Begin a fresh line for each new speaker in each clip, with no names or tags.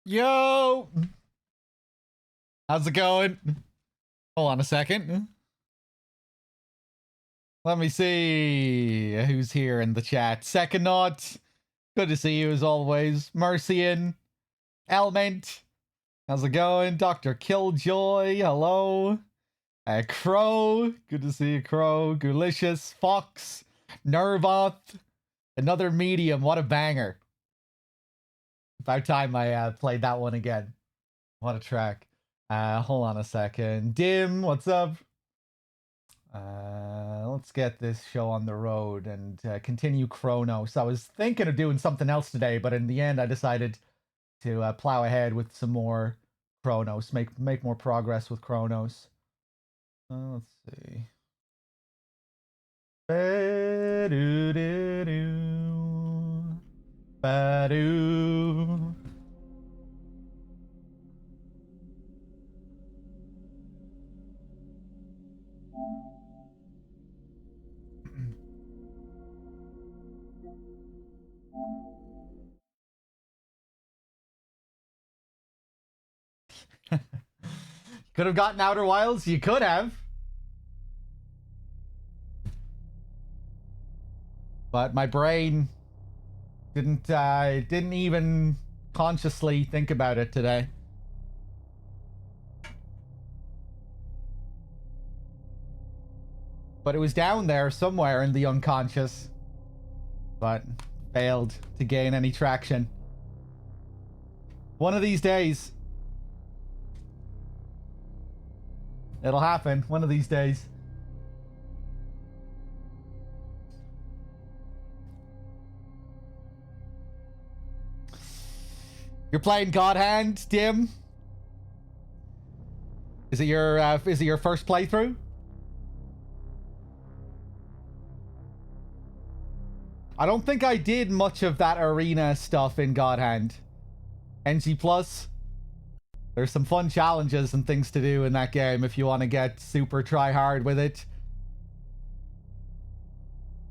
Yo! How's it going? Hold on a second. Let me see who's here in the chat. Second Knot, good to see you as always. Mercian, Elment, how's it going? Dr. Killjoy, hello. Crow, good to see you, Crow. Goolicious, Fox, Nervoth, another medium, what a banger. About time I played that one again. What a track. Hold on a second. Dim, what's up? Let's get this show on the road and continue Chronos. I was thinking of doing something else today, but in the end I decided to plow ahead with some more Chronos, make more progress with Chronos. Let's see. Ba-do-do-do. Ba-do. Could have gotten Outer Wilds. You could have. But my brain didn't even consciously think about it today. But it was down there somewhere in the unconscious. But failed to gain any traction. One of these days. It'll happen one of these days. You're playing God Hand, Dim? Is it your first playthrough? I don't think I did much of that arena stuff in God Hand. NG Plus. There's some fun challenges and things to do in that game if you want to get super try hard with it.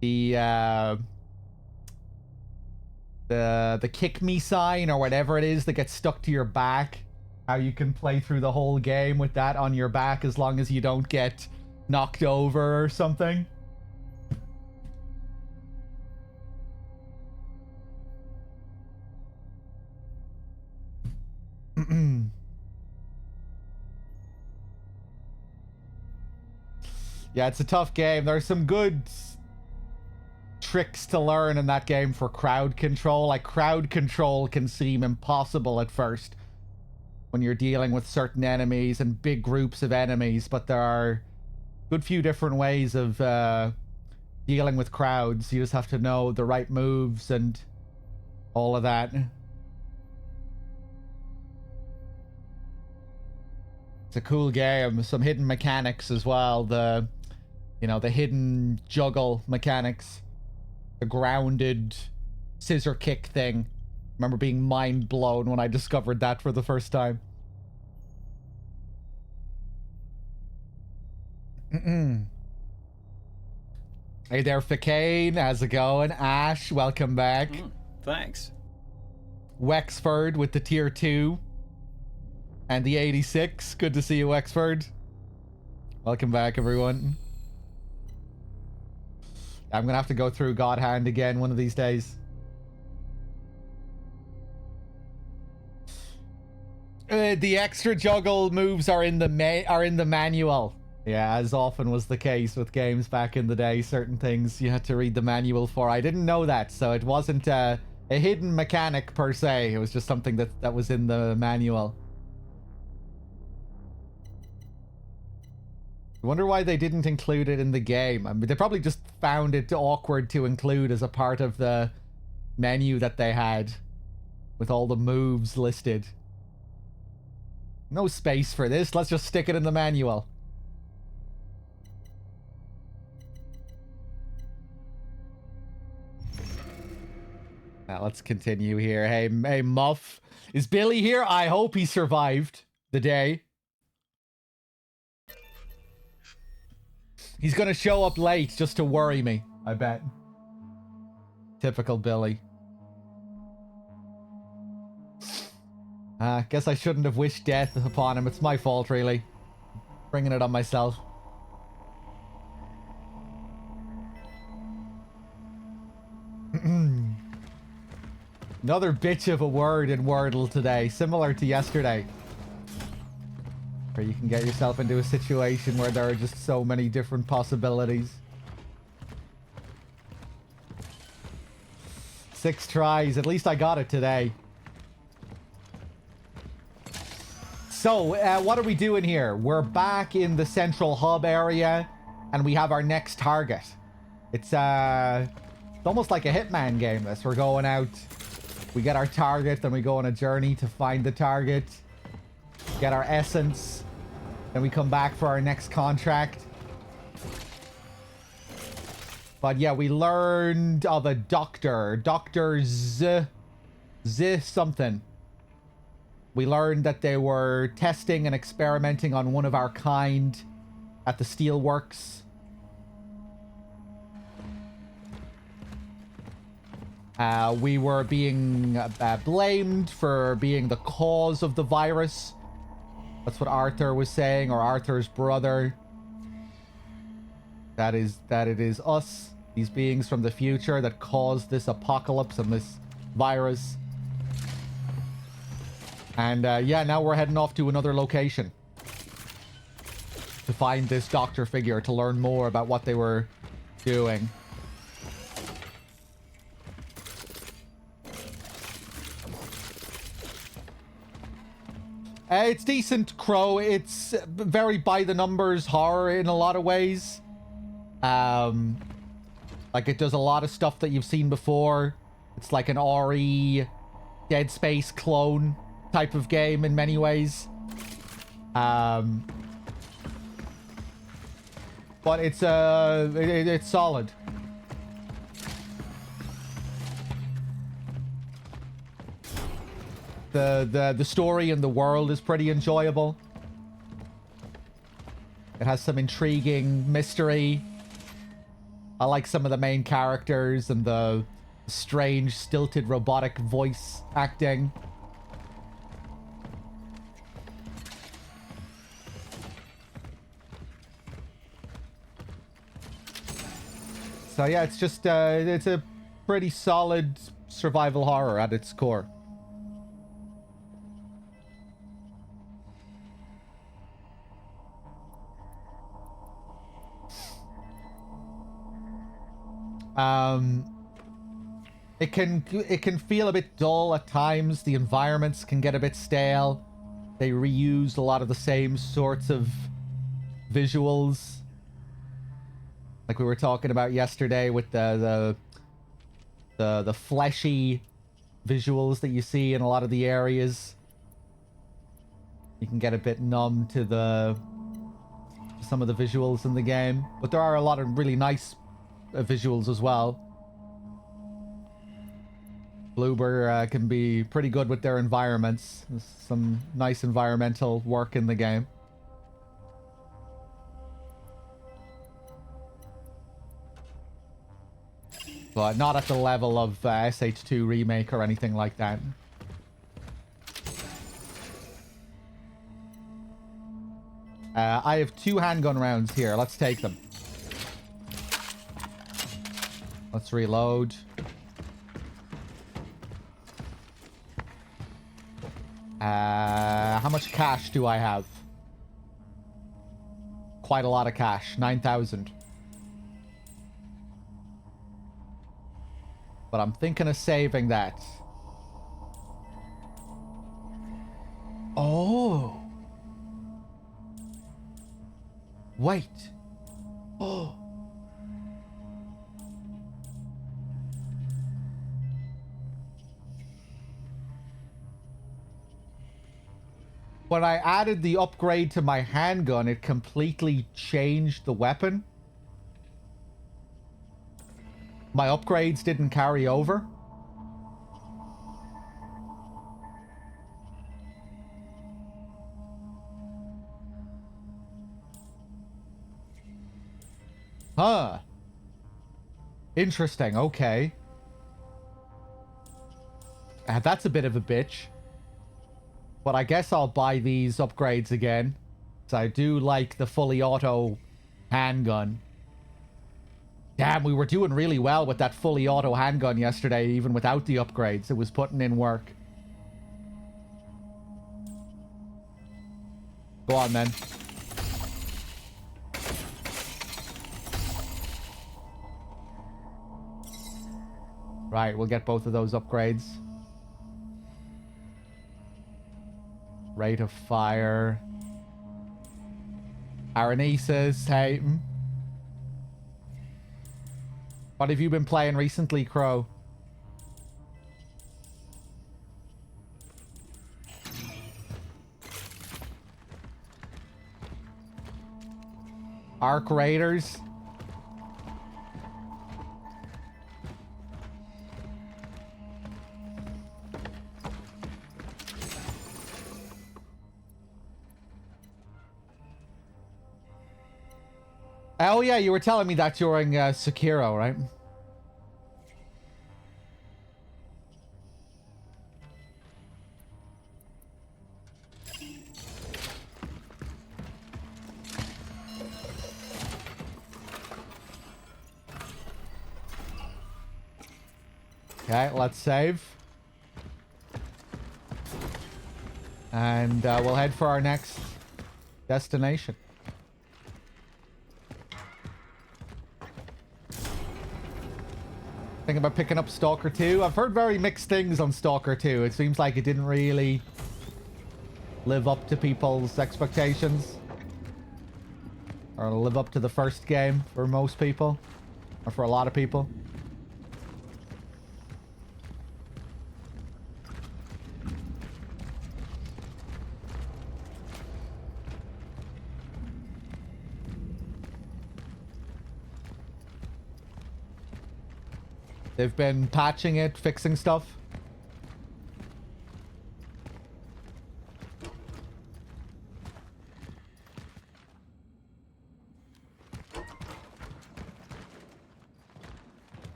The kick me sign or whatever it is that gets stuck to your back. How you can play through the whole game with that on your back as long as you don't get knocked over or something. Yeah, it's a tough game. There's some good tricks to learn in that game for crowd control. Like, crowd control can seem impossible at first when you're dealing with certain enemies and big groups of enemies, but there are a good few different ways of dealing with crowds. You just have to know the right moves and all of that. It's a cool game. Some hidden mechanics as well. The hidden juggle mechanics. The grounded scissor kick thing. Remember being mind blown when I discovered that for the first time. Hey there, Ficane. How's it going? Ash, welcome back.
Thanks.
Wexford with the tier 2. And the 86. Good to see you, Wexford. Welcome back, everyone. I'm gonna have to go through God Hand again one of these days. The extra juggle moves are in the manual. Yeah, as often was the case with games back in the day. Certain things you had to read the manual for. I didn't know that, so it wasn't a hidden mechanic per se. It was just something that was in the manual. I wonder why they didn't include it in the game. I mean, they probably just found it awkward to include as a part of the menu that they had with all the moves listed. No space for this. Let's just stick it in the manual. Now let's continue here. Hey, Muff. Is Billy here? I hope he survived the day. He's gonna show up late just to worry me, I bet. Typical Billy. Guess I shouldn't have wished death upon him. It's my fault, really. Bringing it on myself. Another bitch of a word in Wordle today, similar to yesterday. Where you can get yourself into a situation where there are just so many different possibilities. 6 tries. At least I got it today. So, what are we doing here? We're back in the central hub area, and we have our next target. It's almost like a Hitman game, this. We're going out, we get our target, then we go on a journey to find the target, get our essence, then we come back for our next contract. But yeah, we learned of a doctor, Dr. Z something. We learned that they were testing and experimenting on one of our kind at the steelworks. We were being blamed for being the cause of the virus. That's what Arthur was saying, or Arthur's brother. That it is us, these beings from the future, that caused this apocalypse and this virus. And yeah, now we're heading off to another location to find this doctor figure, to learn more about what they were doing. It's decent, Crow. It's very by-the-numbers horror in a lot of ways. Like, it does a lot of stuff that you've seen before. It's like an RE Dead Space clone type of game in many ways. But it's it's solid. The story and the world is pretty enjoyable. It has some intriguing mystery. I like some of the main characters and the strange, stilted, robotic voice acting. So yeah, it's just it's a pretty solid survival horror at its core. It can feel a bit dull at times. The environments can get a bit stale. They reused a lot of the same sorts of visuals, like we were talking about yesterday, with the fleshy visuals that you see in a lot of the areas. You can get a bit numb to some of the visuals in the game, but there are a lot of really nice visuals as well. Bloober can be pretty good with their environments. There's some nice environmental work in the game. But not at the level of SH2 Remake or anything like that. I have 2 handgun rounds here. Let's take them. Let's reload. How much cash do I have? Quite a lot of cash. 9,000. But I'm thinking of saving that. Oh. Wait. Oh. When I added the upgrade to my handgun, it completely changed the weapon. My upgrades didn't carry over. Huh. Interesting, okay. That's a bit of a bitch. But I guess I'll buy these upgrades again. So I do like the fully auto handgun. Damn, we were doing really well with that fully auto handgun yesterday, even without the upgrades. It was putting in work. Go on, then. Right, we'll get both of those upgrades. Rate of fire. Aranesis, hey. What have you been playing recently, Crow? Arc Raiders? Oh yeah, you were telling me that during Sekiro, right? Okay, let's save. And we'll head for our next destination. Thinking about picking up Stalker 2. I've heard very mixed things on Stalker 2. It seems like it didn't really live up to people's expectations. Or live up to the first game for most people. Or for a lot of people. They've been patching it, fixing stuff.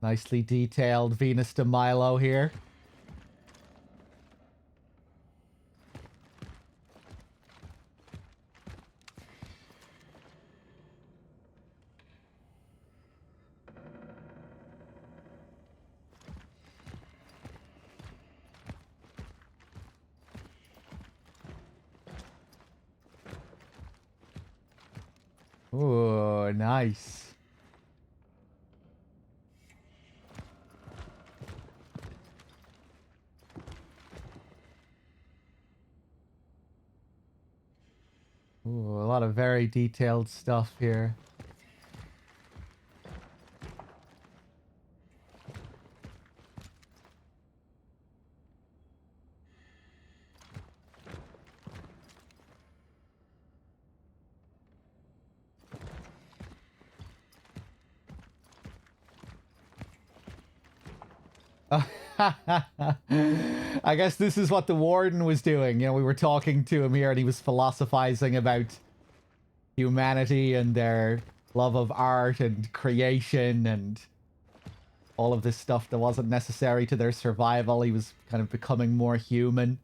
Nicely detailed Venus de Milo here. Ooh, nice. Ooh, a lot of very detailed stuff here. I guess this is what the warden was doing. You know, we were talking to him here and he was philosophizing about humanity and their love of art and creation and all of this stuff that wasn't necessary to their survival. He was kind of becoming more human.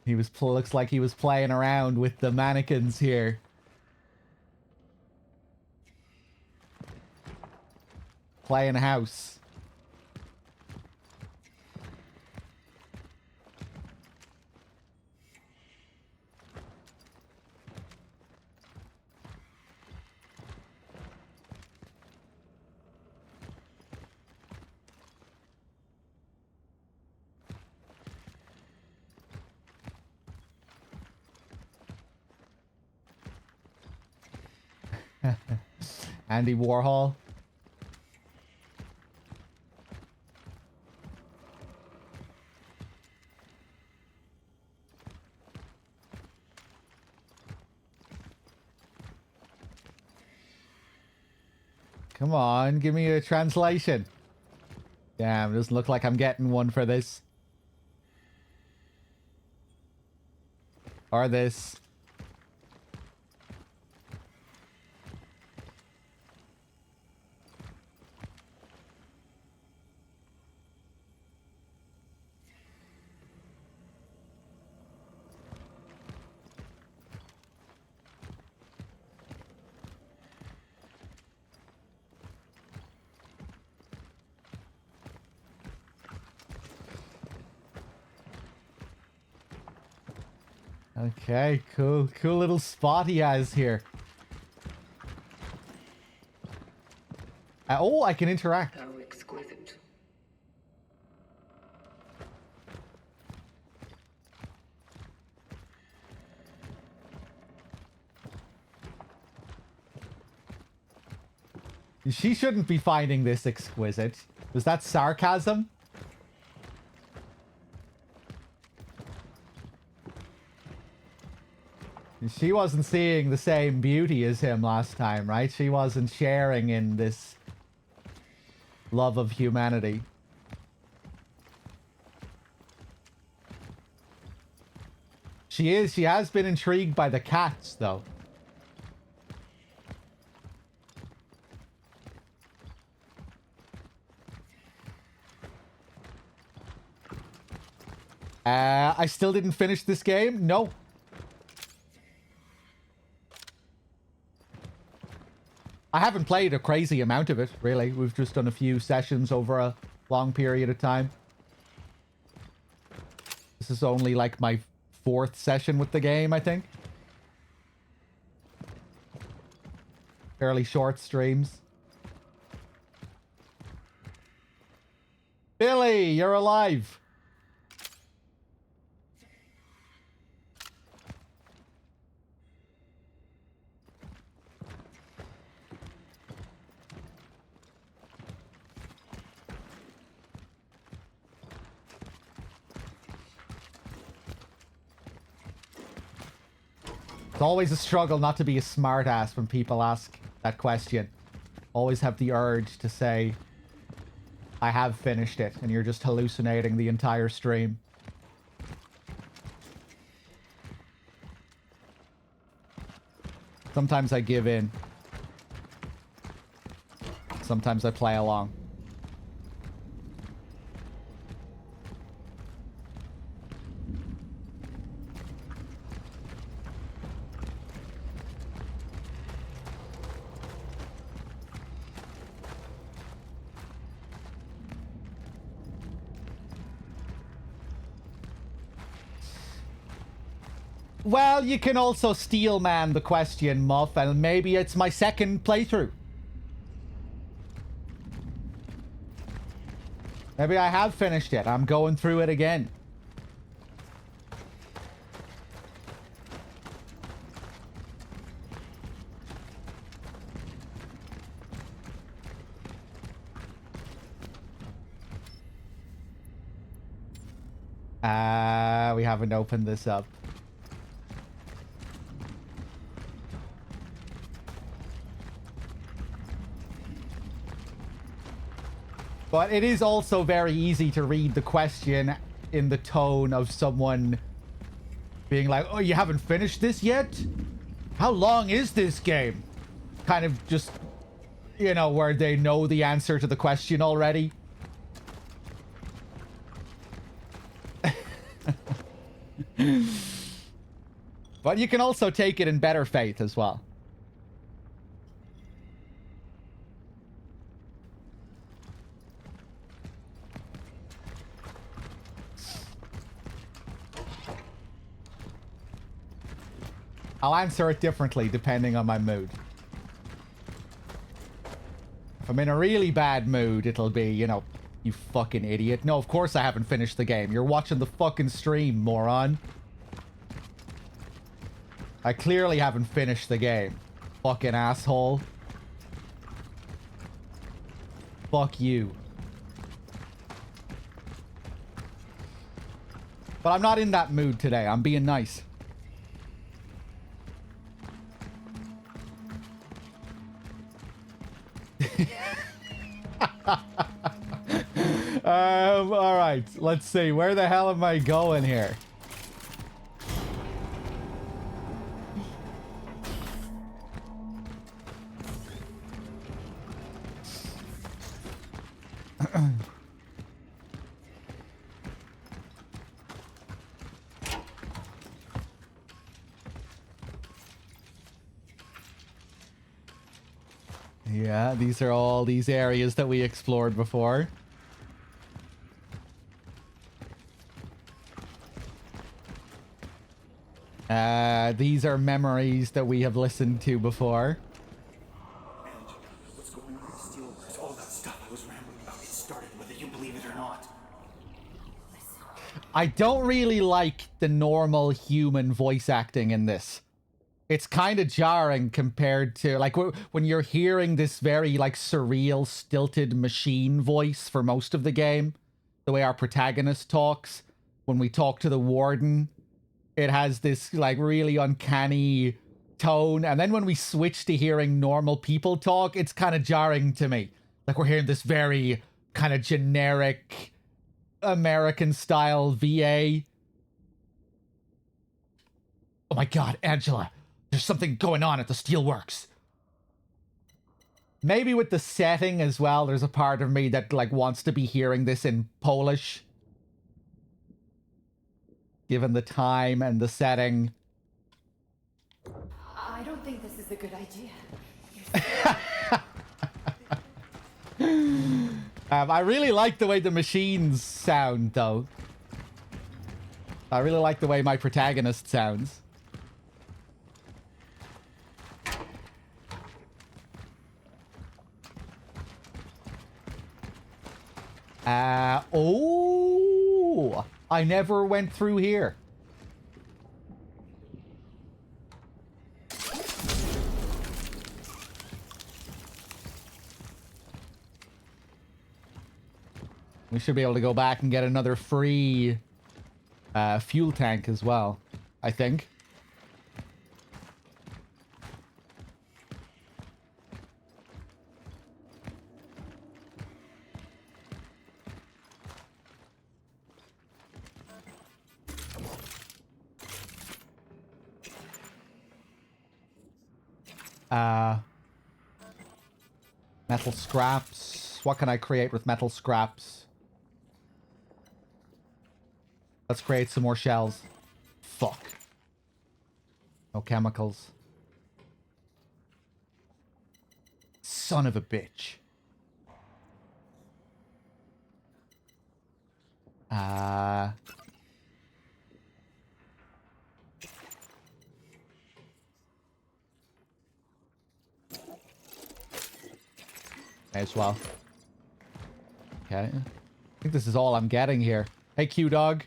He was looks like he was playing around with the mannequins here. Playing house. Andy Warhol. Come on, give me a translation. Damn, doesn't look like I'm getting one for this. Or this. Okay, cool. Cool little spot he has here. Oh, I can interact.
How exquisite.
She shouldn't be finding this exquisite. Was that sarcasm? She wasn't seeing the same beauty as him last time, right? She wasn't sharing in this love of humanity. She is. She has been intrigued by the cats, though. I still didn't finish this game. No. I haven't played a crazy amount of it, really. We've just done a few sessions over a long period of time. This is only like my 4th session with the game, I think. Fairly short streams. Billy, you're alive. It's always a struggle not to be a smartass when people ask that question. Always have the urge to say, I have finished it, and you're just hallucinating the entire stream. Sometimes I give in. Sometimes I play along. Well, you can also steel man the question, Muff, and maybe it's my 2nd playthrough. Maybe I have finished it. I'm going through it again. We haven't opened this up. But it is also very easy to read the question in the tone of someone being like, oh, you haven't finished this yet? How long is this game? Kind of just, you know, where they know the answer to the question already. But you can also take it in better faith as well. I'll answer it differently depending on my mood. If I'm in a really bad mood, it'll be, you know, you fucking idiot. No, of course I haven't finished the game. You're watching the fucking stream, moron. I clearly haven't finished the game. Fucking asshole. Fuck you. But I'm not in that mood today. I'm being nice. All right, let's see. Where the hell am I going here? Yeah, these are all these areas that we explored before. These are memories that we have listened to before.
Angela, what's going on with the steelworkers? All that stuff I was rambling about, it started whether you believe it or not.
I don't really like the normal human voice acting in this. It's kind of jarring compared to, like, when you're hearing this very, like, surreal, stilted machine voice for most of the game. The way our protagonist talks. When we talk to the warden, it has this, like, really uncanny tone. And then when we switch to hearing normal people talk, it's kind of jarring to me. Like, we're hearing this very kind of generic American-style VA. Oh my god, Angela. There's something going on at the steelworks. Maybe with the setting as well, there's a part of me that, like, wants to be hearing this in Polish. Given the time and the setting.
I don't think this is a good idea.
I really like the way the machines sound, though. I really like the way my protagonist sounds. Oh! I never went through here. We should be able to go back and get another free fuel tank as well, I think. Metal scraps. What can I create with metal scraps? Let's create some more shells. Fuck. No chemicals. Son of a bitch. May as well. Okay. I think this is all I'm getting here. Hey, Q-Dog.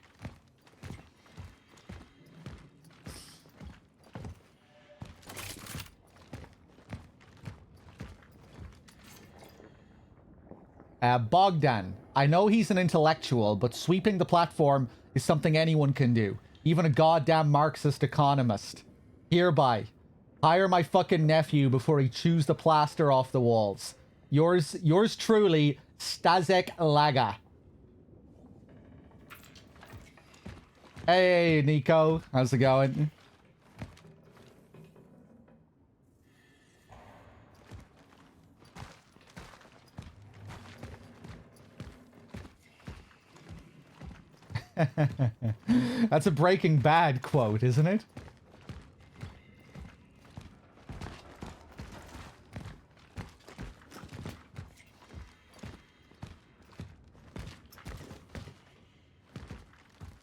Bogdan. I know he's an intellectual, but sweeping the platform is something anyone can do. Even a goddamn Marxist economist. Hereby, hire my fucking nephew before he chews the plaster off the walls. Yours truly, Stasek Laga. Hey, Nico. How's it going? That's a Breaking Bad quote, isn't it?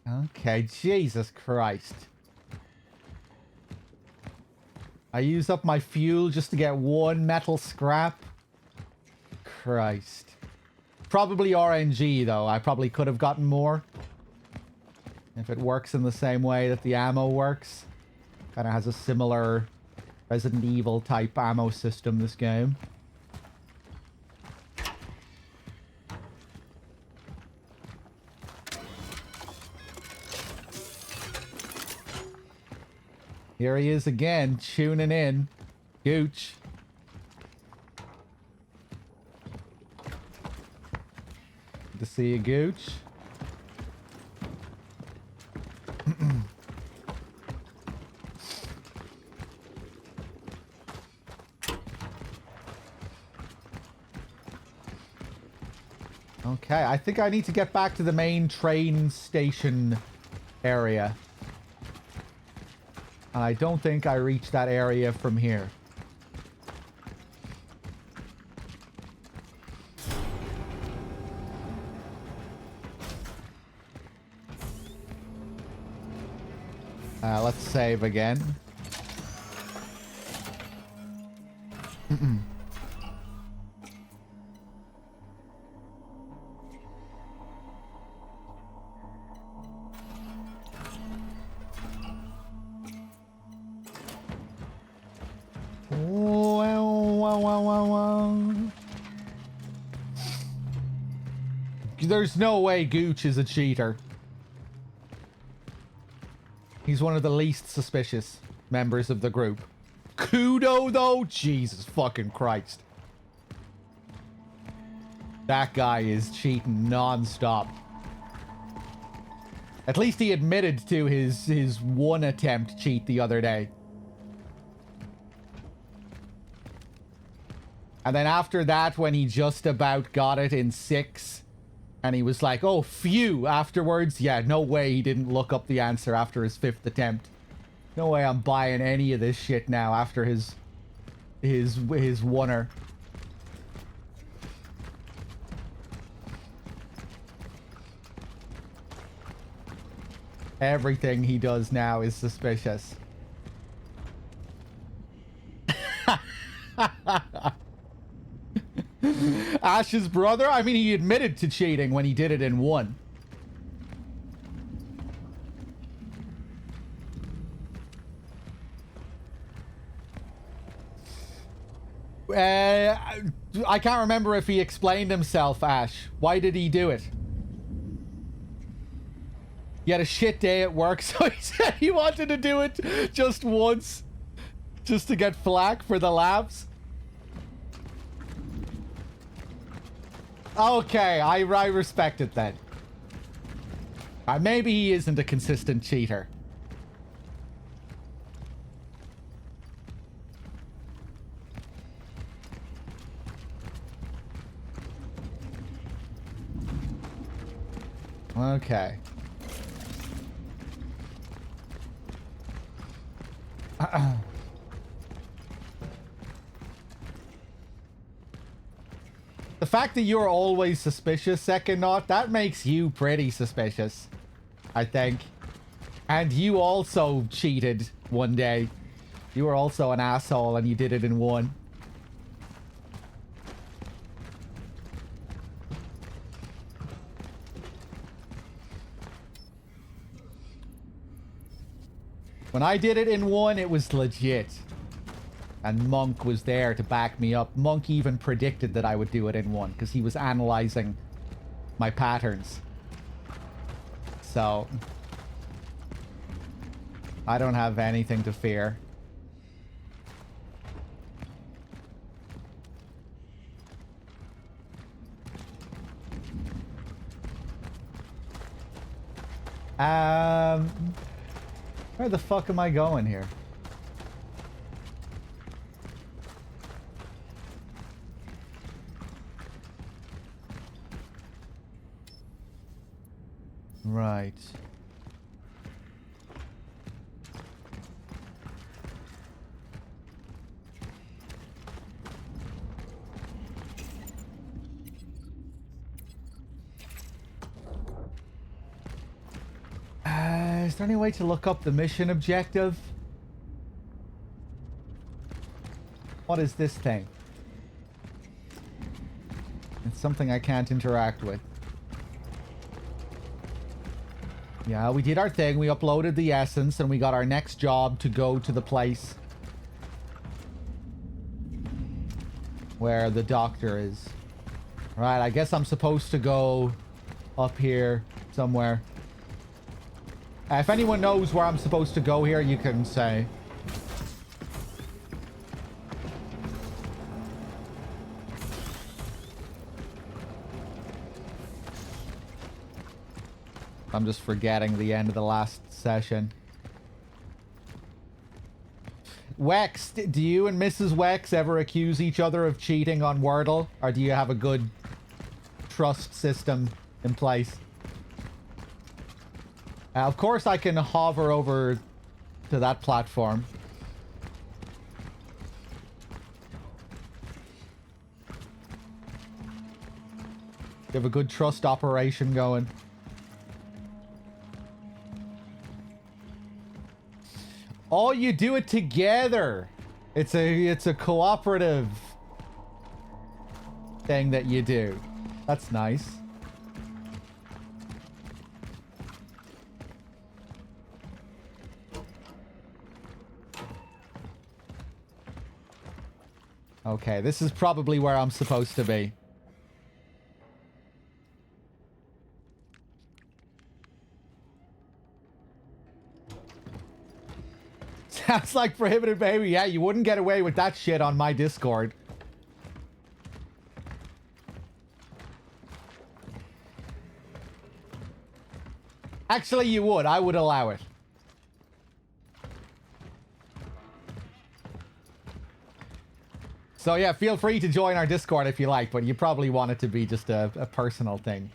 Okay, Jesus Christ. I used up my fuel just to get one metal scrap. Christ. Probably RNG, though. I probably could have gotten more. If it works in the same way that the ammo works. Kind of has a similar Resident Evil type ammo system, this game. Here he is again, tuning in. Gooch. Good to see you, Gooch. Okay, I think I need to get back to the main train station area. And I don't think I reached that area from here. Let's save again. There's no way Gooch is a cheater. He's one of the least suspicious members of the group. Kudo, though? Jesus fucking Christ. That guy is cheating non-stop. At least he admitted to his one attempt cheat the other day. And then after that, when he just about got it in 6, and he was like, oh, phew, afterwards. Yeah, no way he didn't look up the answer after his 5th attempt. No way I'm buying any of this shit now after his oneer. Everything he does now is suspicious. Ash's brother? I mean, he admitted to cheating when he did it in 1. I can't remember if he explained himself, Ash. Why did he do it? He had a shit day at work, so he said he wanted to do it just once. Just to get flack for the laughs. Okay, I respect it then. Maybe he isn't a consistent cheater. Okay. The fact that you're always suspicious, Second Knot, that makes you pretty suspicious, I think. And you also cheated one day. You were also an asshole and you did it in 1. When I did it in 1, it was legit. And Monk was there to back me up. Monk even predicted that I would do it in 1 because he was analyzing my patterns. So I don't have anything to fear. Where the fuck am I going here? Right. Is there any way to look up the mission objective? What is this thing? It's something I can't interact with. Yeah, we did our thing. We uploaded the essence and we got our next job to go to the place where the doctor is. Right, I guess I'm supposed to go up here somewhere. If anyone knows where I'm supposed to go here, you can say. I'm just forgetting the end of the last session. Wex, do you and Mrs. Wex ever accuse each other of cheating on Wordle? Or do you have a good trust system in place? Of course I can hover over to that platform. You have a good trust operation going. Oh, you do it together. It's a cooperative thing that you do. That's nice. Okay, this is probably where I'm supposed to be. Sounds like prohibited behavior. Yeah, you wouldn't get away with that shit on my Discord. Actually, you would. I would allow it. So yeah, feel free to join our Discord if you like, but you probably want it to be just a personal thing.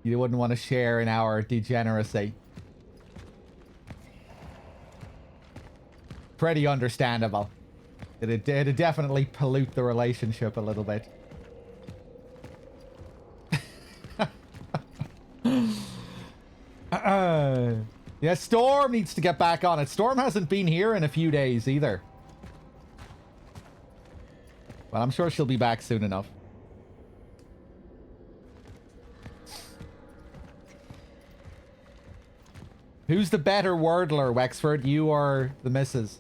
You wouldn't want to share in our degeneracy. Pretty understandable. It'd definitely pollute the relationship a little bit. Yeah, Storm needs to get back on it. Storm hasn't been here in a few days either. Well, I'm sure she'll be back soon enough. Who's the better wordler, Wexford? You or the missus?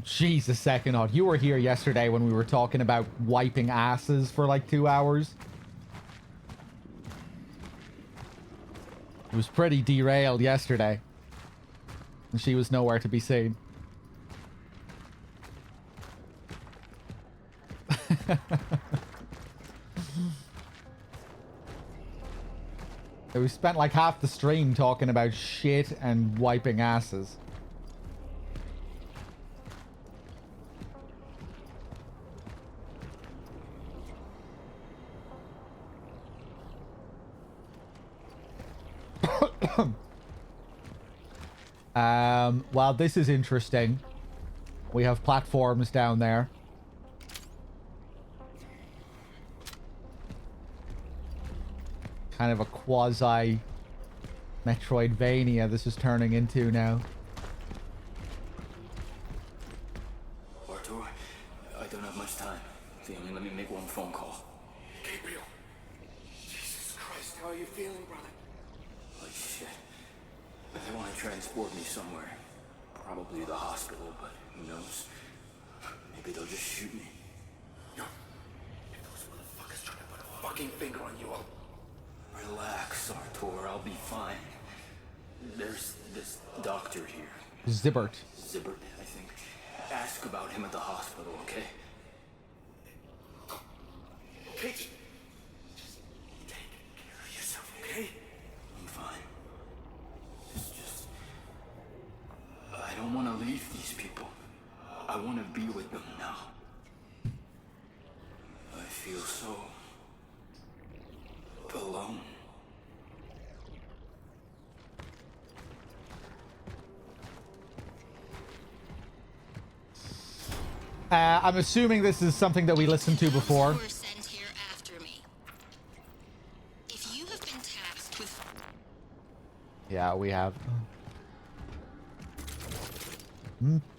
Jesus, second odd. You were here yesterday when we were talking about wiping asses for like 2 hours. It was pretty derailed yesterday. And she was nowhere to be seen. We spent like half the stream talking about shit and wiping asses. Well, this is interesting. We have platforms down there. Kind of a quasi Metroidvania this is turning into now.
Artur, I don't have much time. Only let me make one phone call. Gabriel. Jesus Christ, how are you feeling, brother? Like shit. They want to transport me somewhere. Probably the hospital, but who knows? Maybe they'll just shoot me. No. If those motherfuckers try to put a fucking finger on you, I'll... Relax, Artur. I'll be fine. There's this doctor here.
Zibbert,
I think. Ask about him at the hospital, okay? Okay, just take care of yourself, okay? I'm fine. It's just... I don't want to leave these people. I want to be with them now. I feel so... alone.
I'm assuming this is something that we listened to before.
Were sent here after me. If you have been tasked with...
Yeah, we have.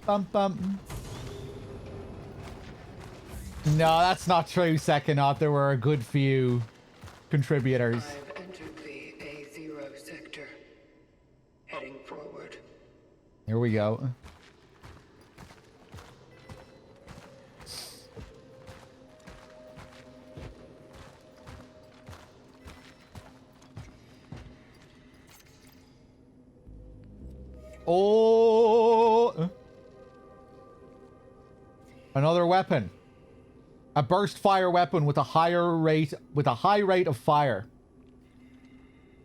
Bum bum. No, that's not true, Second Odd. There were a good few contributors.
I've entered the A0 sector. Heading forward.
Here we go. Oh! Another weapon. A burst fire weapon with a high rate of fire.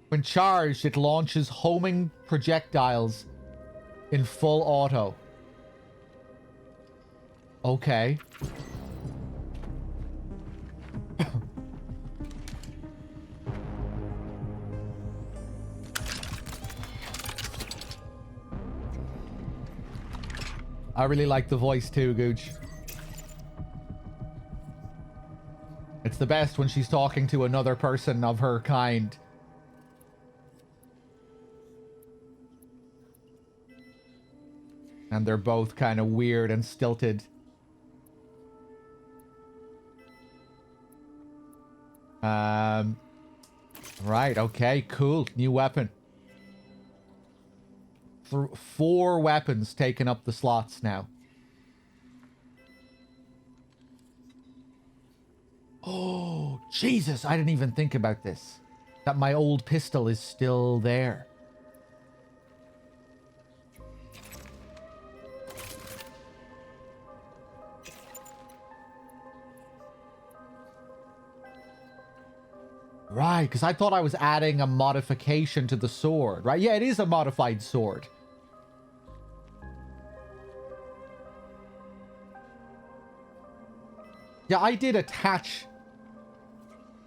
When charged, it launches homing projectiles in full auto. Okay. I really like the voice too, Gooch. It's the best when she's talking to another person of her kind. And they're both kind of weird and stilted. Right, okay, cool. New weapon. 4 weapons taking up the slots now. Oh, Jesus, I didn't even think about this. That my old pistol is still there. Right, because I thought I was adding a modification to the sword, right? Yeah, it is a modified sword. Yeah, I did attach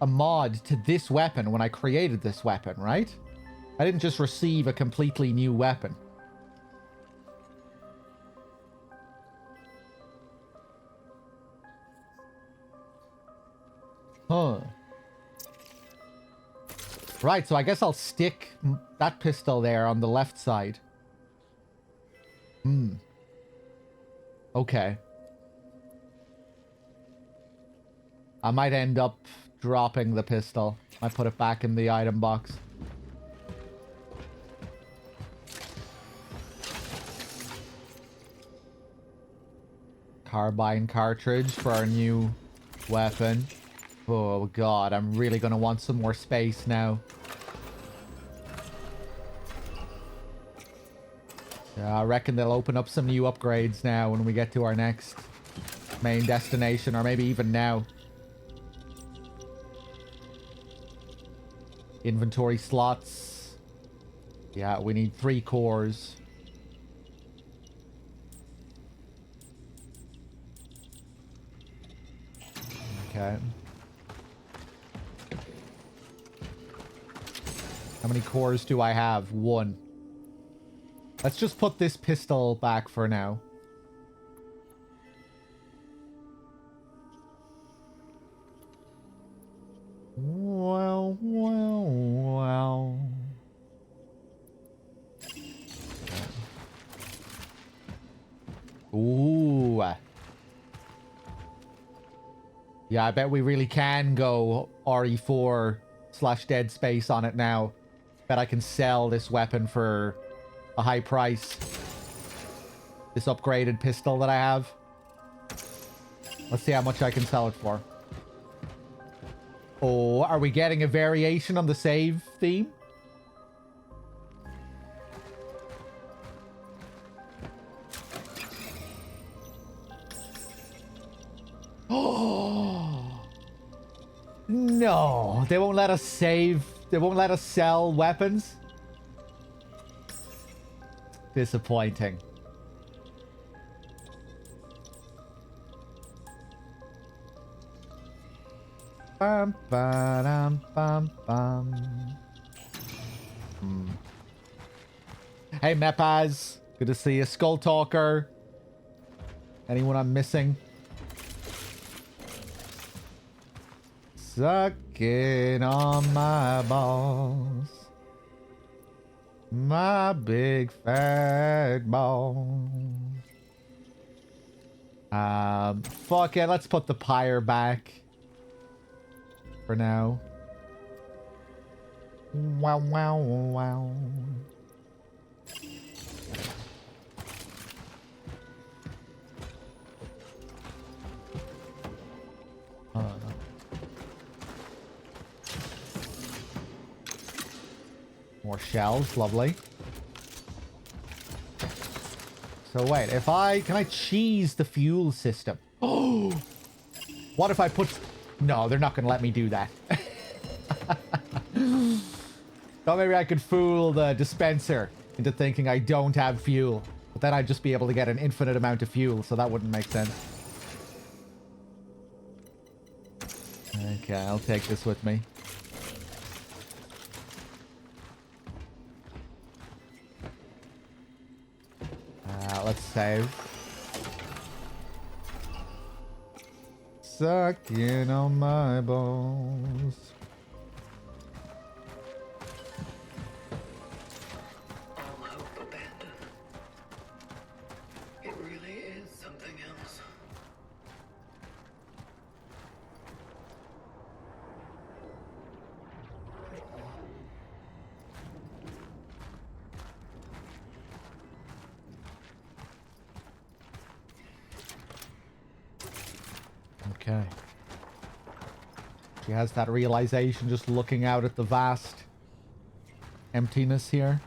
a mod to this weapon when I created this weapon, right? I didn't just receive a completely new weapon. Huh. Right, so I guess I'll stick that pistol there on the left side. Hmm. Okay. I might end up dropping the pistol. I put it back in the item box. Carbine cartridge for our new weapon. Oh god, I'm really gonna want some more space now. Yeah, I reckon they'll open up some new upgrades now when we get to our next main destination, or maybe even now. Inventory slots. Yeah, we need 3 cores. Okay. How many cores do I have? 1. Let's just put this pistol back for now. Well, well, well. Ooh. Yeah, I bet we really can go RE4/Dead Space on it now. Bet I can sell this weapon for a high price. This upgraded pistol that I have. Let's see how much I can sell it for. Oh, are we getting a variation on the save theme? Oh no, they won't let us save. They won't let us sell weapons. Disappointing. Bum, ba-dum, bum, bum. Hey, Mepaz. Good to see you. Skull Talker. Anyone I'm missing? Sucking on my balls. My big fat balls. Fuck it. Let's put the pyre back. For now. Wow, wow, wow. More shells, lovely. So wait, if can I cheese the fuel system? Oh! What if I put... No, they're not going to let me do that. Thought maybe I could fool the dispenser into thinking I don't have fuel. But then I'd just be able to get an infinite amount of fuel, so that wouldn't make sense. Okay, I'll take this with me. Let's save. Sucking on my balls.
All hope abandoned. It really is something else.
Okay. She has that realization just looking out at the vast emptiness here.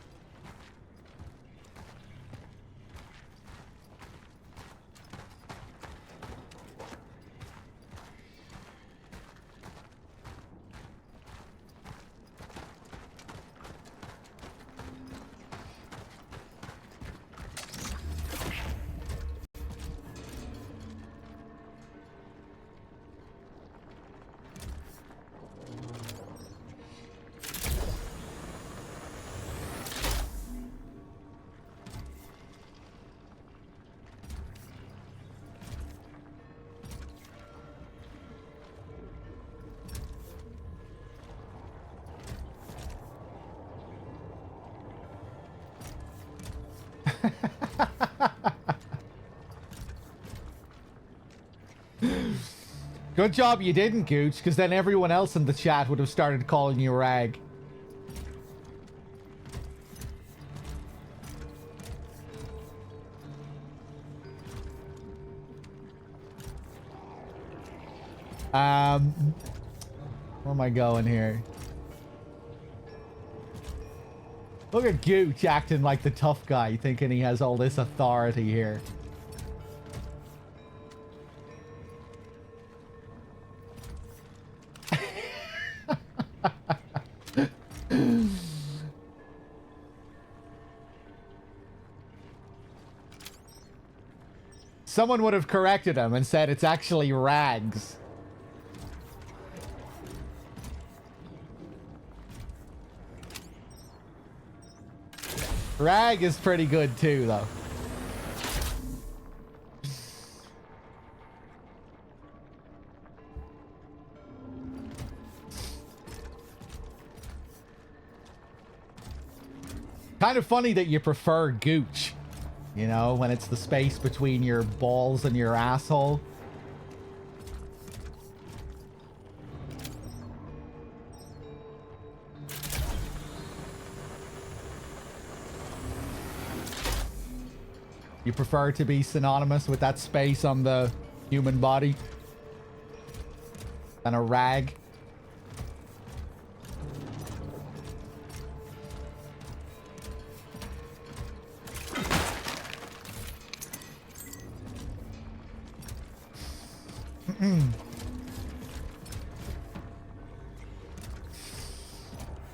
Good job you didn't, Gooch, because then everyone else in the chat would have started calling you Rag. Where am I going here? Look at Gooch acting like the tough guy, thinking he has all this authority here. Someone would have corrected him and said it's actually Rags. Rag is pretty good too, though. Kind of funny that you prefer Gooch. You know, when it's the space between your balls and your asshole. You prefer to be synonymous with that space on the human body than a rag?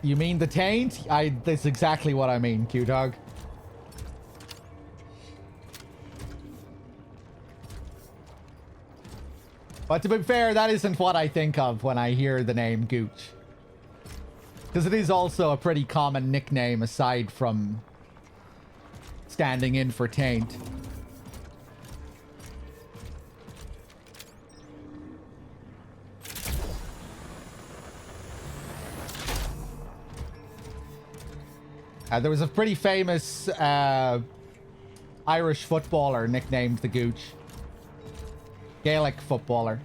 You mean the taint? That's exactly what I mean, Threedogg. But to be fair, that isn't what I think of when I hear the name Gooch. Because it is also a pretty common nickname aside from standing in for taint. There was a pretty famous Irish footballer nicknamed the Gooch. Gaelic footballer.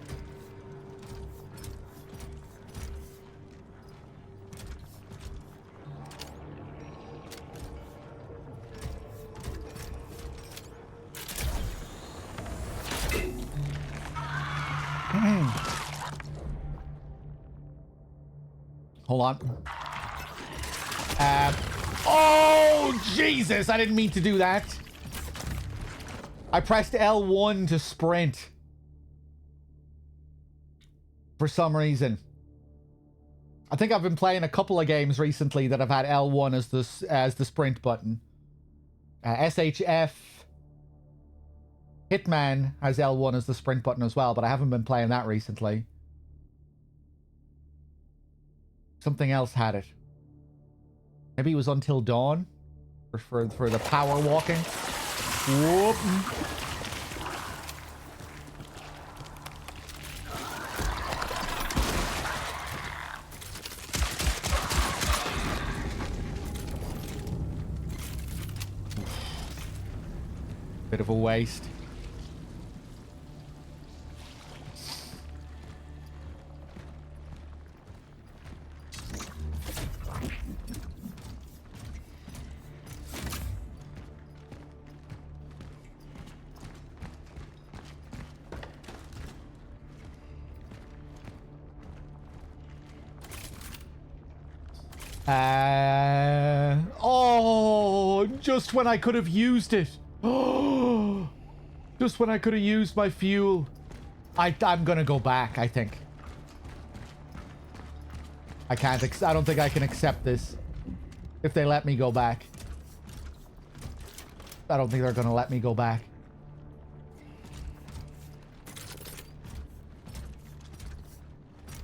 Hold on. Oh, Jesus! I didn't mean to do that. I pressed L1 to sprint. For some reason. I think I've been playing a couple of games recently that have had L1 as the sprint button. SHF Hitman has L1 as the sprint button as well, but I haven't been playing that recently. Something else had it. Maybe it was Until Dawn? For the power walking? Whoop. Bit of a waste. Oh, just when I could have used it. Oh, just when I could have used my fuel. I'm gonna go back, I think. I don't think I can accept this. If they let me go back. I don't think they're gonna let me go back.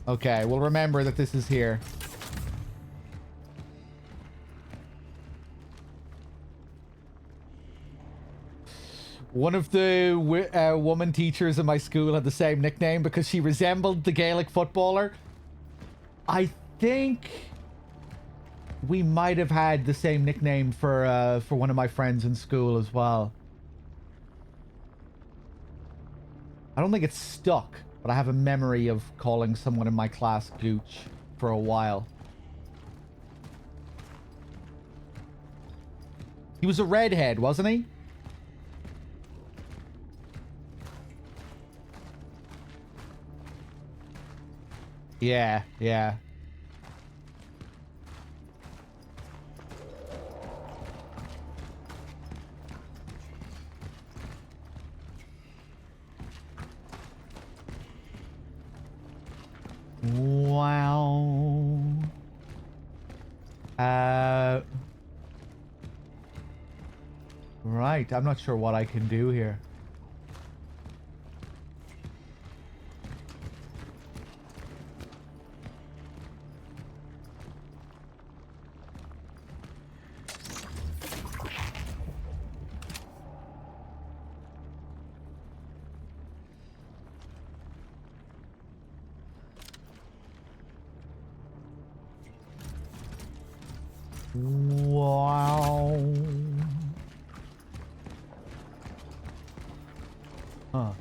Okay, we'll remember that this is here. One of the woman teachers in my school had the same nickname because she resembled the Gaelic footballer. I think we might have had the same nickname for one of my friends in school as well. I don't think it's stuck, but I have a memory of calling someone in my class Gooch for a while. He was a redhead, wasn't he? Yeah, yeah. Wow. Right, I'm not sure what I can do here. Wow. Huh.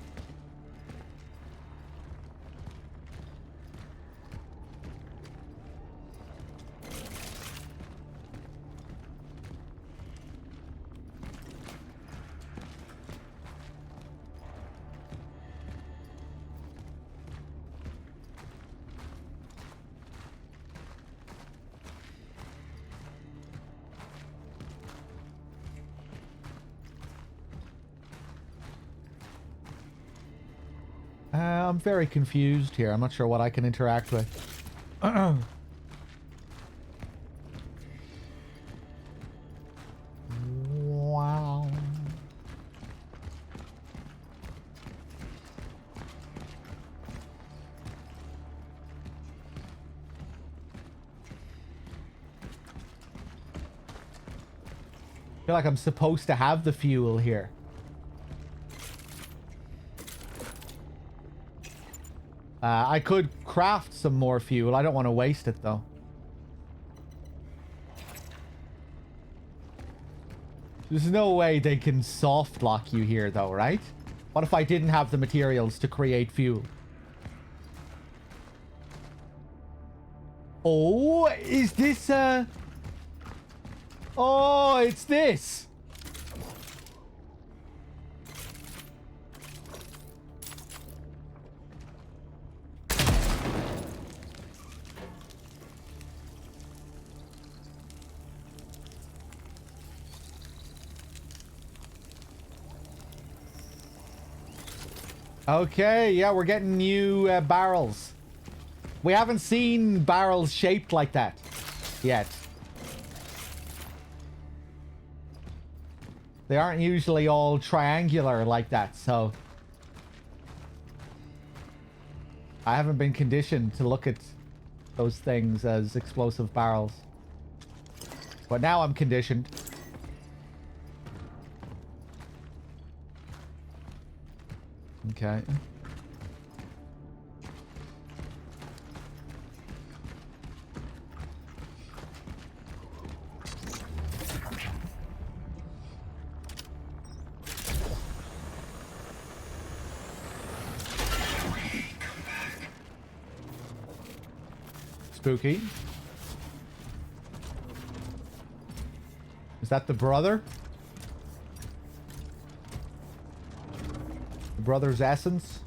I'm very confused here. I'm not sure what I can interact with. Wow. I feel like I'm supposed to have the fuel here. I could craft some more fuel. I don't want to waste it, though. There's no way they can soft lock you here, though, right? What if I didn't have the materials to create fuel? Oh, is this, Oh, it's this! Okay, yeah, we're getting new barrels. We haven't seen barrels shaped like that yet. They aren't usually all triangular like that, so... I haven't been conditioned to look at those things as explosive barrels. But now I'm conditioned. Okay. Spooky. Is that the brother? The brother's essence?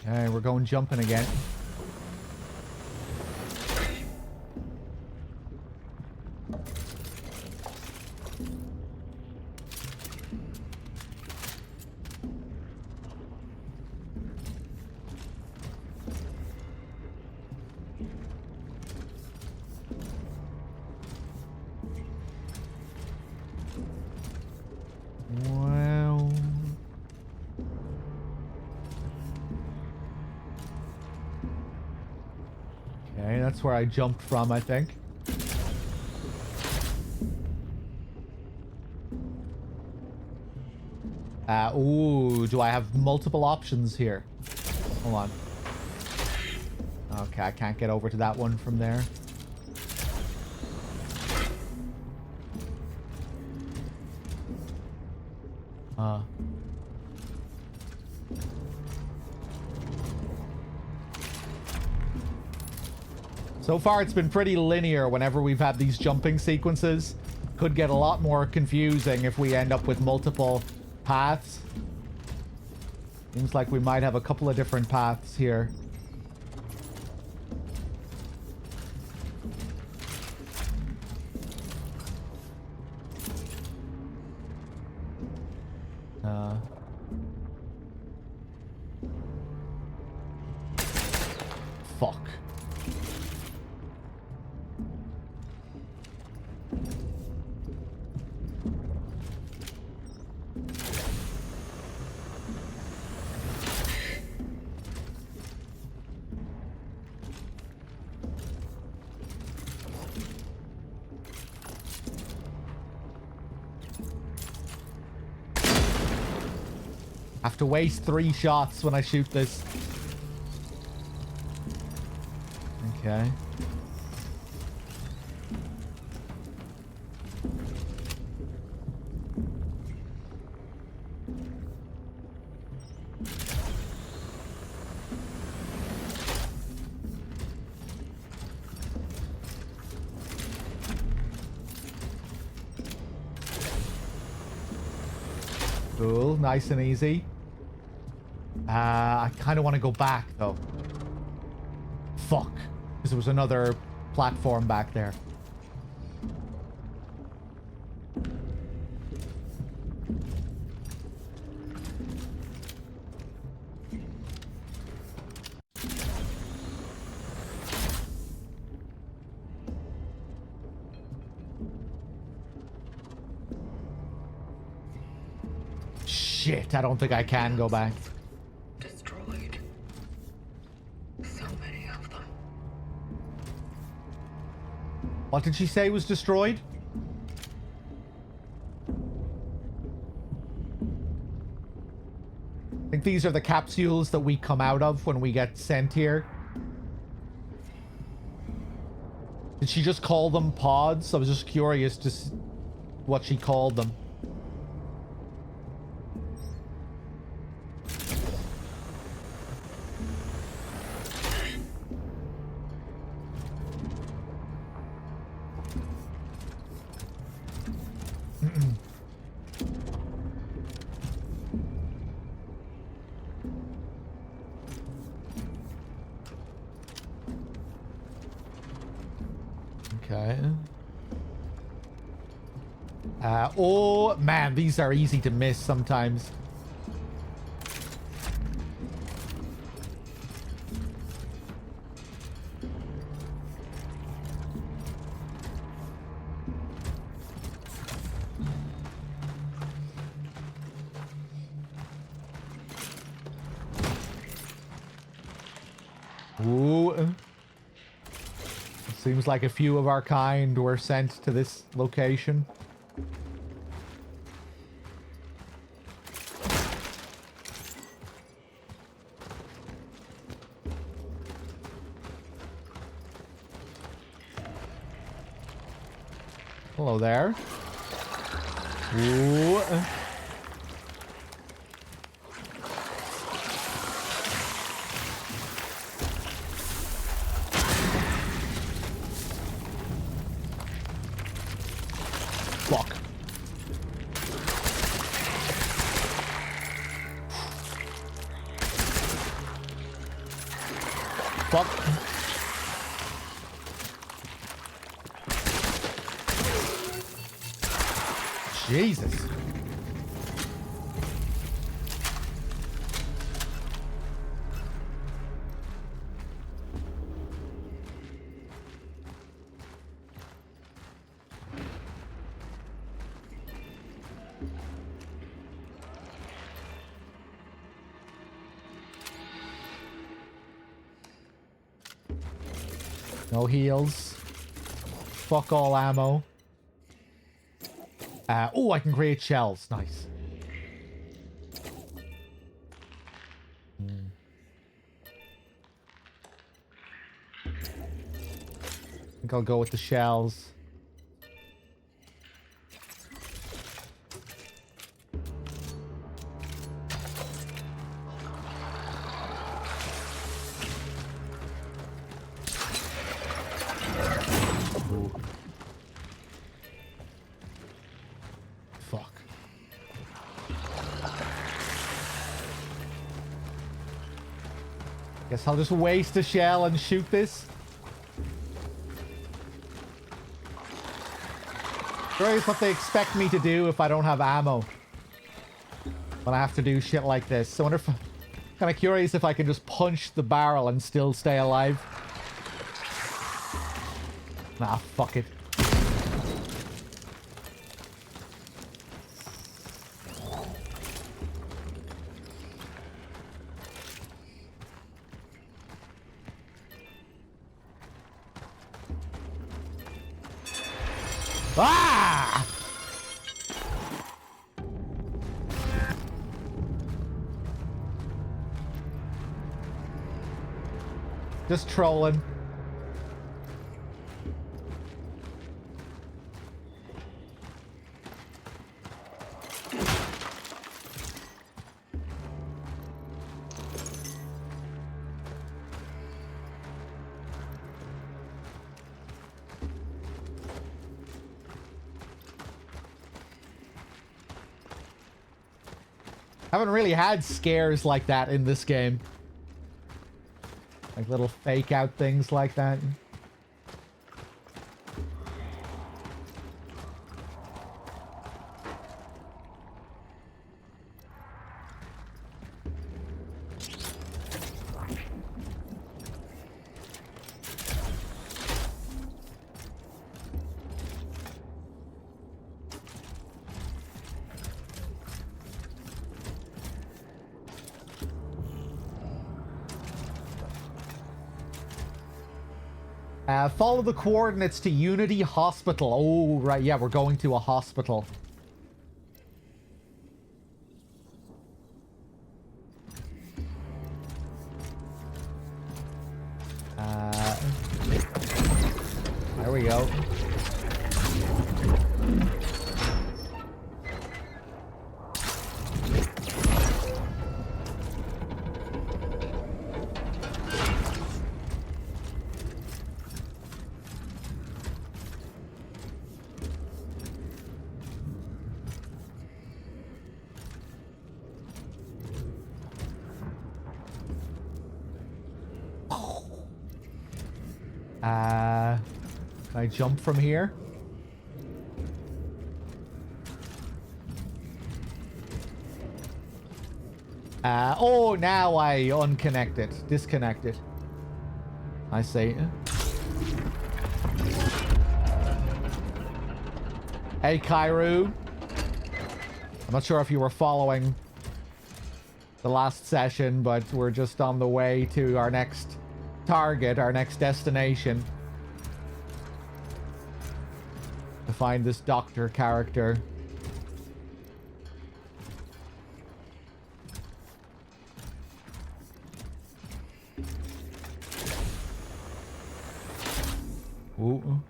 Okay, we're going jumping again. Well... Okay, that's where I jumped from, I think. Ooh, do I have multiple options here? Hold on. Okay, I can't get over to that one from there. So far, it's been pretty linear whenever we've had these jumping sequences. Could get a lot more confusing if we end up with multiple paths. Seems like we might have a couple of different paths here. Fuck. Have to waste 3 shots when I shoot this. Okay. Cool, nice and easy. I kind of want to go back, though. Fuck. Because there was another platform back there. Shit, I don't think I can go back.
Destroyed. So many of them.
What did she say was destroyed? I think these are the capsules that we come out of when we get sent here. Did she just call them pods? I was just curious to see what she called them. Okay. Oh, man, these are easy to miss sometimes. Ooh. Seems like a few of our kind were sent to this location. Hello there. Ooh. Fuck. Fuck. Jesus. No heals. Fuck all ammo. Oh, I can create shells. Nice. I think I'll go with the shells. Fuck. Guess I'll just waste a shell and shoot this. Curious what they expect me to do if I don't have ammo. When I have to do shit like this. So I wonder if... Kind of curious if I can just punch the barrel and still stay alive. Nah, fuck it. Ah! Just trolling. Haven't really had scares like that in this game. Like little fake out things like that. Follow the coordinates to Unity Hospital. Oh, right. Yeah, we're going to a hospital. There we go. Can I jump from here? Oh, now I unconnect it. Disconnect it. I see. Hey, Kairu. I'm not sure if you were following the last session, but we're just on the way to our next target, our next destination. To find this doctor character. Ooh.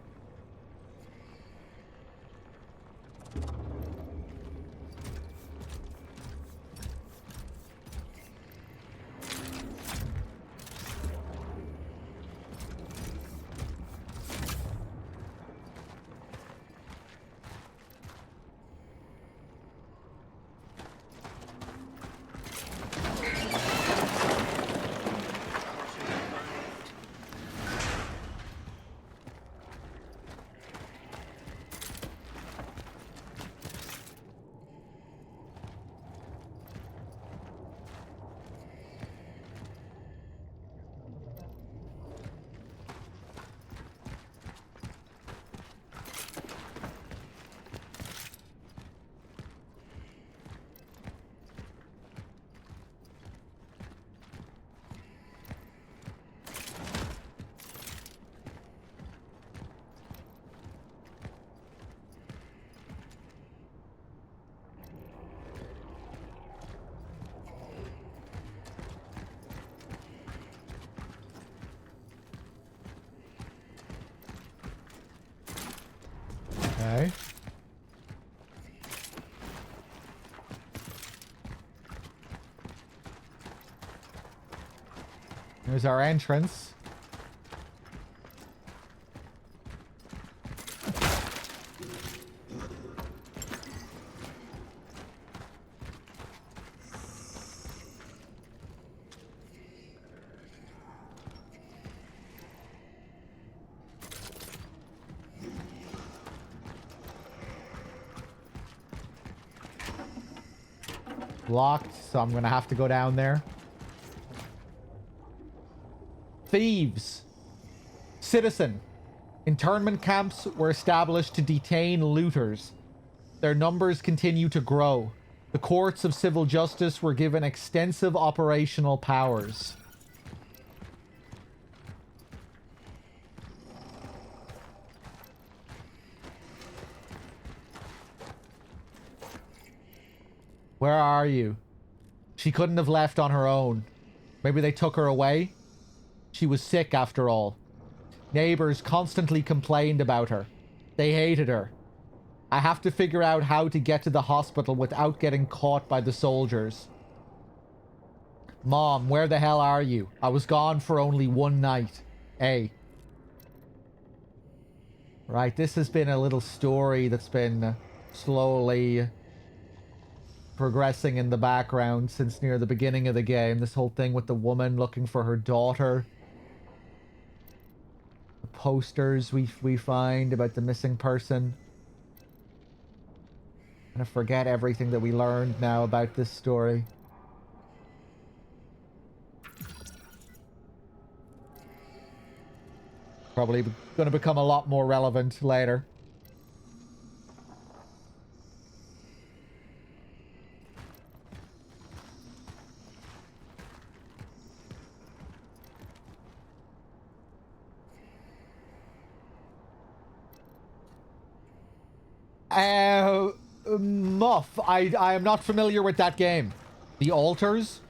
Okay. There's our entrance. Locked, so I'm gonna have to go down there. Thieves. Citizen. Internment camps were established to detain looters. Their numbers continue to grow. The courts of civil justice were given extensive operational powers. Where are you? She couldn't have left on her own. Maybe they took her away? She was sick after all. Neighbors constantly complained about her. They hated her. I have to figure out how to get to the hospital without getting caught by the soldiers. Mom, where the hell are you? I was gone for only one night. Hey. Right, this has been a little story that's been slowly progressing in the background since near the beginning of the game. This whole thing with the woman looking for her daughter. The posters we find about the missing person. I'm gonna forget everything that we learned now about this story. Probably gonna become a lot more relevant later. Muff. I am not familiar with that game. The altars?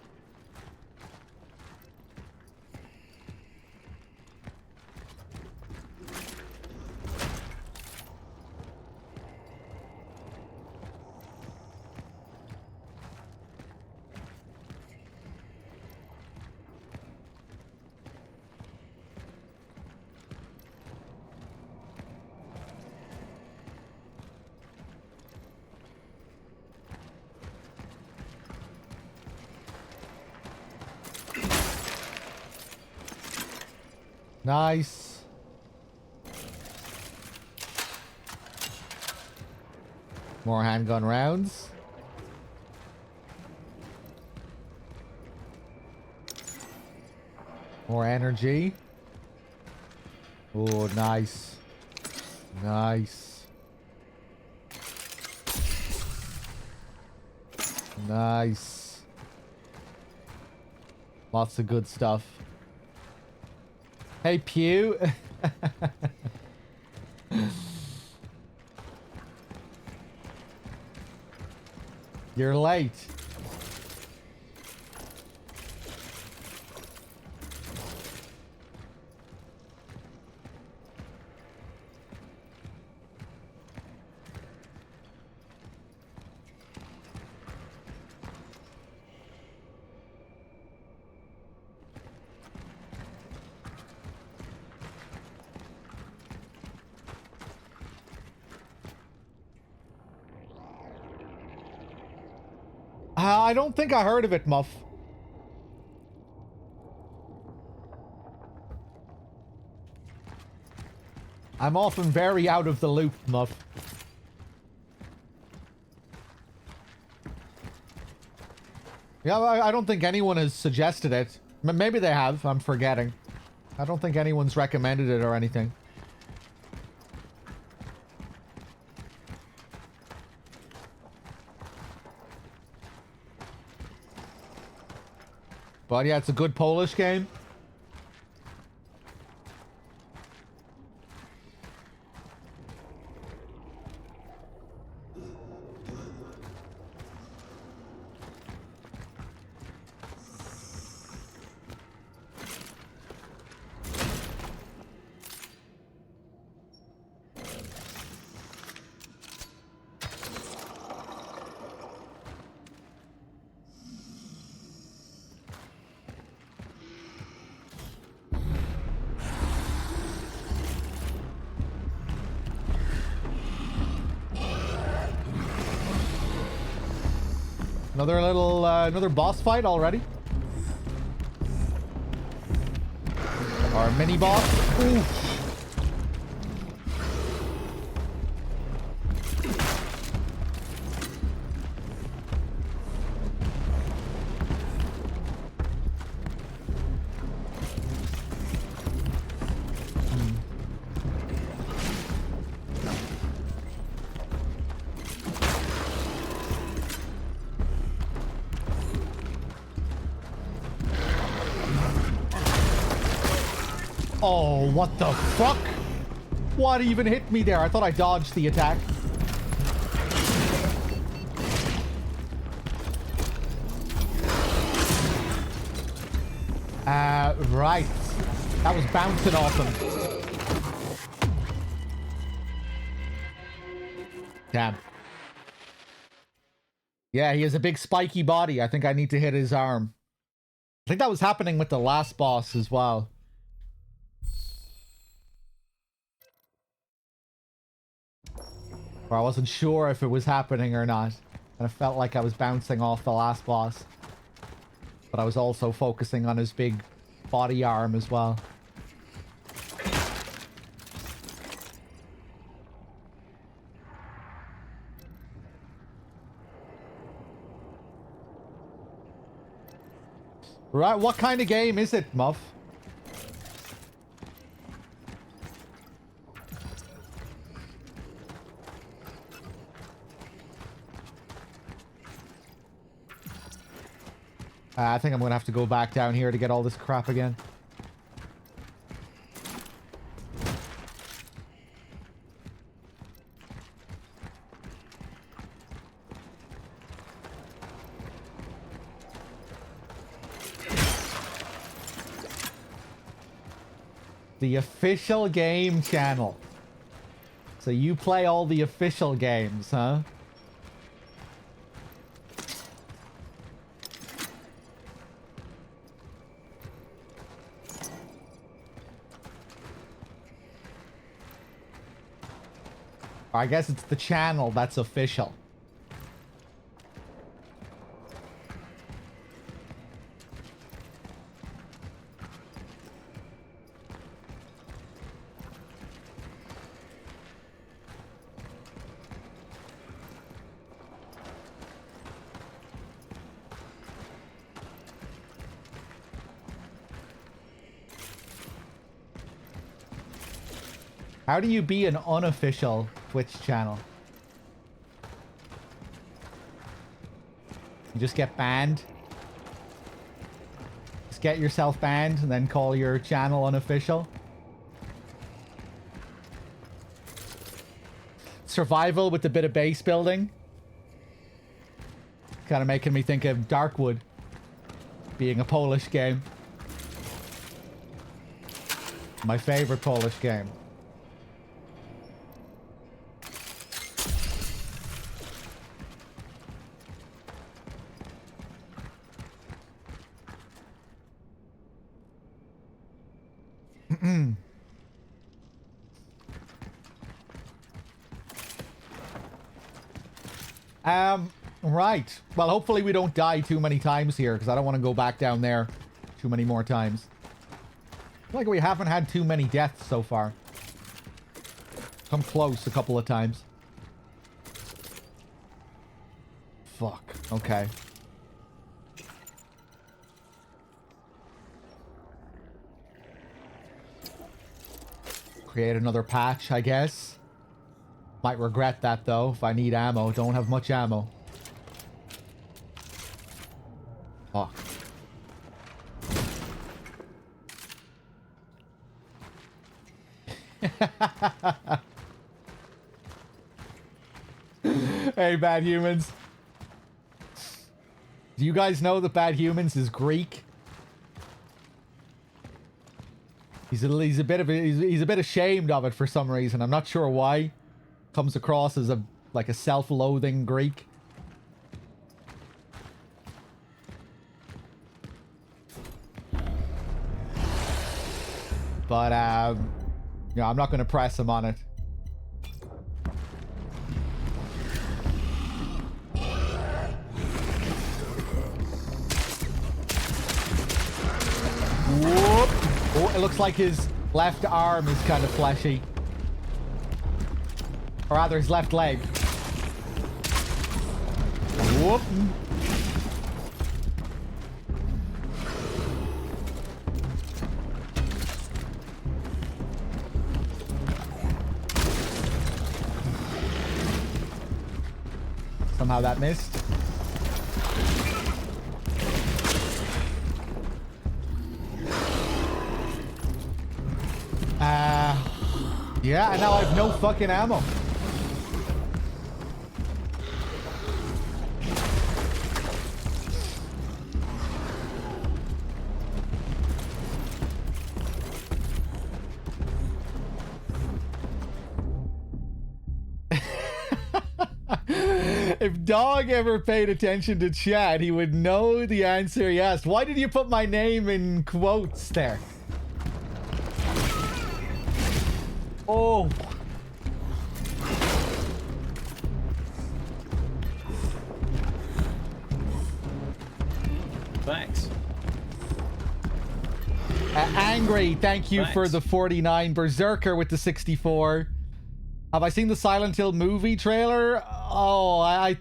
Nice. More handgun rounds. More energy. Oh, nice. Nice. Nice. Lots of good stuff. Hey, Pew. You're late. I don't think I heard of it, Muff. I'm often very out of the loop, Muff. Yeah, I don't think anyone has suggested it. Maybe they have. I'm forgetting. I don't think anyone's recommended it or anything. But yeah, it's a good Polish game. Another little, another boss fight already. Or a mini boss. Oof. Oh, what the fuck? What even hit me there? I thought I dodged the attack. Right. That was bouncing off him. Damn. Yeah, he has a big spiky body. I think I need to hit his arm. I think that was happening with the last boss as well. Or I wasn't sure if it was happening or not. And I felt like I was bouncing off the last boss. But I was also focusing on his big body arm as well. Right, what kind of game is it, Muff? I think I'm gonna have to go back down here to get all this crap again. The official game channel. So you play all the official games, huh? I guess it's the channel that's official. How do you be an unofficial Twitch channel? You just get banned? Just get yourself banned and then call your channel unofficial. Survival with a bit of base building. Kind of making me think of Darkwood being a Polish game. My favorite Polish game. Right. Well, hopefully we don't die too many times here, because I don't want to go back down there too many more times. I feel like we haven't had too many deaths so far. Come close a couple of times. Fuck. Okay. Create another patch, I guess. Might regret that, though, if I need ammo. Don't have much ammo. Fuck. Hey, Bad Humans. Do you guys know that Bad Humans is Greek? He's a bit ashamed of it for some reason. I'm not sure why. Comes across as like a self-loathing Greek. But you know, I'm not going to press him on it. Whoop. Oh, it looks like his left arm is kind of fleshy. Or rather, his left leg. Whoop. Somehow that missed. Yeah, and now I have no fucking ammo. If Dog ever paid attention to chat, he would know the answer he asked. Why did you put my name in quotes there? Oh.
Thanks.
Angry, thank you for the 49. Berserker with the 64. Have I seen the Silent Hill movie trailer? Oh, I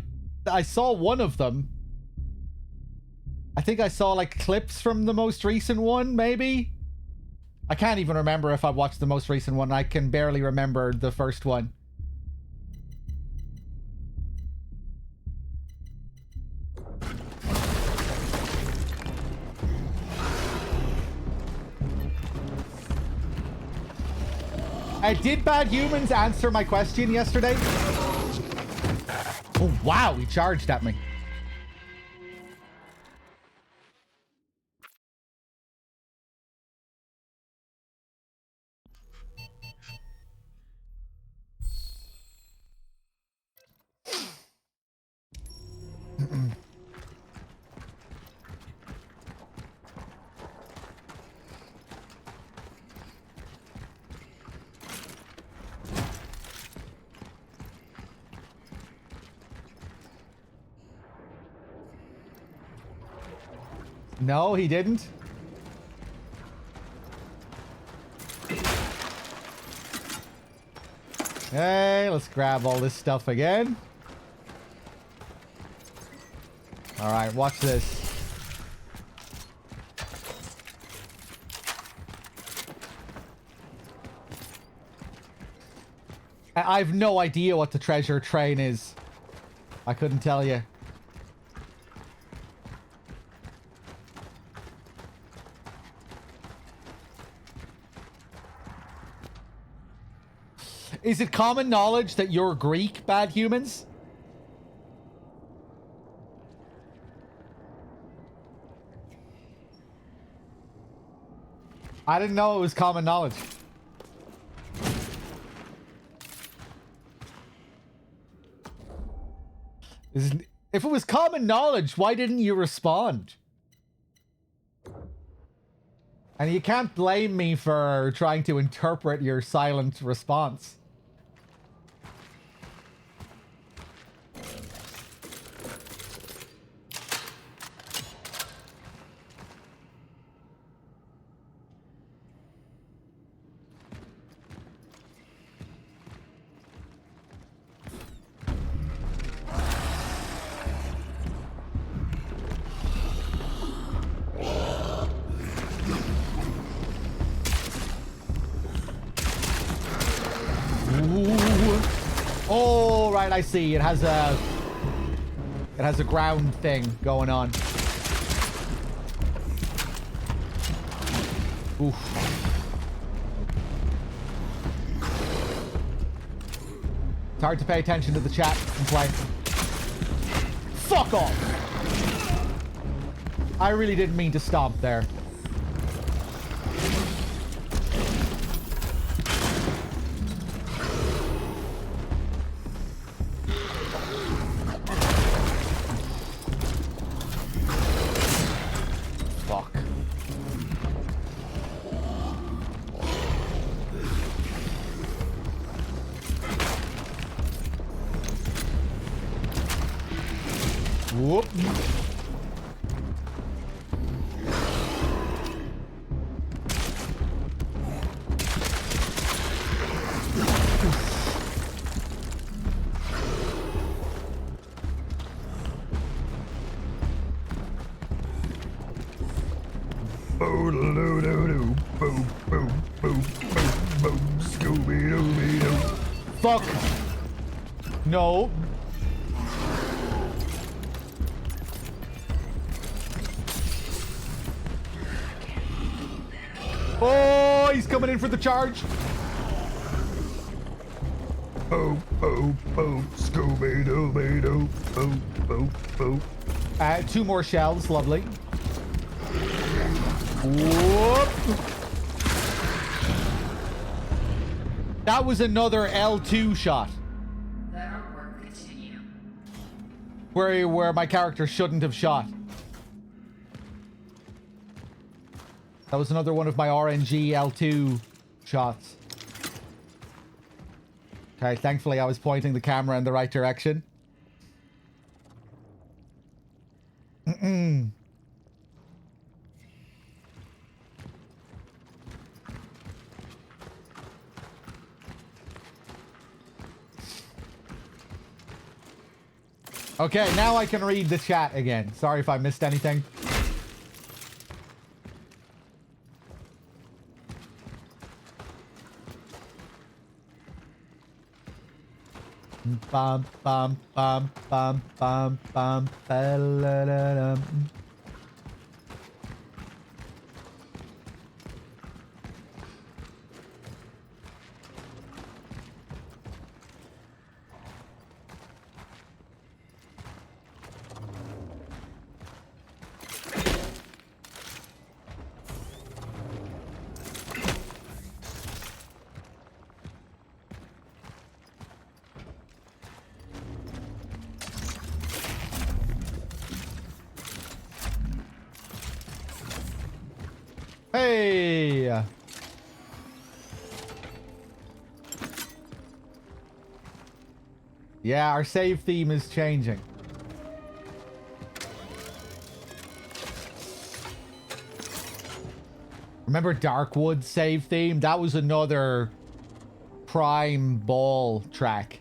saw one of them. I think I saw like clips from the most recent one, maybe? I can't even remember if I watched the most recent one. I can barely remember the first one. Did Bad Humans answer my question yesterday? Oh, wow, he charged at me. No, he didn't. Hey, let's grab all this stuff again. All right, watch this. I have no idea what the treasure train is. I couldn't tell you. Is it common knowledge that you're Greek, bad humans? I didn't know it was common knowledge. If it was common knowledge, why didn't you respond? And you can't blame me for trying to interpret your silent response. Oh, right, I see. It has a ground thing going on. Oof. It's hard to pay attention to the chat and play. Fuck off! I really didn't mean to stomp there. Whoop. Fuck. No. Oh, he's coming in for the charge.
Oh, oh, oh, Scooby-Doo, oh, oh, oh.
2 more shells, lovely. Whoop. That was another L2 shot.
Let our work continue.
Where my character shouldn't have shot. That was another one of my RNG L2 shots. Okay, thankfully I was pointing the camera in the right direction. Okay, now I can read the chat again. Sorry if I missed anything. Bum bum bum bum bum bum ba-la-la-dum. Hey! Yeah, our save theme is changing. Remember Darkwood's save theme? That was another prime ball track.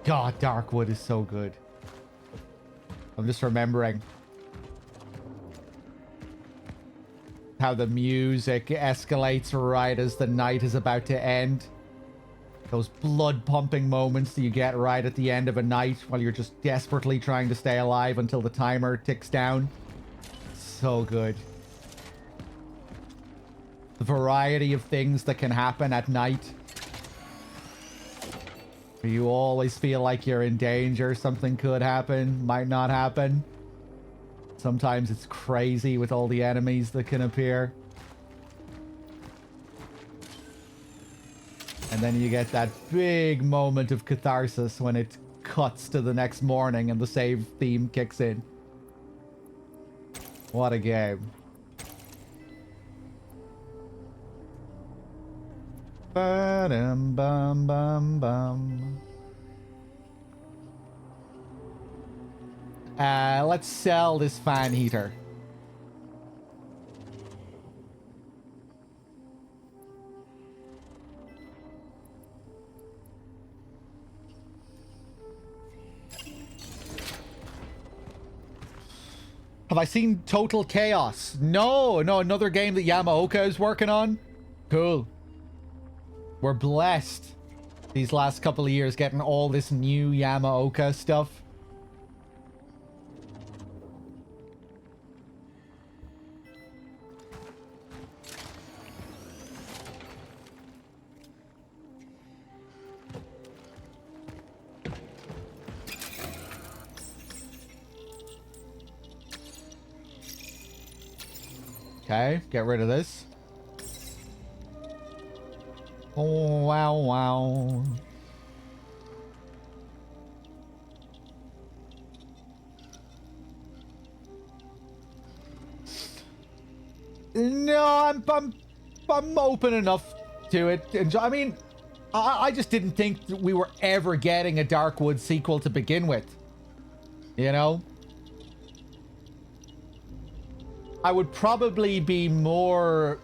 God, Darkwood is so good. I'm just remembering how the music escalates right as the night is about to end. Those blood-pumping moments that you get right at the end of a night while you're just desperately trying to stay alive until the timer ticks down. So good. the variety of things that can happen at night. You always feel like you're in danger. Something could happen, might not happen. Sometimes it's crazy with all the enemies that can appear. And then you get that big moment of catharsis when it cuts to the next morning and the save theme kicks in. What a game. Ba-dum bum bum bum. Let's sell this fan heater. Have I seen Total Chaos? No, another game that Yamaoka is working on. Cool. We're blessed these last couple of years getting all this new Yamaoka stuff. Okay, get rid of this. Oh, wow, wow. No, I'm open enough to it. Enjoy. I mean, I just didn't think that we were ever getting a Darkwood sequel to begin with. You know? I would probably be more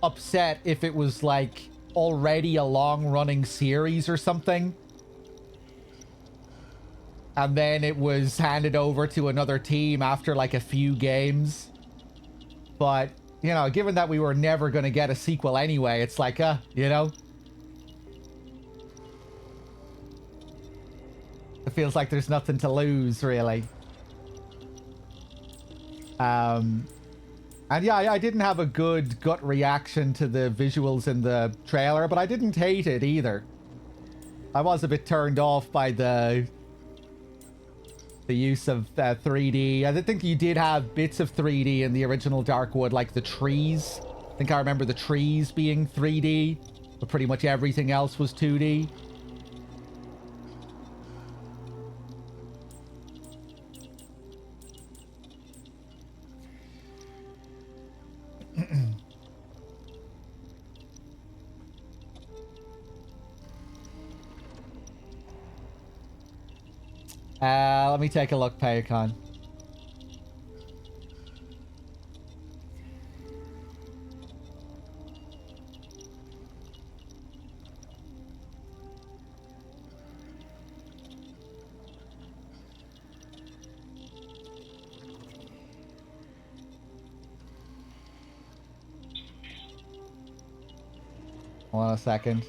upset if it was like already a long-running series or something. And then it was handed over to another team after like a few games. But, you know, given that we were never going to get a sequel anyway, it's like, you know. It feels like there's nothing to lose, really. And yeah, I didn't have a good gut reaction to the visuals in the trailer, but I didn't hate it either. I was a bit turned off by the use of 3D. I think you did have bits of 3D in the original Darkwood, like the trees. I think I remember the trees being 3D, but pretty much everything else was 2D. Let me take a look, Paycon. Hold on a second.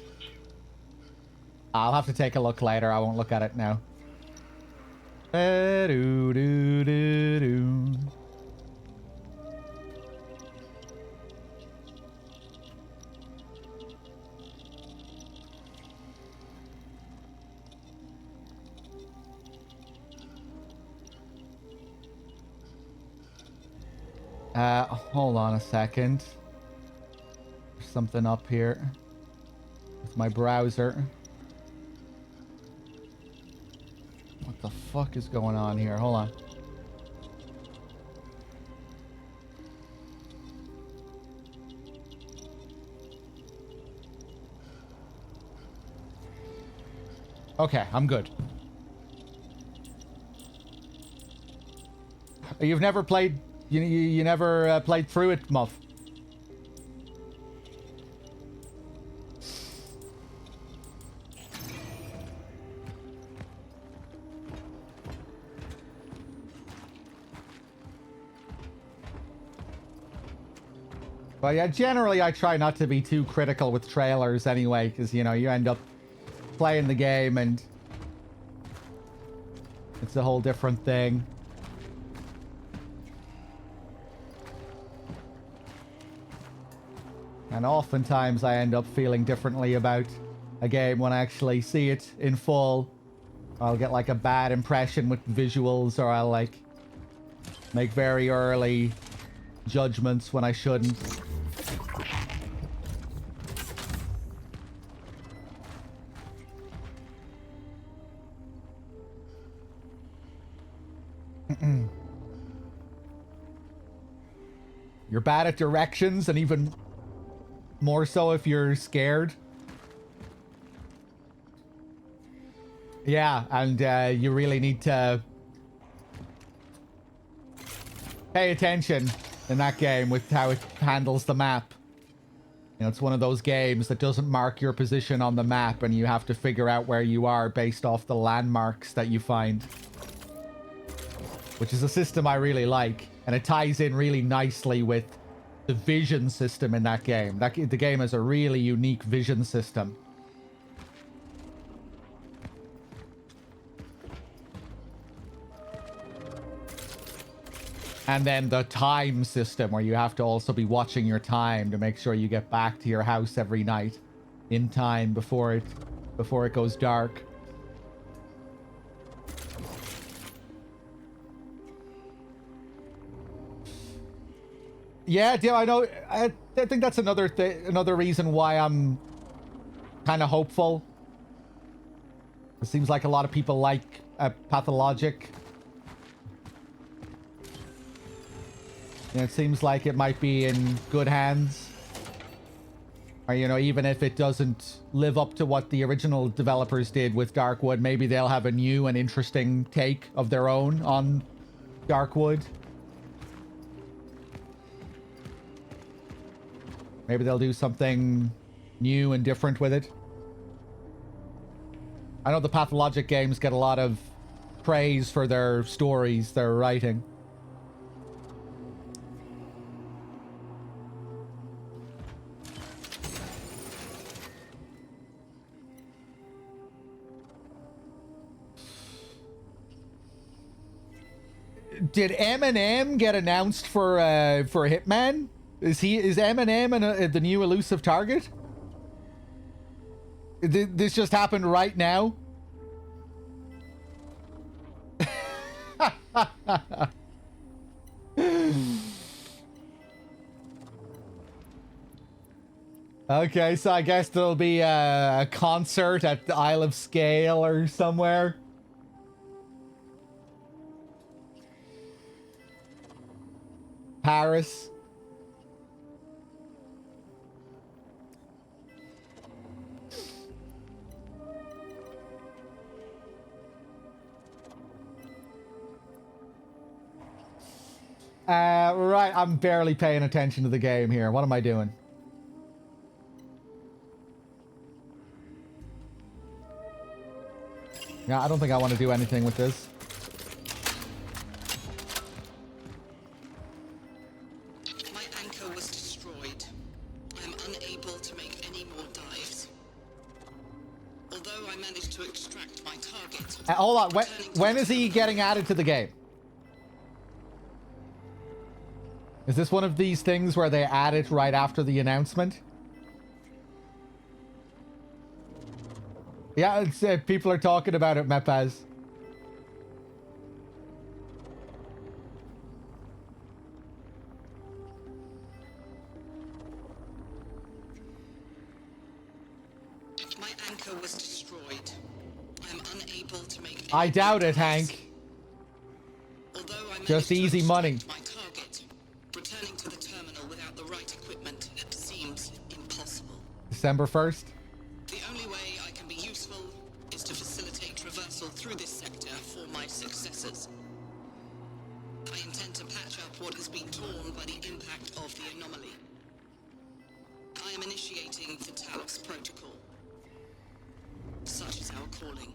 I'll have to take a look later. I won't look at it now. Hold on a second. There's something up here with my browser. What the fuck is going on here? Hold on. Okay, I'm good. You've never played... You never played through it, Muff? But yeah, generally I try not to be too critical with trailers anyway, because, you know, you end up playing the game and it's a whole different thing. And oftentimes I end up feeling differently about a game when I actually see it in full. I'll get like a bad impression with visuals, or I'll like make very early judgments when I shouldn't. You're bad at directions, and even more so if you're scared. Yeah, and you really need to pay attention in that game with how it handles the map. You know, it's one of those games that doesn't mark your position on the map, and you have to figure out where you are based off the landmarks that you find. Which is a system I really like, and it ties in really nicely with the vision system in that game. The game has a really unique vision system. And then the time system, where you have to also be watching your time to make sure you get back to your house every night in time before it goes dark. Yeah, I know. I think that's another reason why I'm kind of hopeful. It seems like a lot of people like Pathologic. And it seems like it might be in good hands. Or, you know, even if it doesn't live up to what the original developers did with Darkwood, maybe they'll have a new and interesting take of their own on Darkwood. Maybe they'll do something new and different with it. I know the Pathologic games get a lot of praise for their stories, their writing. Did Eminem get announced for Hitman? Is Eminem the new elusive target? This just happened right now. Okay, so I guess there'll be a concert at the Isle of Scale or somewhere. Paris. Right, I'm barely paying attention to the game here. What am I doing? Yeah, I don't think I want to do anything with this.
My anchor was destroyed. I am unable to make any more dives. Although I managed to extract my target.
Hold on, when is he getting added to the game? Is this one of these things where they add it right after the announcement? Yeah, it's, people are talking about it, Mepaz.
My anchor was destroyed. I am unable to make.
I doubt it, Hank. Just easy money.
My target. Returning to the terminal without the right equipment seems impossible.
December 1st.
The only way I can be useful is to facilitate traversal through this sector for my successors. I intend to patch up what has been torn by the impact of the anomaly. I am initiating the Talux Protocol. Such is our calling.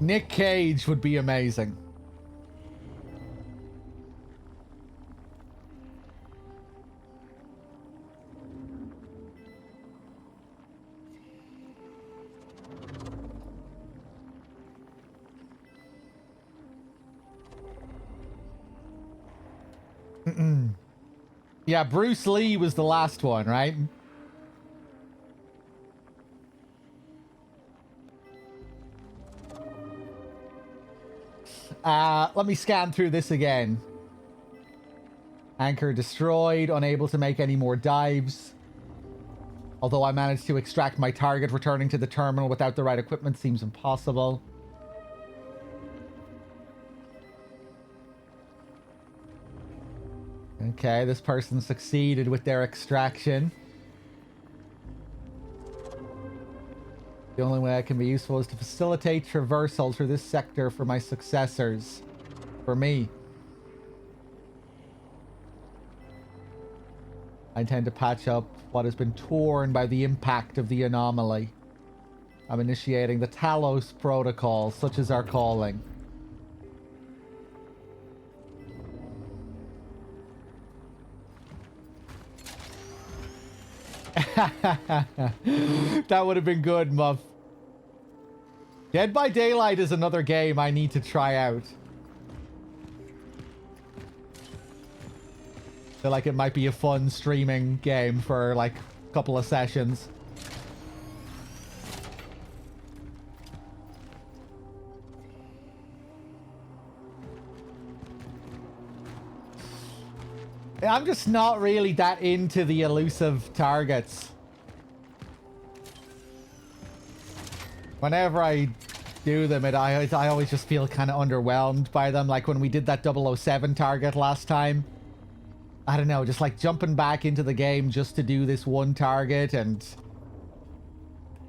Nick Cage would be amazing. Yeah, Bruce Lee was the last one, right? Let me scan through this again. Anchor destroyed, unable to make any more dives. Although I managed to extract my target, returning to the terminal without the right equipment seems impossible. Okay, this person succeeded with their extraction. The only way I can be useful is to facilitate traversal through this sector for my successors. For me. I intend to patch up what has been torn by the impact of the anomaly. I'm initiating the Talos Protocol, such is our calling. That would have been good, Muff. Dead by Daylight is another game I need to try out. Feel like it might be a fun streaming game for like a couple of sessions. I'm just not really that into the elusive targets. Whenever I do them, I always just feel kind of underwhelmed by them. Like when we did that 007 target last time. I don't know, just like jumping back into the game just to do this one target, and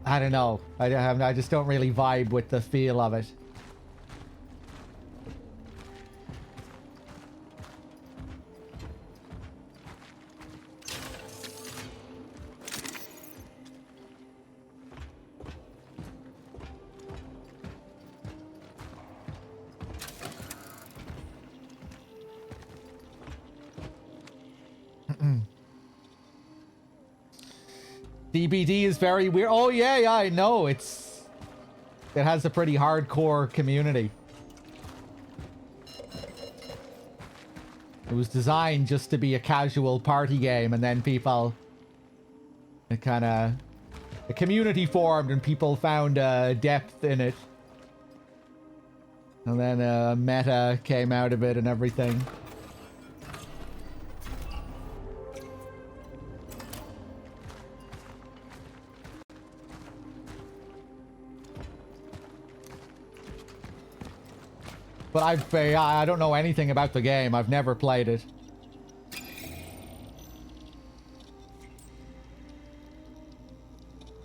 I don't know. I just don't really vibe with the feel of it. DBD is very weird. Oh yeah, I know. It has a pretty hardcore community. It was designed just to be a casual party game, and then the community formed and people found depth in it. And then meta came out of it and everything. But I don't know anything about the game. I've never played it.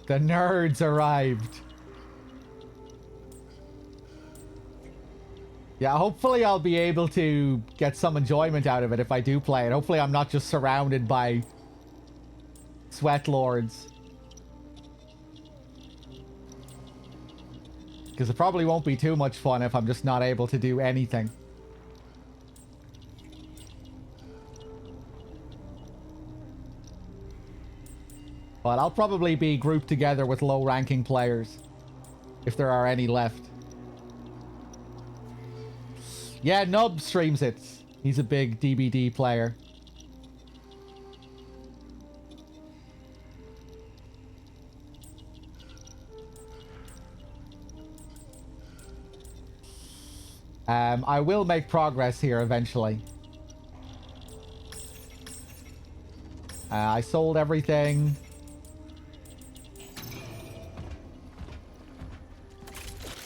The nerds arrived. Yeah, hopefully I'll be able to get some enjoyment out of it if I do play it. Hopefully I'm not just surrounded by sweat lords. Because it probably won't be too much fun if I'm just not able to do anything. But I'll probably be grouped together with low-ranking players. If there are any left. Yeah, Nub streams it. He's a big DBD player. I will make progress here eventually. I sold everything.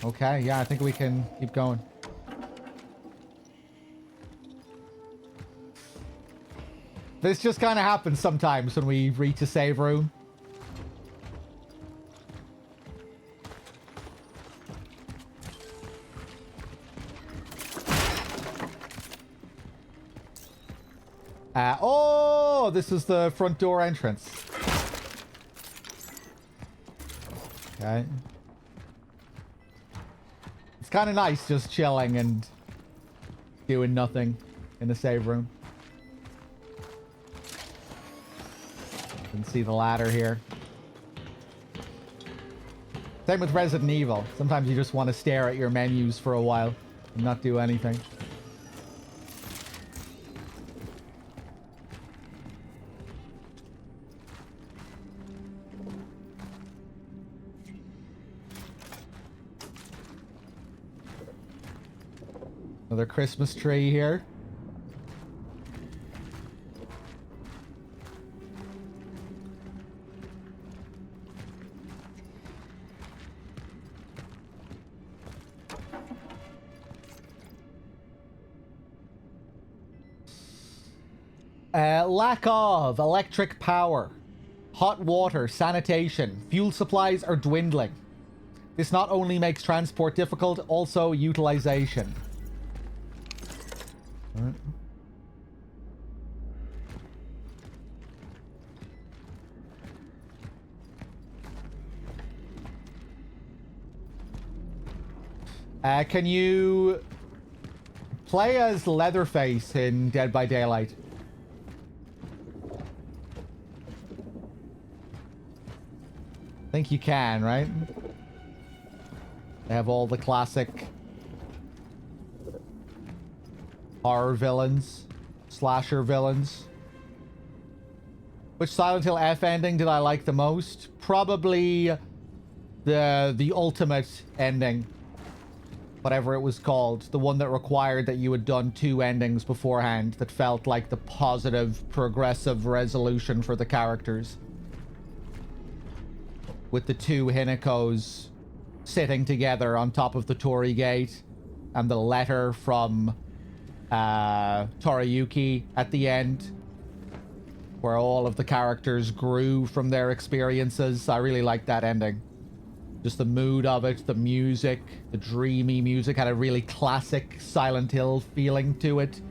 Okay, yeah, I think we can keep going. This just kind of happens sometimes when we reach a save room. Oh, this is the front door entrance. Okay. It's kind of nice just chilling and doing nothing in the save room. You can see the ladder here. Same with Resident Evil. Sometimes you just want to stare at your menus for a while and not do anything. Another Christmas tree here. Lack of electric power, hot water, sanitation, fuel supplies are dwindling. This not only makes transport difficult, also utilization. All right. Can you play as Leatherface in Dead by Daylight? I think you can, right? They have all the classic horror villains, slasher villains. Which Silent Hill F ending did I like the most? Probably the ultimate ending. Whatever it was called. The one that required that you had done 2 endings beforehand that felt like the positive, progressive resolution for the characters. With the 2 Hinekos sitting together on top of the Torii Gate and the letter from Toriyuki at the end where all of the characters grew from their experiences. I really liked that ending. Just the mood of it, the music, the dreamy music had a really classic Silent Hill feeling to it.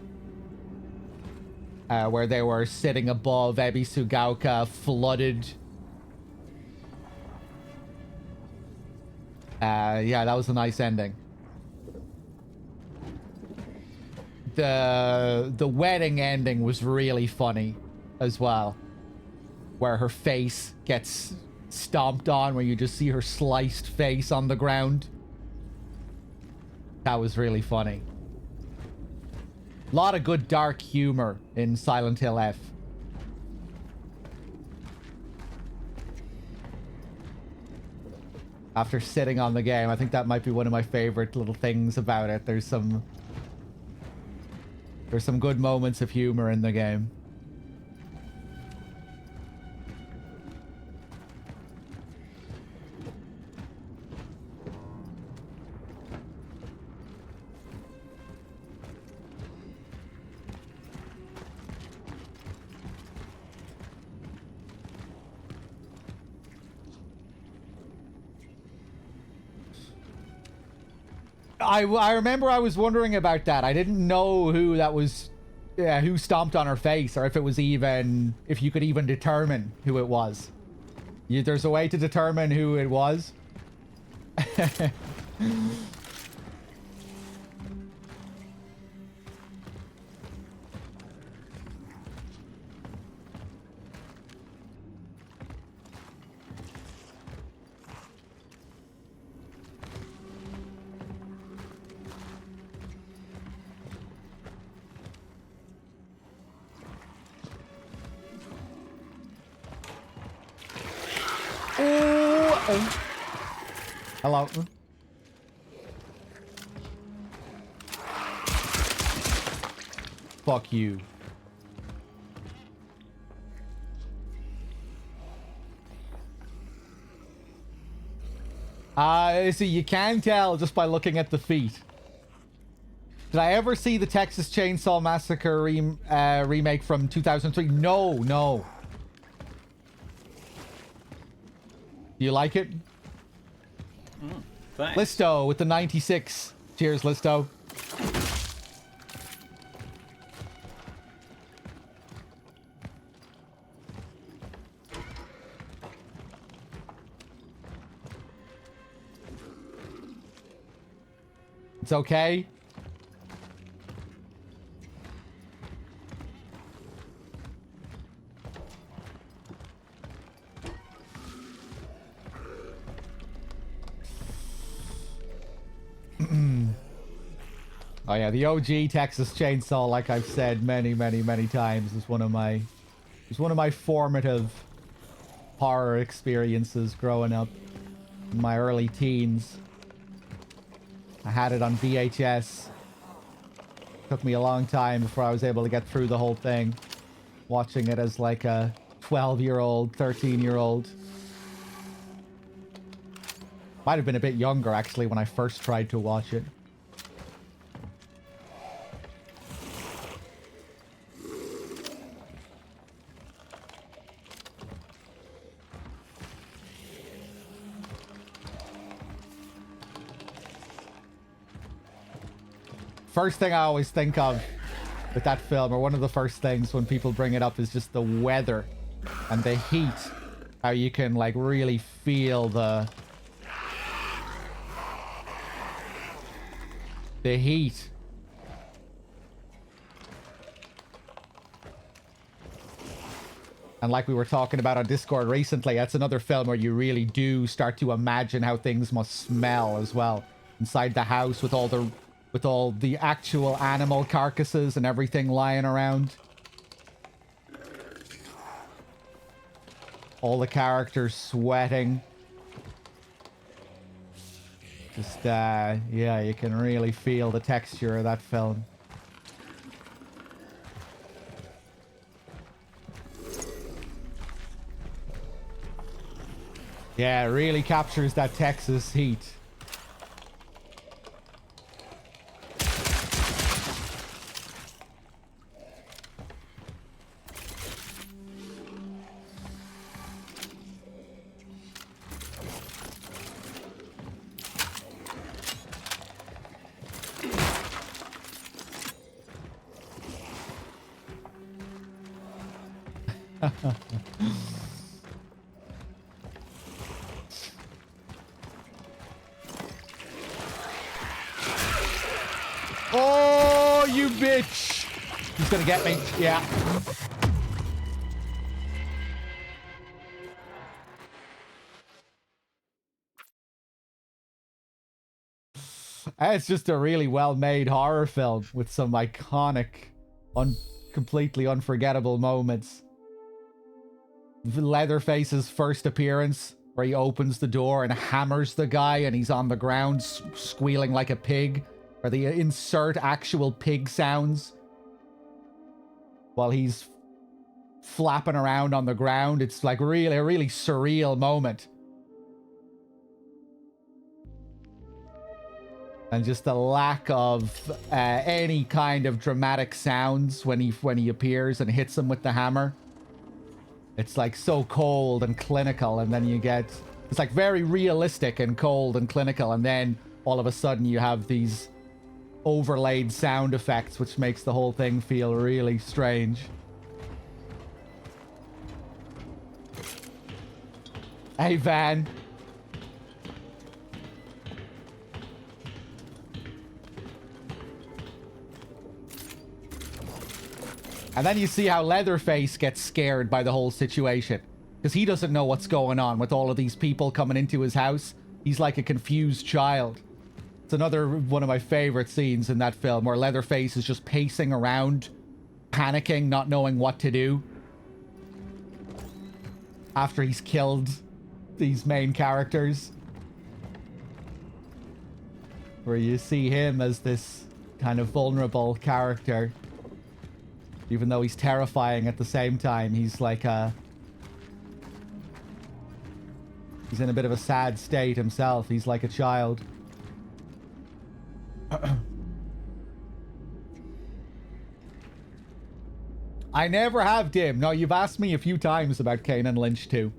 Where they were sitting above Ebisugaoka, flooded. Yeah, that was a nice ending. The wedding ending was really funny as well. Where her face gets stomped on, where you just see her sliced face on the ground. That was really funny. A lot of good dark humor in Silent Hill F. After sitting on the game, I think that might be one of my favorite little things about it. There's some good moments of humor in the game. I remember I was wondering about that. I didn't know who that was, who stomped on her face, or if it was even, if you could even determine who it was. There's a way to determine who it was. Hello. Fuck you. See, you can tell just by looking at the feet. Did I ever see the Texas Chainsaw Massacre remake from 2003? No, no. Do you like it?
Thanks.
Listo with the 96. Cheers, Listo. It's okay. Oh yeah, the OG Texas Chainsaw, like I've said many times, is one of my formative horror experiences growing up in my early teens. I had it on VHS. Took me a long time before I was able to get through the whole thing. Watching it as like a 12-year-old, 13-year-old. Might have been a bit younger, actually, when I first tried to watch it. First thing I always think of with that film, or one of the first things when people bring it up, is just the weather and the heat. How you can, like, really feel the heat. And like we were talking about on Discord recently, that's another film where you really do start to imagine how things must smell as well. Inside the house with all the actual animal carcasses and everything lying around. All the characters sweating. Just, yeah, you can really feel the texture of that film. Yeah, it really captures that Texas heat. Oh, you bitch! He's gonna get me. Yeah. It's just a really well-made horror film with some iconic, completely unforgettable moments. Leatherface's first appearance, where he opens the door and hammers the guy and he's on the ground squealing like a pig, where they insert actual pig sounds while he's flapping around on the ground. It's like really a really surreal moment. And just the lack of any kind of dramatic sounds when he appears and hits him with the hammer. It's like so cold and clinical, and then you get... It's like very realistic and cold and clinical, and then all of a sudden you have these overlaid sound effects, which makes the whole thing feel really strange. Hey, Van. And then you see how Leatherface gets scared by the whole situation. Because he doesn't know what's going on with all of these people coming into his house. He's like a confused child. It's another one of my favorite scenes in that film, where Leatherface is just pacing around, panicking, not knowing what to do. After he's killed these main characters. Where you see him as this kind of vulnerable character. Even though he's terrifying at the same time, he's like he's in a bit of a sad state himself. He's like a child. I never have, Dim. No, you've asked me a few times about Kane and Lynch 2.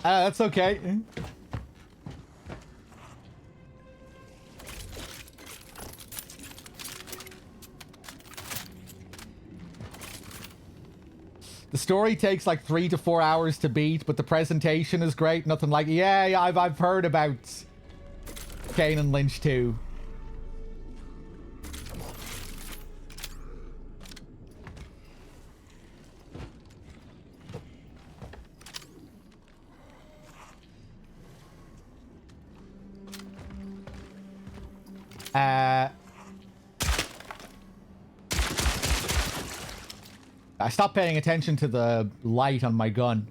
That's okay. The story takes like 3 to 4 hours to beat, but the presentation is great. Nothing like... Yeah, I've heard about Kane and Lynch 2. I stopped paying attention to the light on my gun.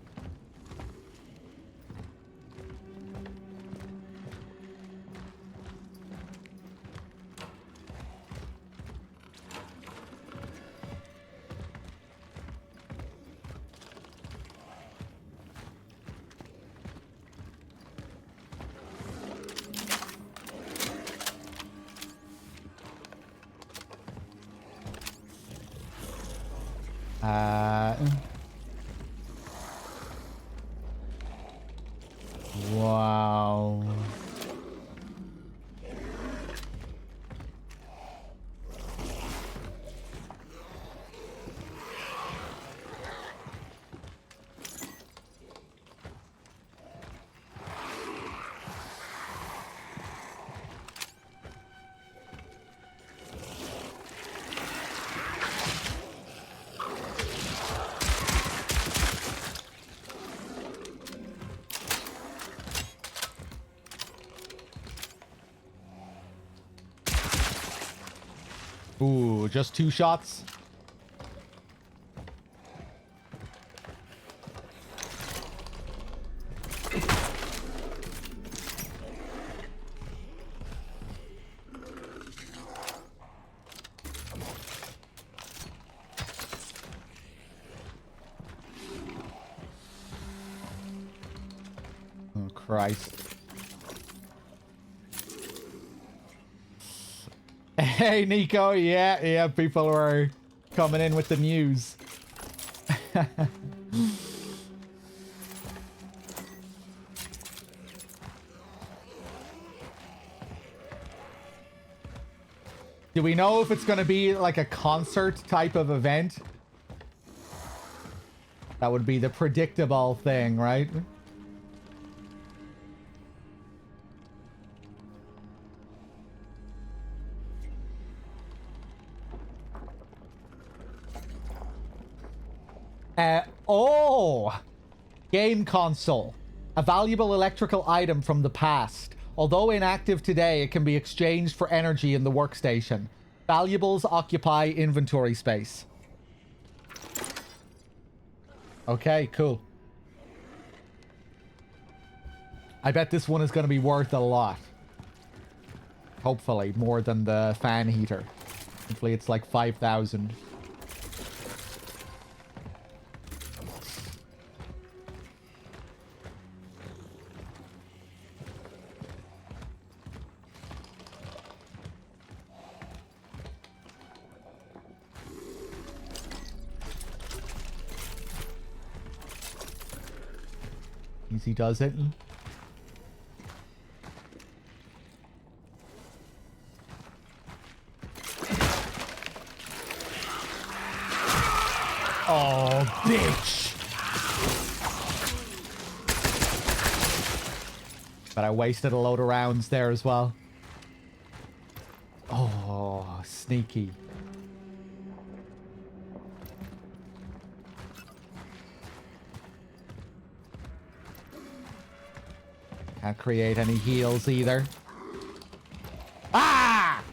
Wow. Ooh, just 2 shots? Oh, Christ. Hey, Nico. Yeah, people are coming in with the news. Do we know if it's going to be like a concert type of event? That would be the predictable thing, right? Oh! Game console. A valuable electrical item from the past. Although inactive today, it can be exchanged for energy in the workstation. Valuables occupy inventory space. Okay, cool. I bet this one is going to be worth a lot. Hopefully, more than the fan heater. Hopefully it's like 5,000. Easy does it. Oh, bitch. But I wasted a load of rounds there as well. Oh, sneaky. Can't create any heals either. Ah!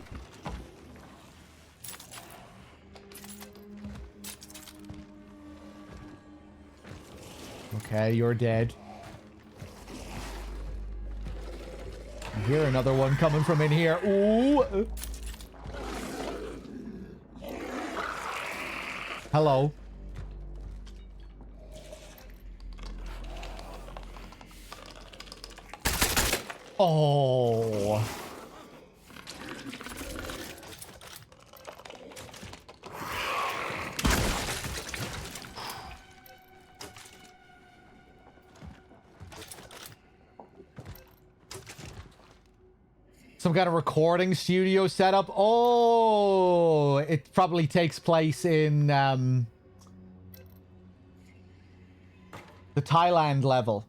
Okay, you're dead. I hear another one coming from in here. Ooh! Hello. Oh. Some kind of recording studio setup. Oh, it probably takes place in the Thailand level.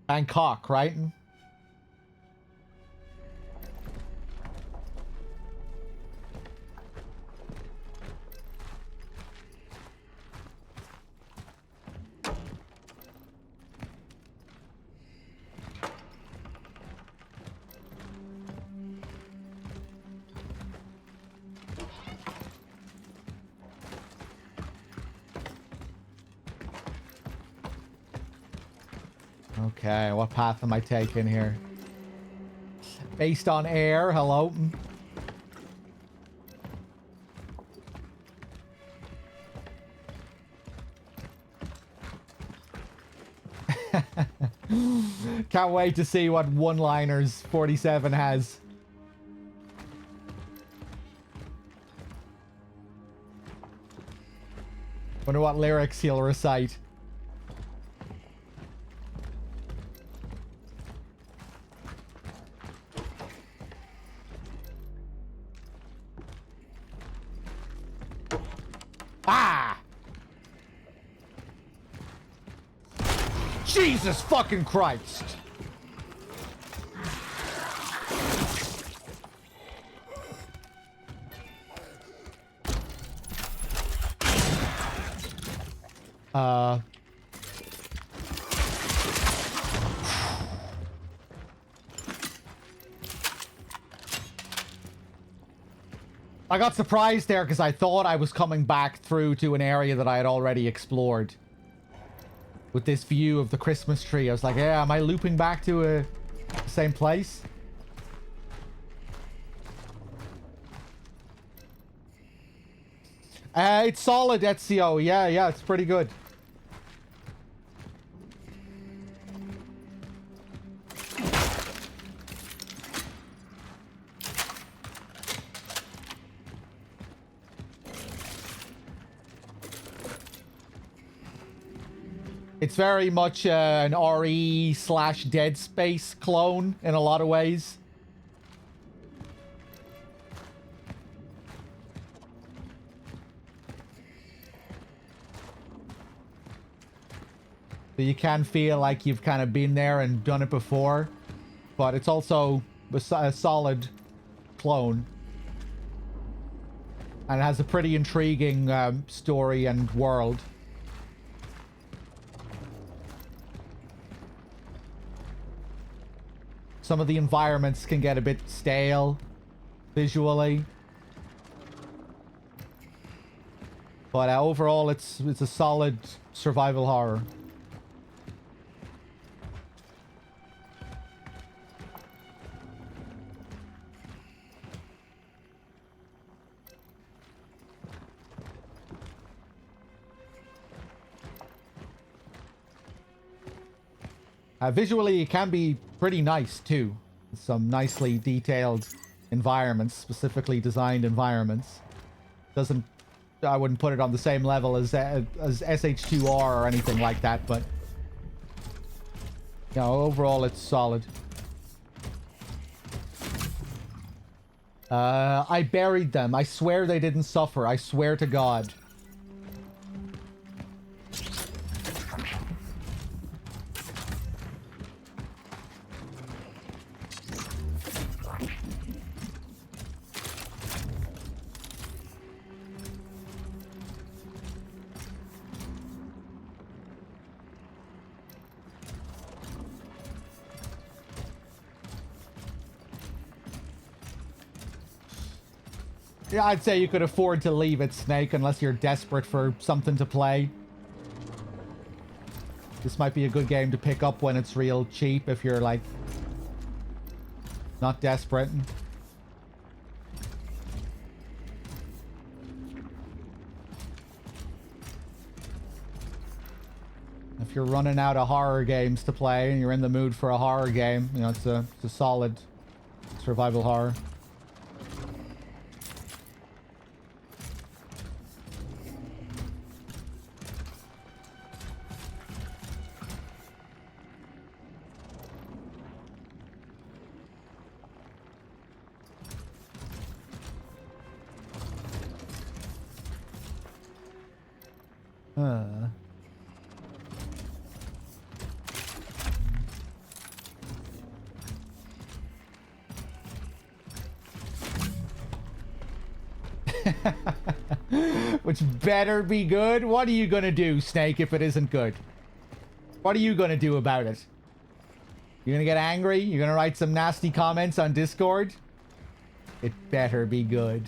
Bangkok, right? Okay, what path am I taking here? Based on air, hello. Can't wait to see what one-liners 47 has. Wonder what lyrics he'll recite. Ah! Jesus fucking Christ! I got surprised there because I thought I was coming back through to an area that I had already explored. With this view of the Christmas tree, I was like, yeah, am I looping back to the same place? It's solid, Ezio. Yeah, it's pretty good. It's very much an RE/Dead Space clone in a lot of ways. So you can feel like you've kind of been there and done it before, but it's also a solid clone. And it has a pretty intriguing story and world. Some of the environments can get a bit stale visually. But overall, it's a solid survival horror. Visually, it can be pretty nice, too. Some nicely detailed environments, specifically designed environments. I wouldn't put it on the same level as SH2R or anything like that, but... you know, overall, it's solid. I buried them. I swear they didn't suffer. I swear to God. Yeah, I'd say you could afford to leave it, Snake, unless you're desperate for something to play. This might be a good game to pick up when it's real cheap if you're, like, not desperate. If you're running out of horror games to play and you're in the mood for a horror game, you know, it's a solid survival horror. Which better be good. What are you gonna do, Snake, if it isn't good? What are you gonna do about it? You gonna get angry? You gonna write some nasty comments on Discord? It better be good.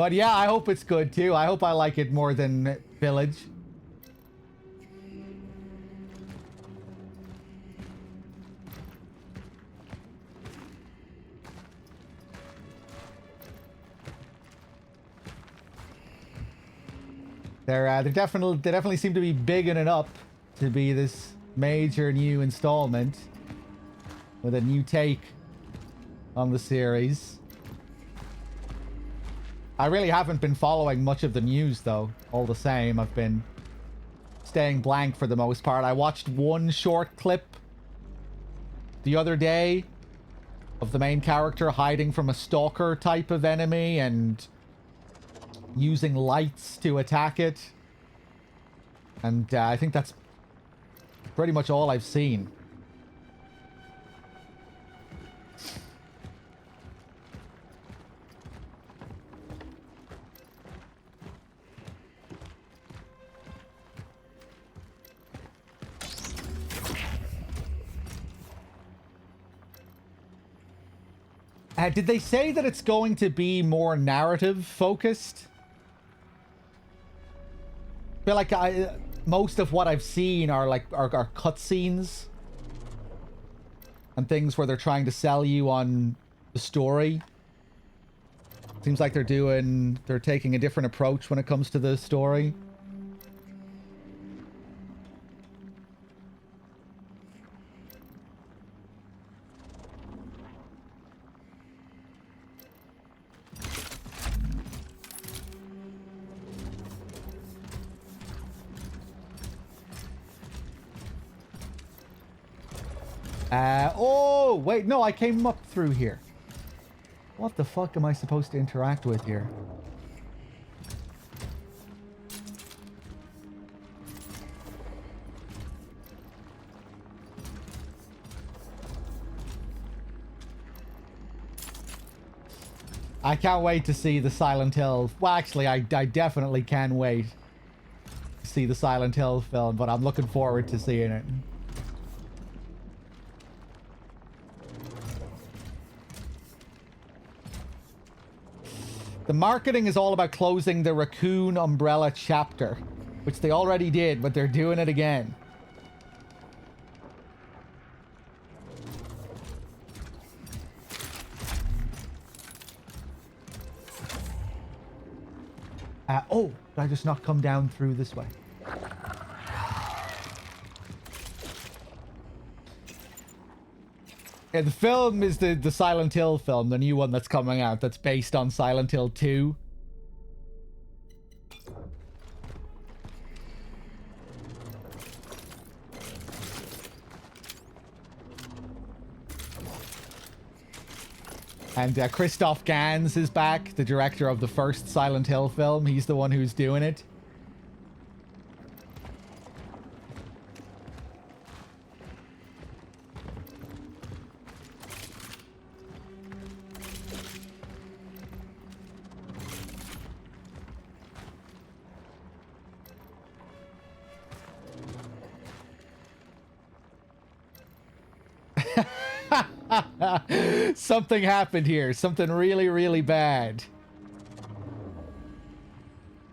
But yeah, I hope it's good too. I hope I like it more than Village. They definitely seem to be bigging it up to be this major new installment with a new take on the series. I really haven't been following much of the news though. All the same, I've been staying blank for the most part. I watched one short clip the other day of the main character hiding from a stalker type of enemy and using lights to attack it. And I think that's pretty much all I've seen. Did they say that it's going to be more narrative focused? I feel like most of what I've seen are like are cutscenes and things where they're trying to sell you on the story. Seems like they're taking a different approach when it comes to the story. Oh, wait, no, I came up through here. What the fuck am I supposed to interact with here? I can't wait to see the Silent Hill. Well, actually, I definitely can wait to see the Silent Hill film, but I'm looking forward to seeing it. The marketing is all about closing the Raccoon Umbrella chapter, which they already did, but they're doing it again. Oh, did I just not come down through this way? Yeah, the film is the Silent Hill film, the new one that's coming out, that's based on Silent Hill 2. And Christoph Gans is back, the director of the first Silent Hill film. He's the one who's doing it. Something happened here. Something really, really bad.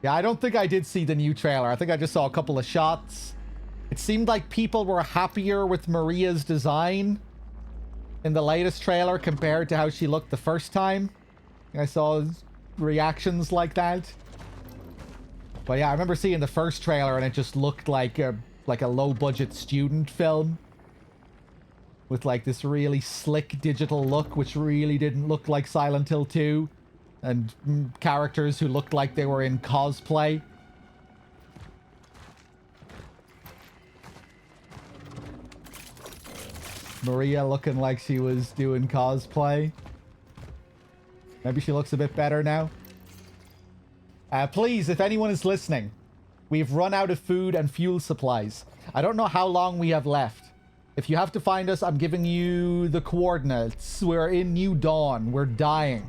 Yeah, I don't think I did see the new trailer. I think I just saw a couple of shots. It seemed like people were happier with Maria's design in the latest trailer compared to how she looked the first time. I saw reactions like that. But yeah, I remember seeing the first trailer and it just looked like a low-budget student film. With like this really slick digital look, which really didn't look like Silent Hill 2. And characters who looked like they were in cosplay. Maria looking like she was doing cosplay. Maybe she looks a bit better now. Please, if anyone is listening, we've run out of food and fuel supplies. I don't know how long we have left. If you have to find us, I'm giving you the coordinates. We're in New Dawn. We're dying.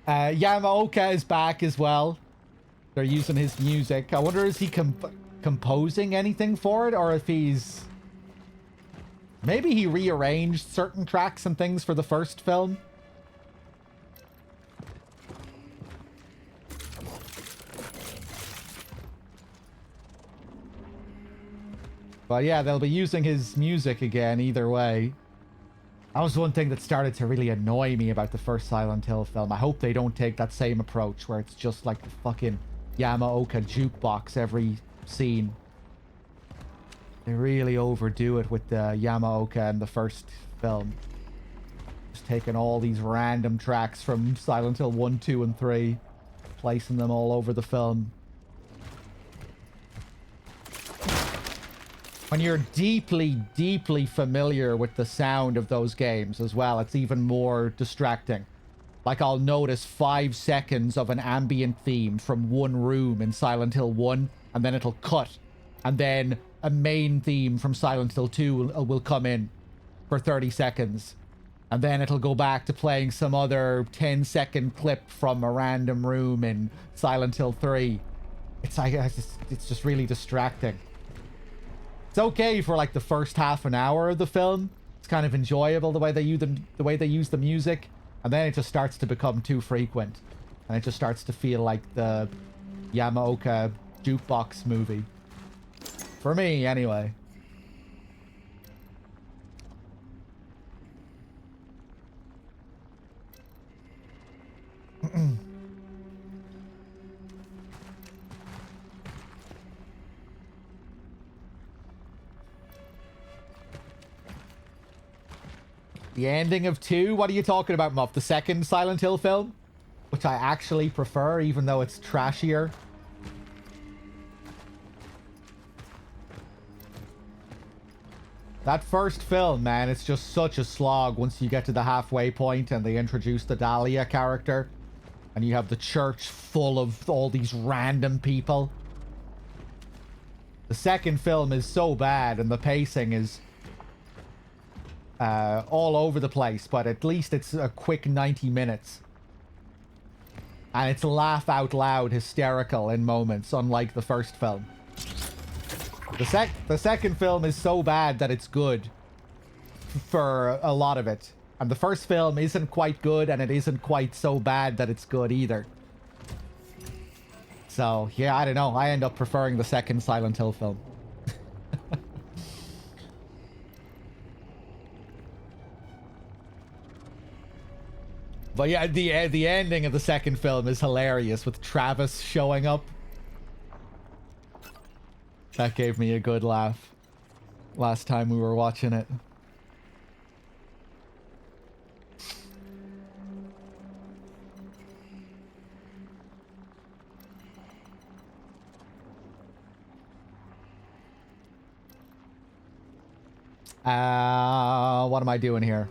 Yamaoka is back as well. They're using his music. I wonder, is he composing anything for it, or if he's... Maybe he rearranged certain tracks and things for the first film. But yeah, they'll be using his music again either way. That was one thing that started to really annoy me about the first Silent Hill film. I hope they don't take that same approach where it's just like the fucking Yamaoka jukebox every scene. They really overdo it with the Yamaoka in the first film. Just taking all these random tracks from Silent Hill 1, 2, and 3, placing them all over the film. When you're deeply, deeply familiar with the sound of those games as well, it's even more distracting. Like, I'll notice 5 seconds of an ambient theme from one room in Silent Hill 1, and then it'll cut. And then a main theme from Silent Hill 2 will come in for 30 seconds. And then it'll go back to playing some other 10-second clip from a random room in Silent Hill 3. It's like, it's just really distracting. It's okay for like the first half an hour of the film. It's kind of enjoyable the way they use the music, and then it just starts to become too frequent, and it just starts to feel like the Yamaoka jukebox movie. For me, anyway. The ending of 2? What are you talking about, Muff? The second Silent Hill film? Which I actually prefer, even though it's trashier. That first film, man, it's just such a slog once you get to the halfway point and they introduce the Dahlia character. And you have the church full of all these random people. The second film is so bad and the pacing is... all over the place, but at least it's a quick 90 minutes. And it's laugh out loud hysterical in moments, unlike the first film. The second film is so bad that it's good for a lot of it. And the first film isn't quite good, and it isn't quite so bad that it's good either. So, yeah, I don't know. I end up preferring the second Silent Hill film. But yeah, the ending of the second film is hilarious with Travis showing up. That gave me a good laugh last time we were watching it. What am I doing here?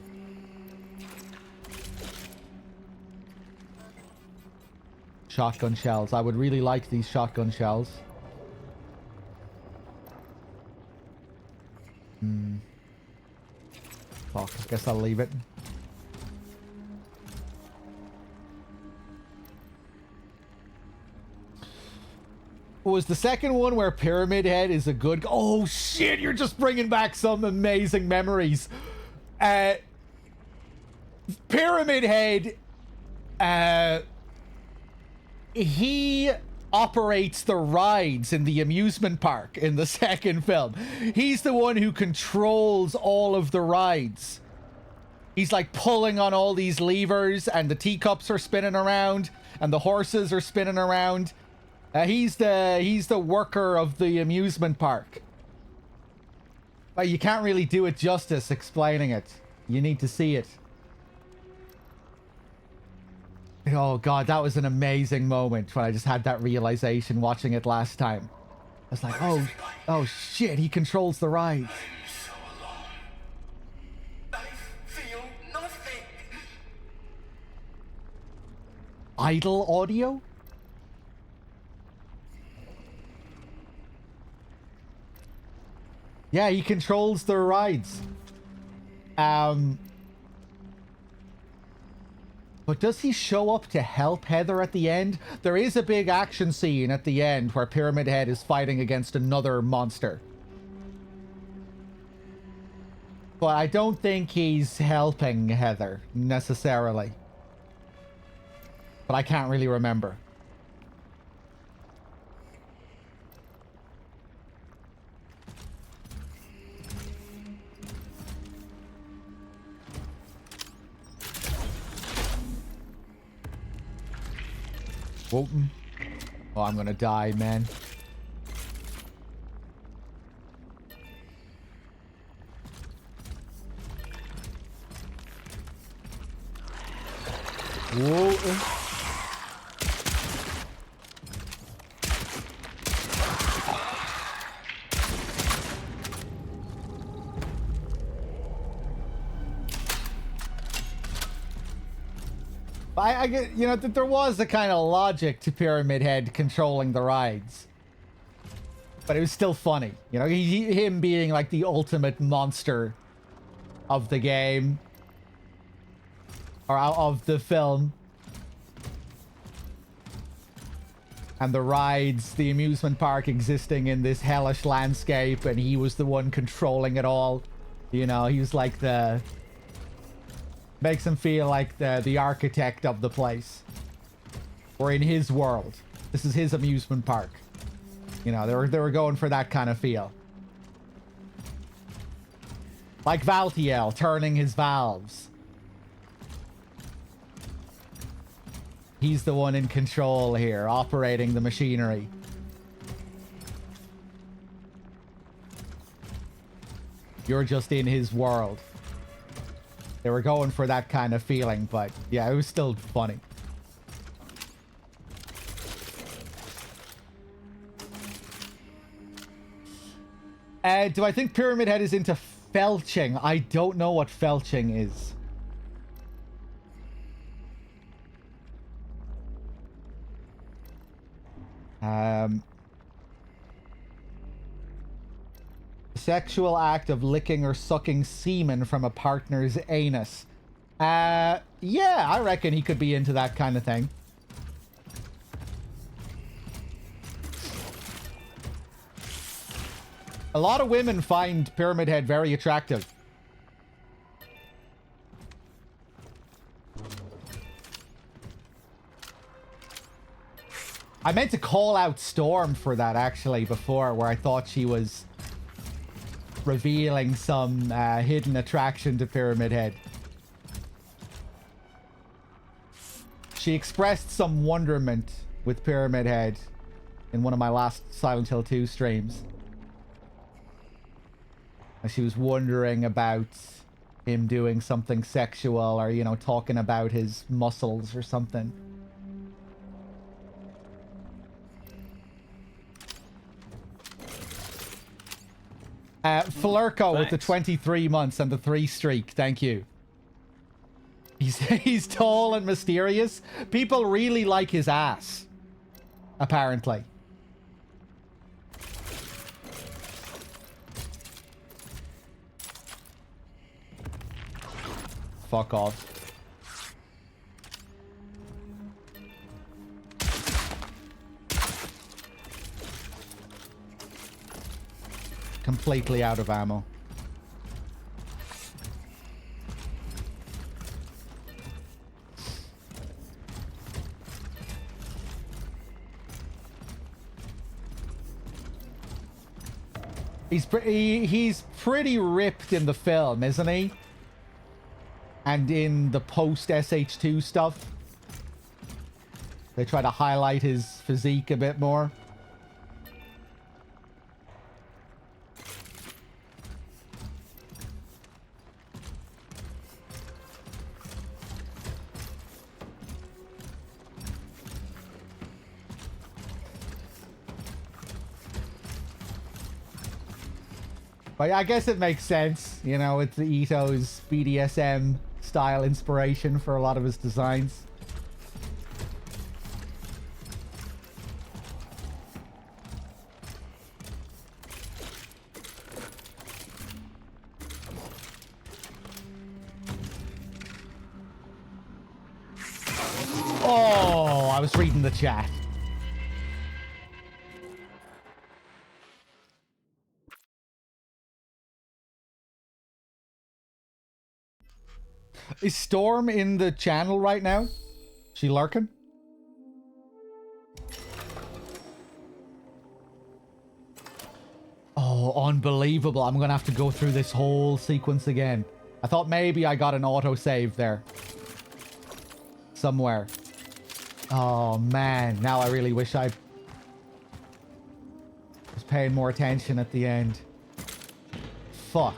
Shotgun shells. I would really like these shotgun shells. Fuck, I guess I'll leave it. Was the second one where Pyramid Head is a good... Oh shit, you're just bringing back some amazing memories. Pyramid Head... he operates the rides in the amusement park in the second film. He's the one who controls all of the rides. He's like pulling on all these levers, and the teacups are spinning around, and the horses are spinning around. He's the worker of the amusement park. But you can't really do it justice explaining it. You need to see it. Oh god, that was an amazing moment when I just had that realization watching it last time. I was like, oh shit, he controls the rides.
So alone. I feel nothing.
Idle audio? Yeah, he controls the rides. But does he show up to help Heather at the end? There is a big action scene at the end where Pyramid Head is fighting against another monster. But I don't think he's helping Heather, necessarily. But I can't really remember. Wotan. Oh, I'm gonna die, man. Wotan. I get, you know, that there was a kind of logic to Pyramid Head controlling the rides. But it was still funny. You know, him being like the ultimate monster of the game. Or of the film. And the rides, the amusement park existing in this hellish landscape, and he was the one controlling it all. You know, he was like the... Makes him feel like the architect of the place. Or in his world. This is his amusement park. You know, they were going for that kind of feel. Like Valtiel turning his valves. He's the one in control here, operating the machinery. You're just in his world. They were going for that kind of feeling, but yeah, it was still funny. Do I think Pyramid Head is into felching? I don't know what felching is. Sexual act of licking or sucking semen from a partner's anus. Yeah, I reckon he could be into that kind of thing. A lot of women find Pyramid Head very attractive. I meant to call out Storm for that actually before, where I thought she was revealing some hidden attraction to Pyramid Head. She expressed some wonderment with Pyramid Head in one of my last Silent Hill 2 streams. And she was wondering about him doing something sexual, or, you know, talking about his muscles or something. Flurko with the 23 months and the 3 streak. Thank you. He's tall and mysterious. People really like his ass. Apparently. Fuck off. Completely out of ammo. He's pretty ripped in the film, isn't he? And in the post SH2 stuff, they try to highlight his physique a bit more. But I guess it makes sense, you know, it's Ito's BDSM style inspiration for a lot of his designs. I was reading the chat. Is Storm in the channel right now? She lurking? Oh, unbelievable. I'm gonna have to go through this whole sequence again. I thought maybe I got an autosave there. Somewhere. Oh, man. Now I really wish I was paying more attention at the end. Fuck.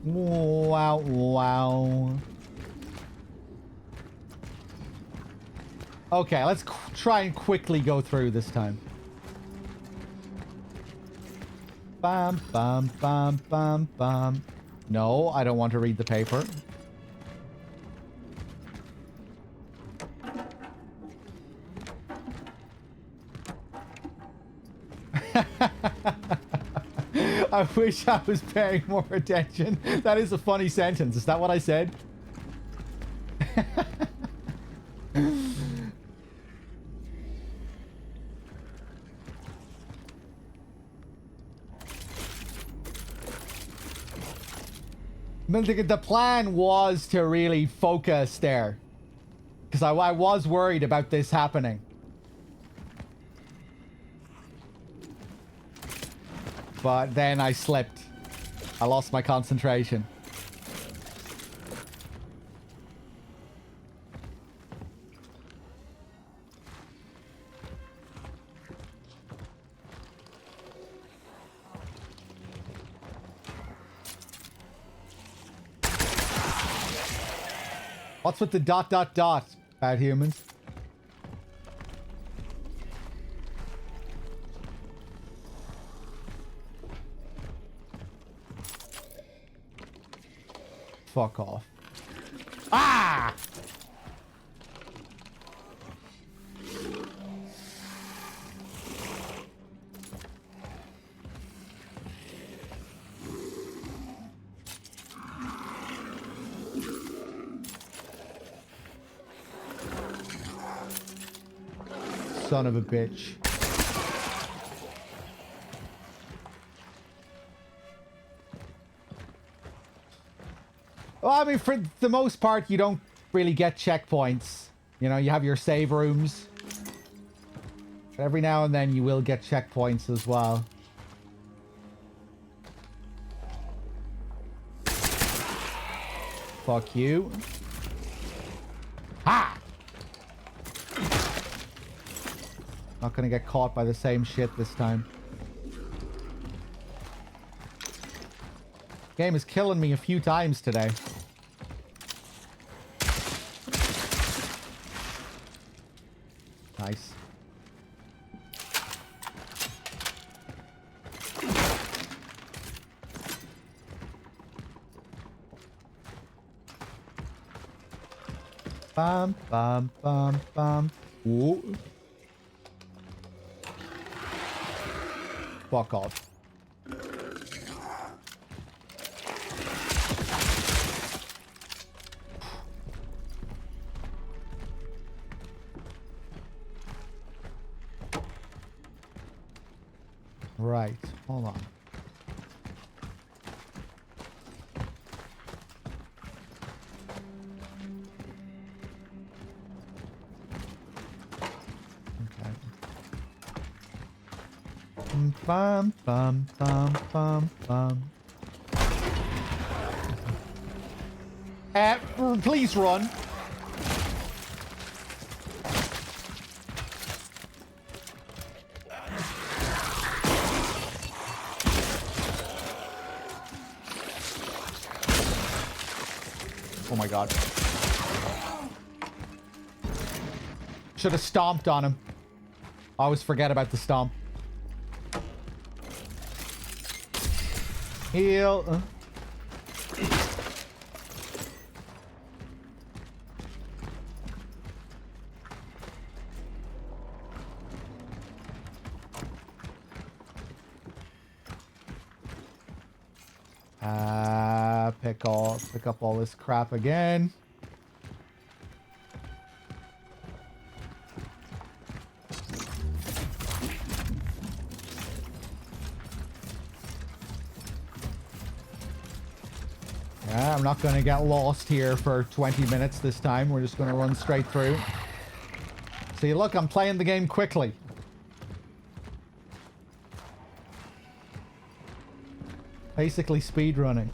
Wow, wow. Okay, let's try and quickly go through this time. Bam, bam, bam, bam, bam. No, I don't want to read the paper. I wish I was paying more attention. That is a funny sentence. Is that what I said? The plan was to really focus there. Because I was worried about this happening. But then I slipped. I lost my concentration. What's with the ... bad humans? Fuck off. Ah! Son of a bitch. Well, I mean, for the most part, you don't really get checkpoints. You know, you have your save rooms. But every now and then you will get checkpoints as well. Fuck you. Ha! Not gonna get caught by the same shit this time. Game is killing me a few times today. Nice. Bam, bam, bam, bam. Ooh. Fuck off. Right, hold on. Okay. Bum, bum, bum, bum, bum. Please run. Oh my god. Should have stomped on him. I always forget about the stomp. Heal. Pick up all this crap again. Yeah, I'm not going to get lost here for 20 minutes this time. We're just going to run straight through. See, look, I'm playing the game quickly. Basically speed running.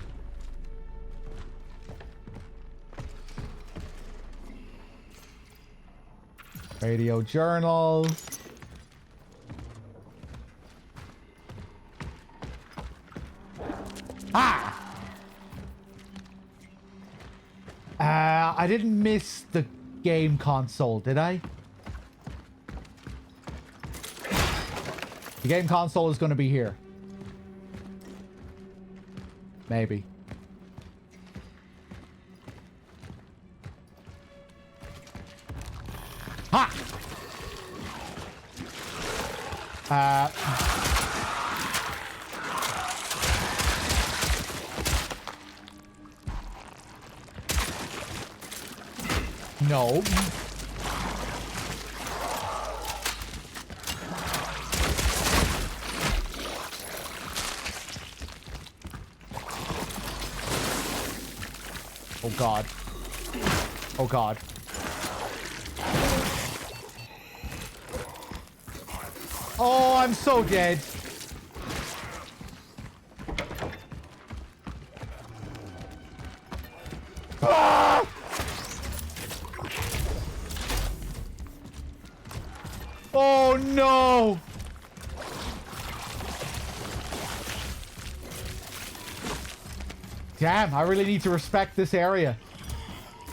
Radio journal. Ah! I didn't miss the game console, did I? The game console is going to be here. Maybe. Ha! No. Oh God. Oh God. Oh, I'm so dead. Ah! Oh no! Damn, I really need to respect this area.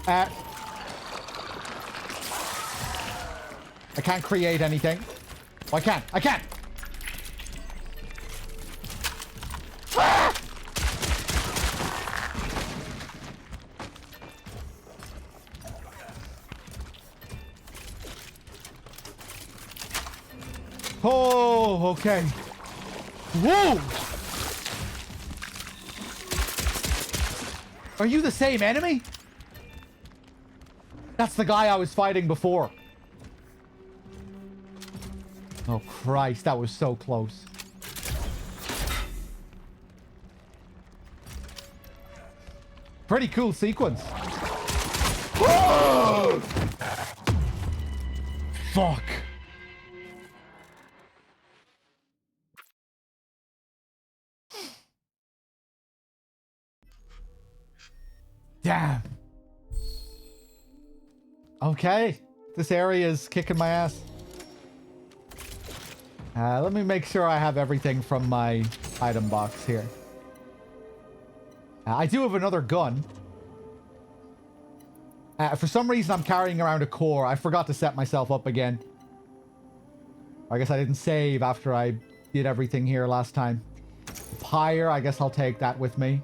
I can't create anything. Oh, I can. I can. Ah! Oh, okay. Whoa! Are you the same enemy? That's the guy I was fighting before. Oh, Christ, that was so close. Pretty cool sequence. Whoa! Fuck. Damn. Okay. This area is kicking my ass. Let me make sure I have everything from my item box here. I do have another gun. For some reason, I'm carrying around a core. I forgot to set myself up again. I guess I didn't save after I did everything here last time. Pyre, I guess I'll take that with me.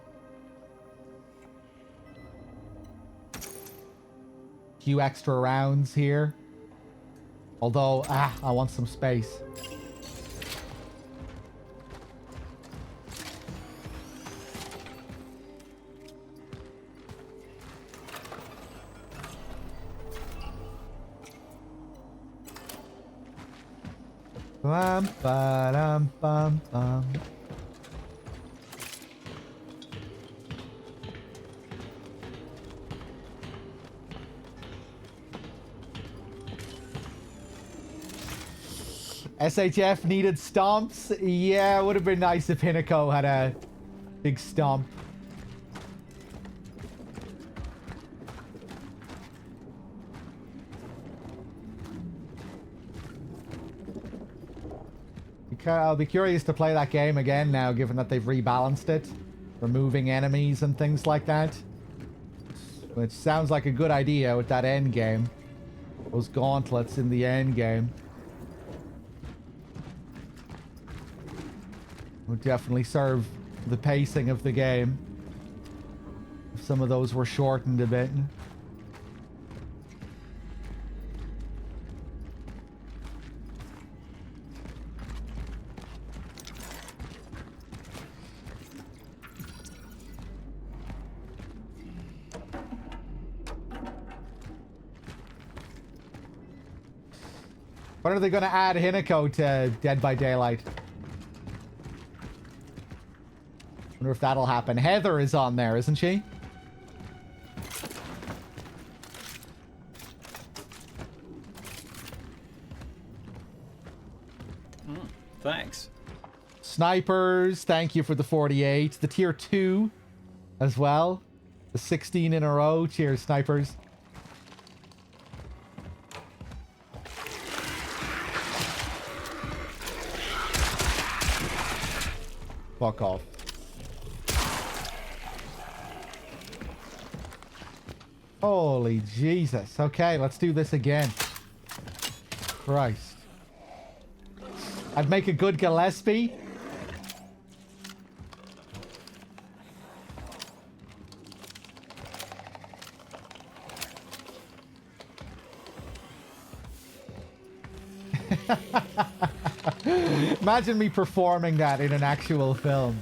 Few extra rounds here. Although, I want some space. Bum, ba-dum, bum, bum. SHF needed stomps? Yeah, it would have been nice if Hinoco had a big stomp. I'll be curious to play that game again now, given that they've rebalanced it. Removing enemies and things like that. Which sounds like a good idea with that end game. Those gauntlets in the end game. Would definitely serve the pacing of the game. If some of those were shortened a bit. When are they going to add Hinako to Dead by Daylight? Wonder if that'll happen. Heather is on there, isn't she?
Thanks.
Snipers, thank you for the 48. The tier 2 as well. The 16 in a row. Cheers, snipers. Fuck off. Holy Jesus. Okay, let's do this again. Christ. I'd make a good Gillespie. Imagine me performing that in an actual film.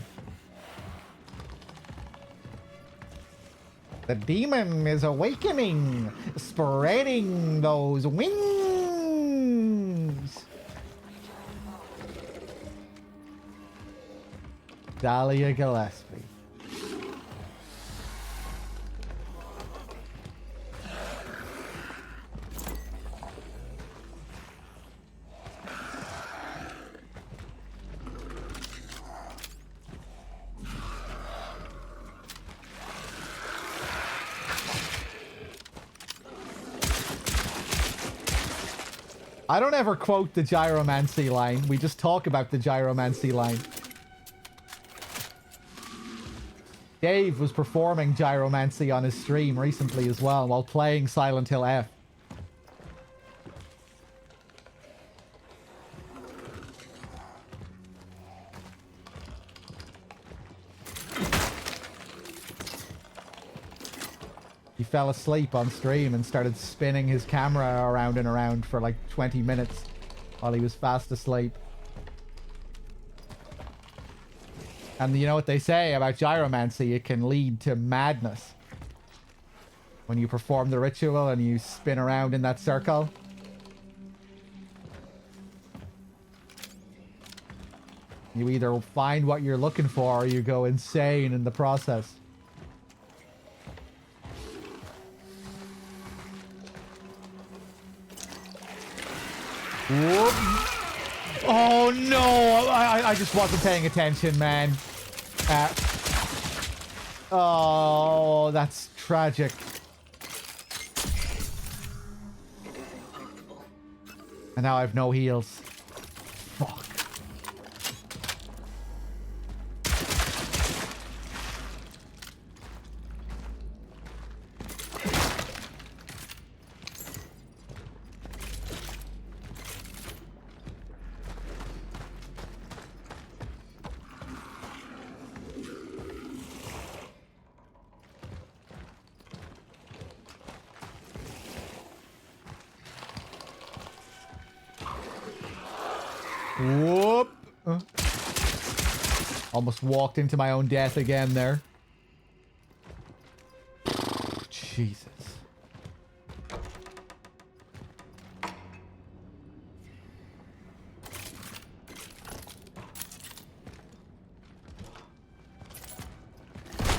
The demon is awakening, spreading those wings. Dahlia Gillespie. I don't ever quote the gyromancy line. We just talk about the gyromancy line. Dave was performing gyromancy on his stream recently as well while playing Silent Hill F. He fell asleep on stream and started spinning his camera around and around for like 20 minutes while he was fast asleep. And you know what they say about gyromancy? It can lead to madness. When you perform the ritual and you spin around in that circle. You either find what you're looking for or you go insane in the process. Whoop. Oh no! I just wasn't paying attention, man. Oh, that's tragic. And now I have no heals. Fuck. Whoop. Almost walked into my own death again there. Jesus.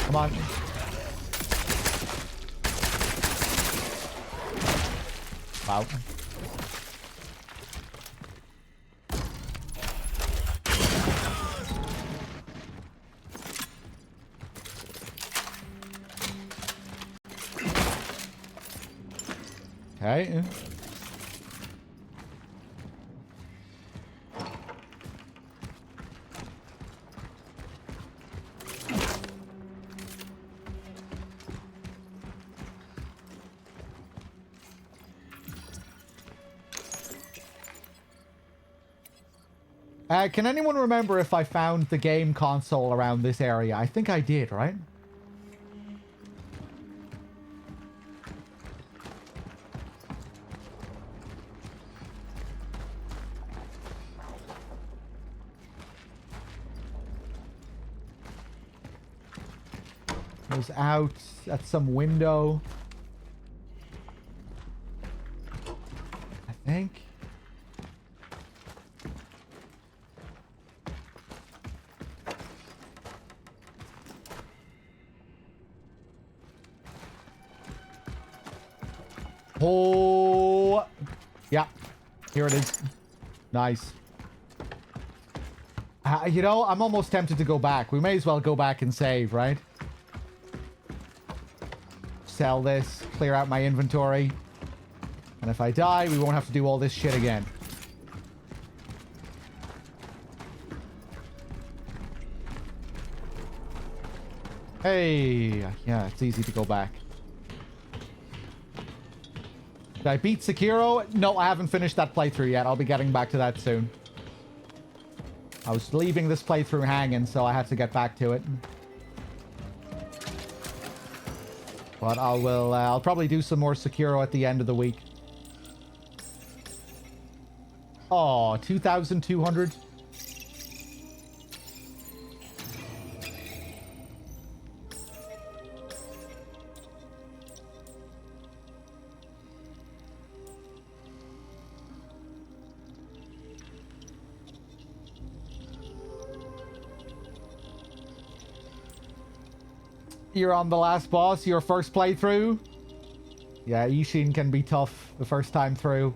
Come on. Wow. Okay. Can anyone remember if I found the game console around this area? I think I did, right? It was out at some window. I think. Yeah. Here it is. Nice. You know, I'm almost tempted to go back. We may as well go back and save, right? Sell this. Clear out my inventory. And if I die, we won't have to do all this shit again. Hey. Yeah, it's easy to go back. Did I beat Sekiro? No, I haven't finished that playthrough yet. I'll be getting back to that soon. I was leaving this playthrough hanging, so I had to get back to it. But I'll probably do some more Sekiro at the end of the week. Oh, 2,200. You're on the last boss, your first playthrough. Yeah, Ishin can be tough the first time through.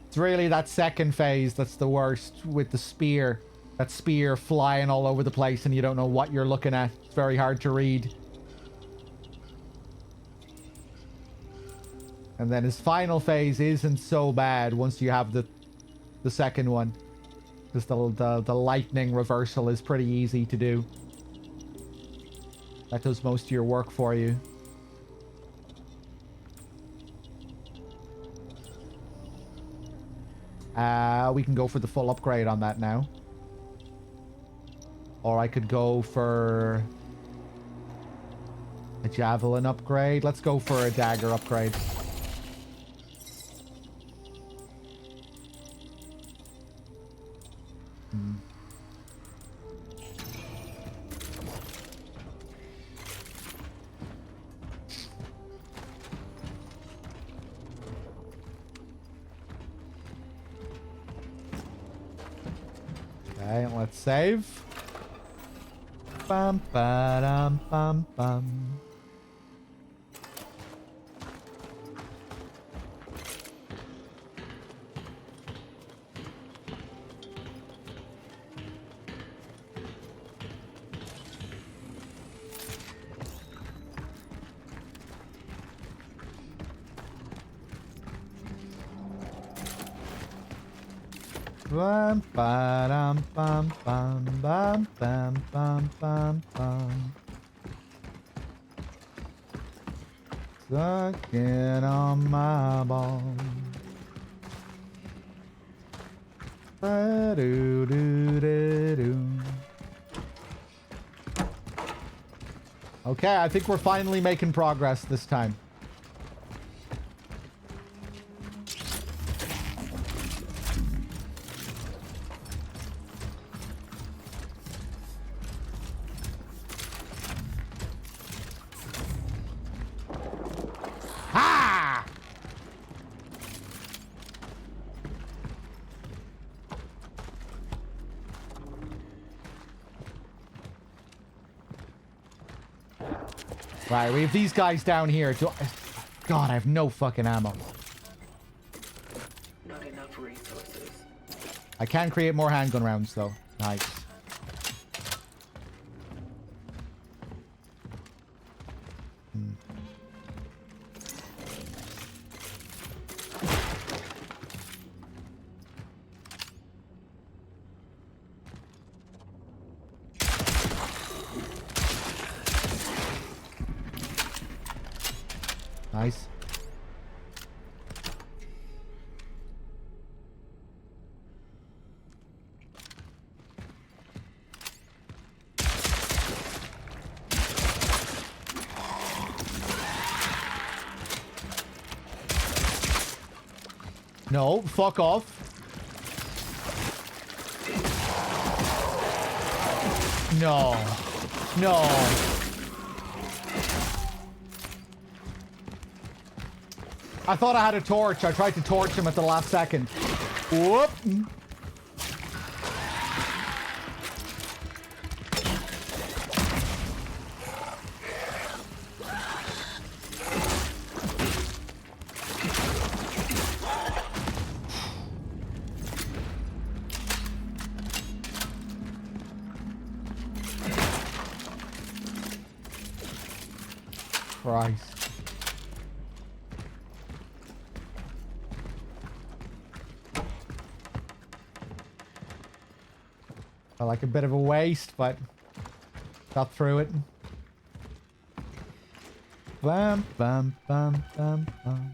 It's really that second phase that's the worst with the spear. That spear flying all over the place and you don't know what you're looking at. It's very hard to read. And then his final phase isn't so bad once you have the second one. Because the lightning reversal is pretty easy to do. That does most of your work for you. We can go for the full upgrade on that now. Or I could go for a javelin upgrade. Let's go for a dagger upgrade. Okay, let's save. Bum ba dum bum bum. Bum ba dum bum bum bum bum bum bum bum. Sucking on my ball. Ba-do-do-do-do. Okay, I think we're finally making progress this time. Right, we have these guys down here. God, I have no fucking ammo.
Not enough resources.
I can create more handgun rounds, though. Nice. Nice. No, fuck off. No. No. I thought I had a torch. I tried to torch him at the last second. Whoop. Christ. Felt like a bit of a waste, but got through it. Bam, bam, bam, bam, bam.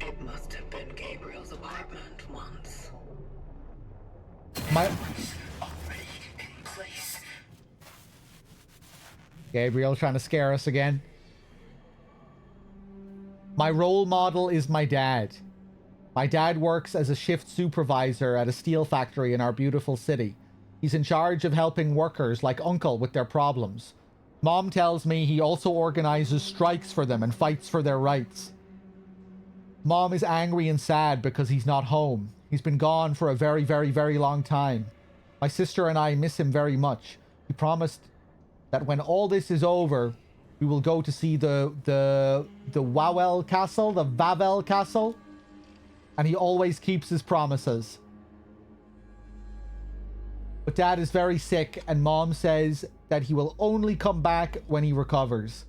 It must have been Gabriel's apartment once.
My
Already in place.
Gabriel trying to scare us again. My role model is my dad. My dad works as a shift supervisor at a steel factory in our beautiful city. He's in charge of helping workers like Uncle with their problems. Mom tells me he also organizes strikes for them and fights for their rights. Mom is angry and sad because he's not home. He's been gone for a very, very, very long time. My sister and I miss him very much. He promised that when all this is over, we will go to see the Wawel Castle, the Vavel Castle. And he always keeps his promises. But Dad is very sick, and Mom says that he will only come back when he recovers.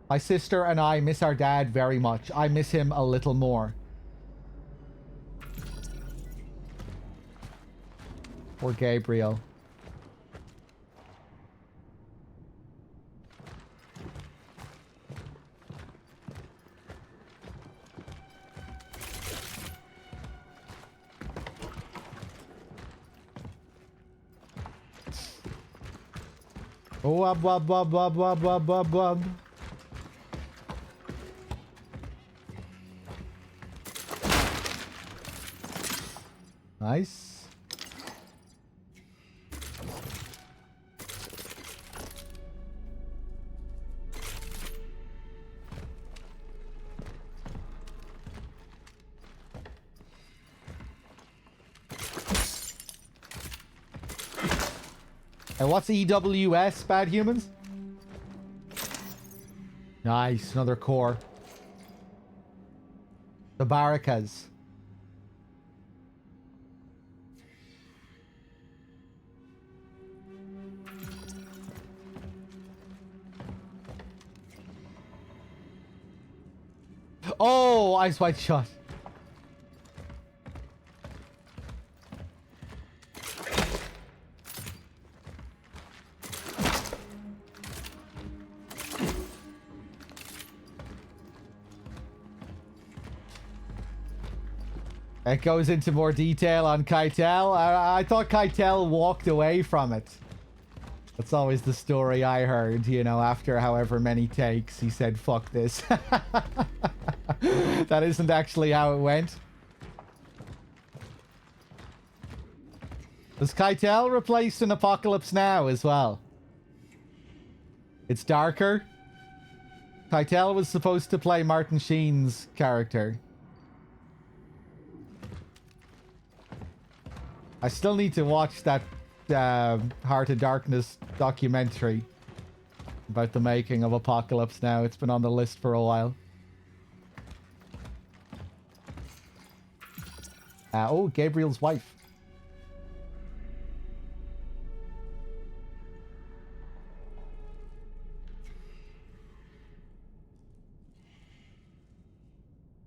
My sister and I miss our dad very much. I miss him a little more. Poor Gabriel. Oh, wub, wub, wub, wub, wub, wub, wub, wub. Nice. And what's EWS, bad humans? Nice, another core. The Barricas. Oh, Ice White Shot. It goes into more detail on Keitel. I thought Keitel walked away from it. That's always the story I heard, you know, after however many takes, he said, fuck this. That isn't actually how it went. Does Keitel replace an Apocalypse Now as well? It's darker. Keitel was supposed to play Martin Sheen's character. I still need to watch that Heart of Darkness documentary about the making of Apocalypse Now. It's been on the list for a while. Oh, Gabriel's wife.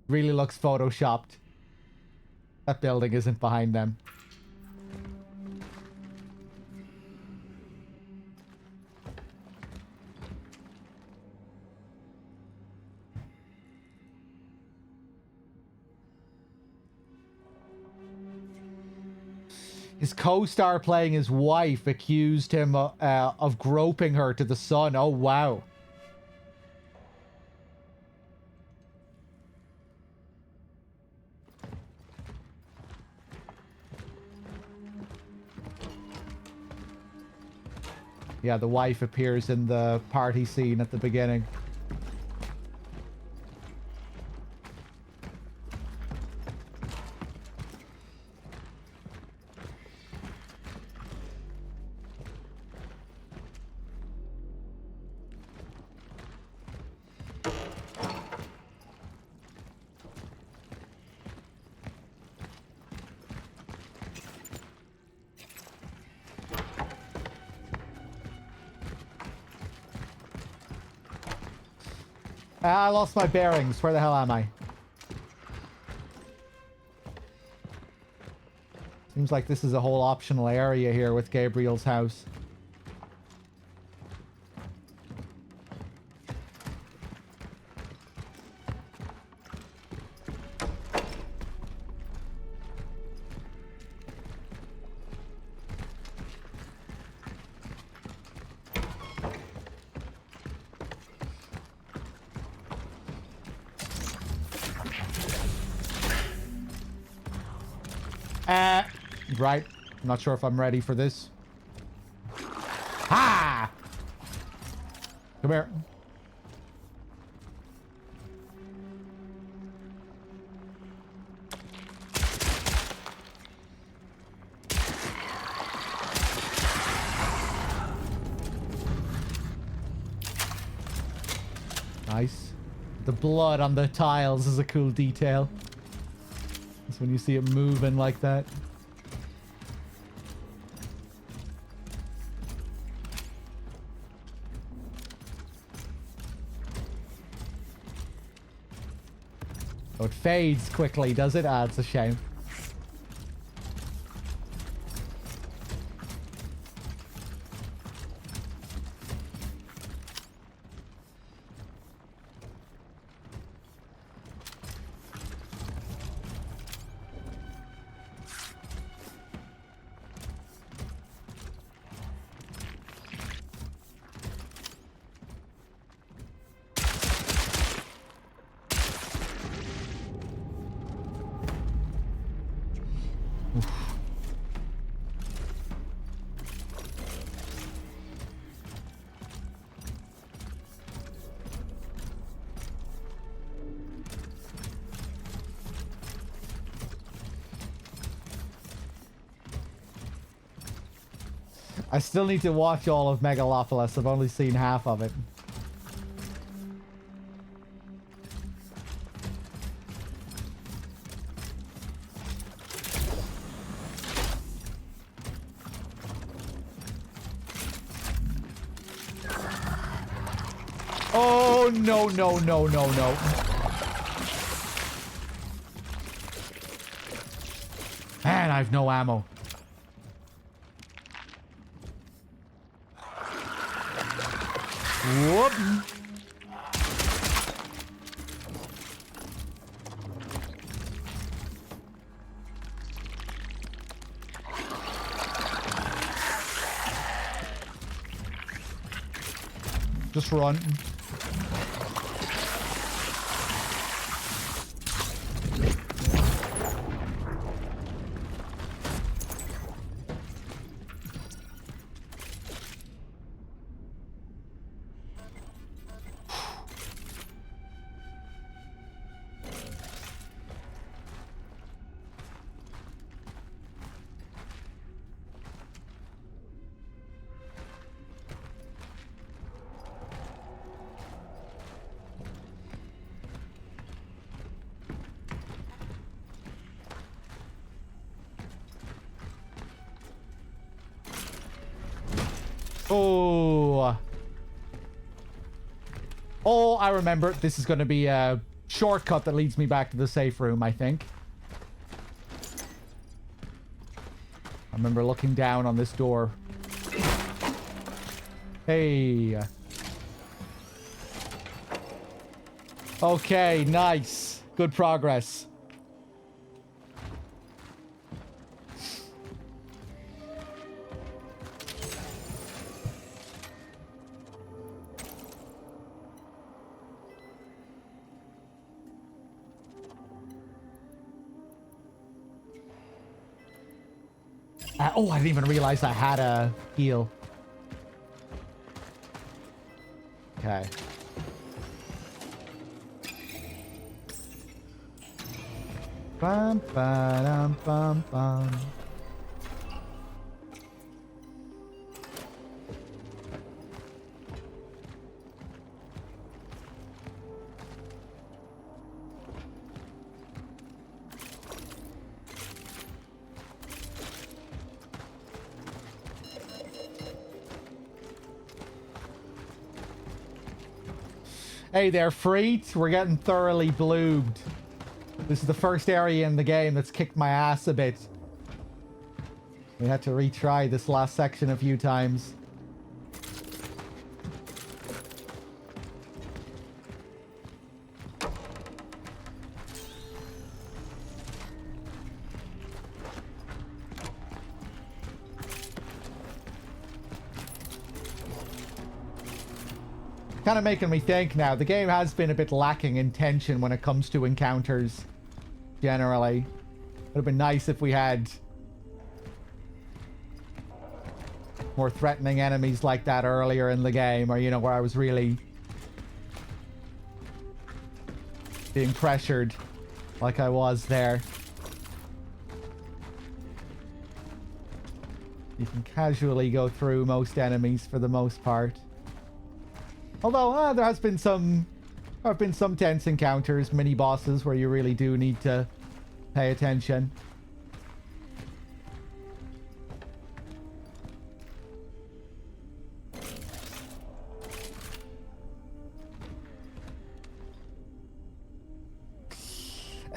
Really looks photoshopped. That building isn't behind them. His co-star playing his wife accused him of groping her to the sun. Oh, wow. Yeah, the wife appears in the party scene at the beginning. I lost my bearings. Where the hell am I? Seems like this is a whole optional area here with Gabriel's house. Right. I'm not sure if I'm ready for this. Ha! Come here. Nice. The blood on the tiles is a cool detail. That's when you see it moving like that. Oh, it fades quickly, does it? Ah, it's a shame. I still need to watch all of Megalopolis. I've only seen half of it. Oh, no, no, no, no, no. Man, I have no ammo. Whoop. Just run. Oh. Oh, I remember. This is going to be a shortcut that leads me back to the safe room, I think. I remember looking down on this door. Hey. Okay, nice. Good progress. Oh, I didn't even realize I had a heal. Okay. Bum, ba-dum, bum, bum. Hey there, Freet. We're getting thoroughly bloobed. This is the first area in the game that's kicked my ass a bit. We had to retry this last section a few times. Kind of making me think now. The game has been a bit lacking in tension when it comes to encounters. Generally. Would have been nice if we had more threatening enemies like that earlier in the game. Or, you know, where I was really being pressured like I was there. You can casually go through most enemies for the most part. Although, there have been some tense encounters, mini bosses, where you really do need to pay attention.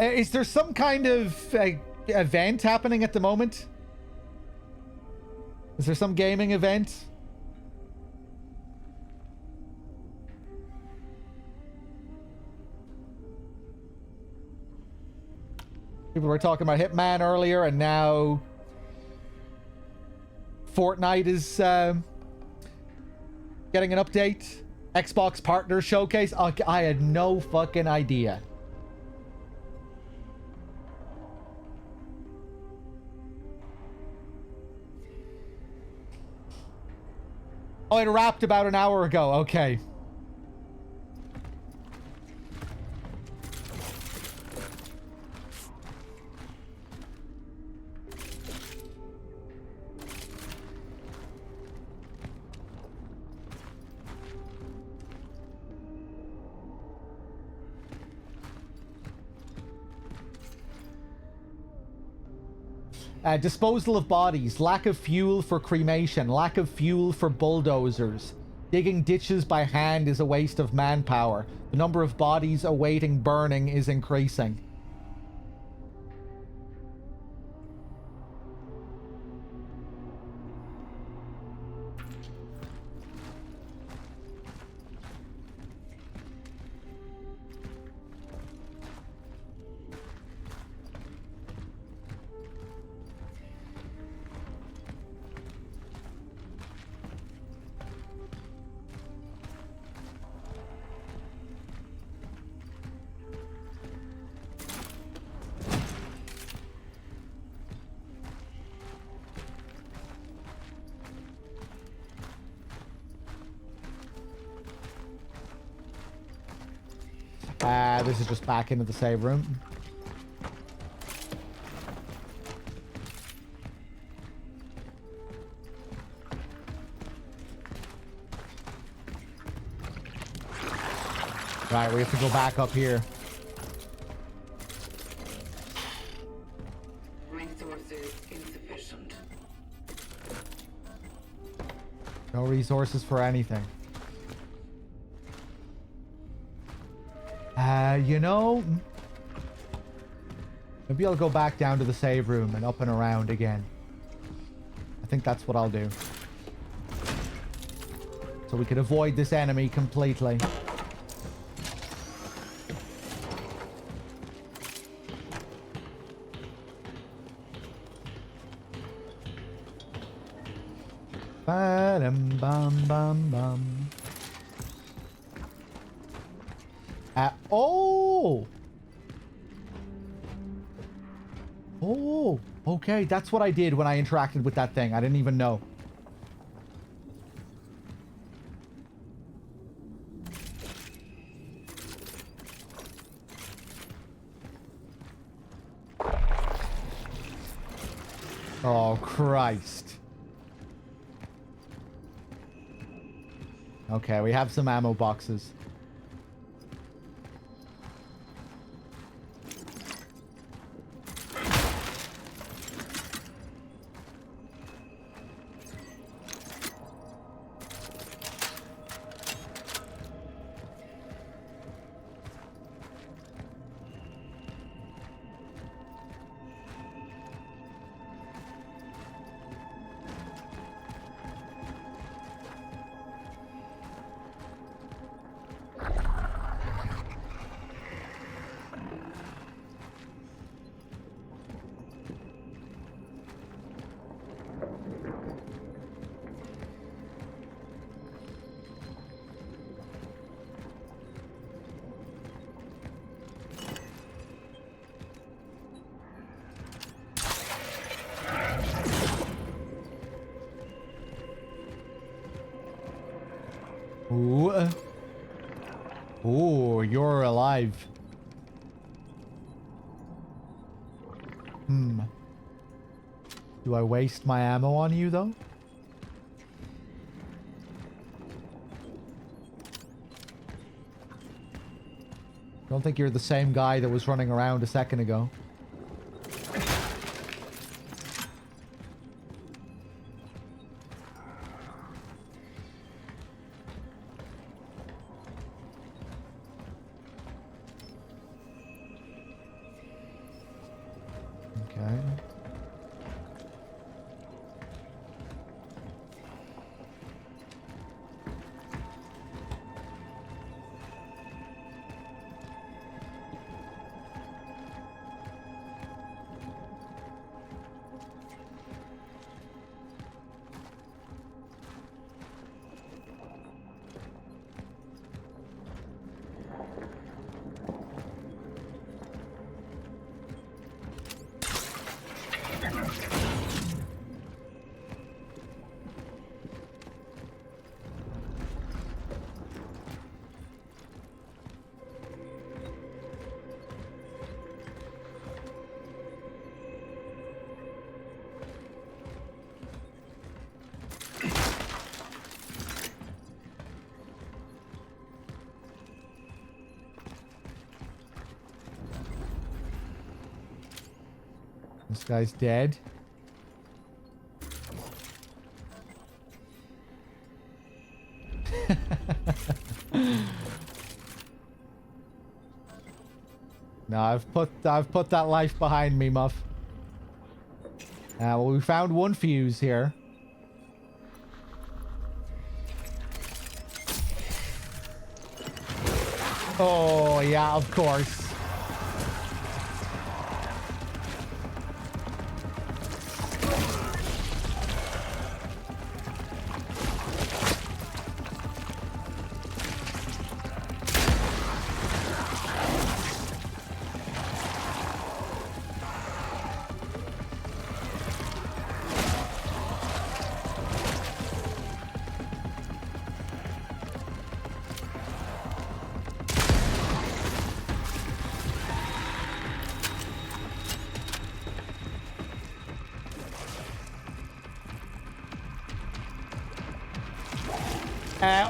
Is there some kind of event happening at the moment? Is there some gaming event? People were talking about Hitman earlier, and now Fortnite is getting an update. Xbox Partner Showcase. I had no fucking idea. Oh, it wrapped about an hour ago. Okay. Disposal of bodies, lack of fuel for cremation, lack of fuel for bulldozers. Digging ditches by hand is a waste of manpower. The number of bodies awaiting burning is increasing. This is just back into the save room. Right, we have to go back up here.
Resources insufficient.
No resources for anything. You know, maybe I'll go back down to the save room and up and around again. I think that's what I'll do. So we could avoid this enemy completely. Ba-dum-bum-bum-bum. Oh! Oh, okay. That's what I did when I interacted with that thing. I didn't even know. Oh, Christ. Okay, we have some ammo boxes. Ooh. Ooh, you're alive. Do I waste my ammo on you, though? Don't think you're the same guy that was running around a second ago. Okay. This guy's dead. No, I've put that life behind me, Muff. Well, we found one fuse here. Oh, yeah, of course.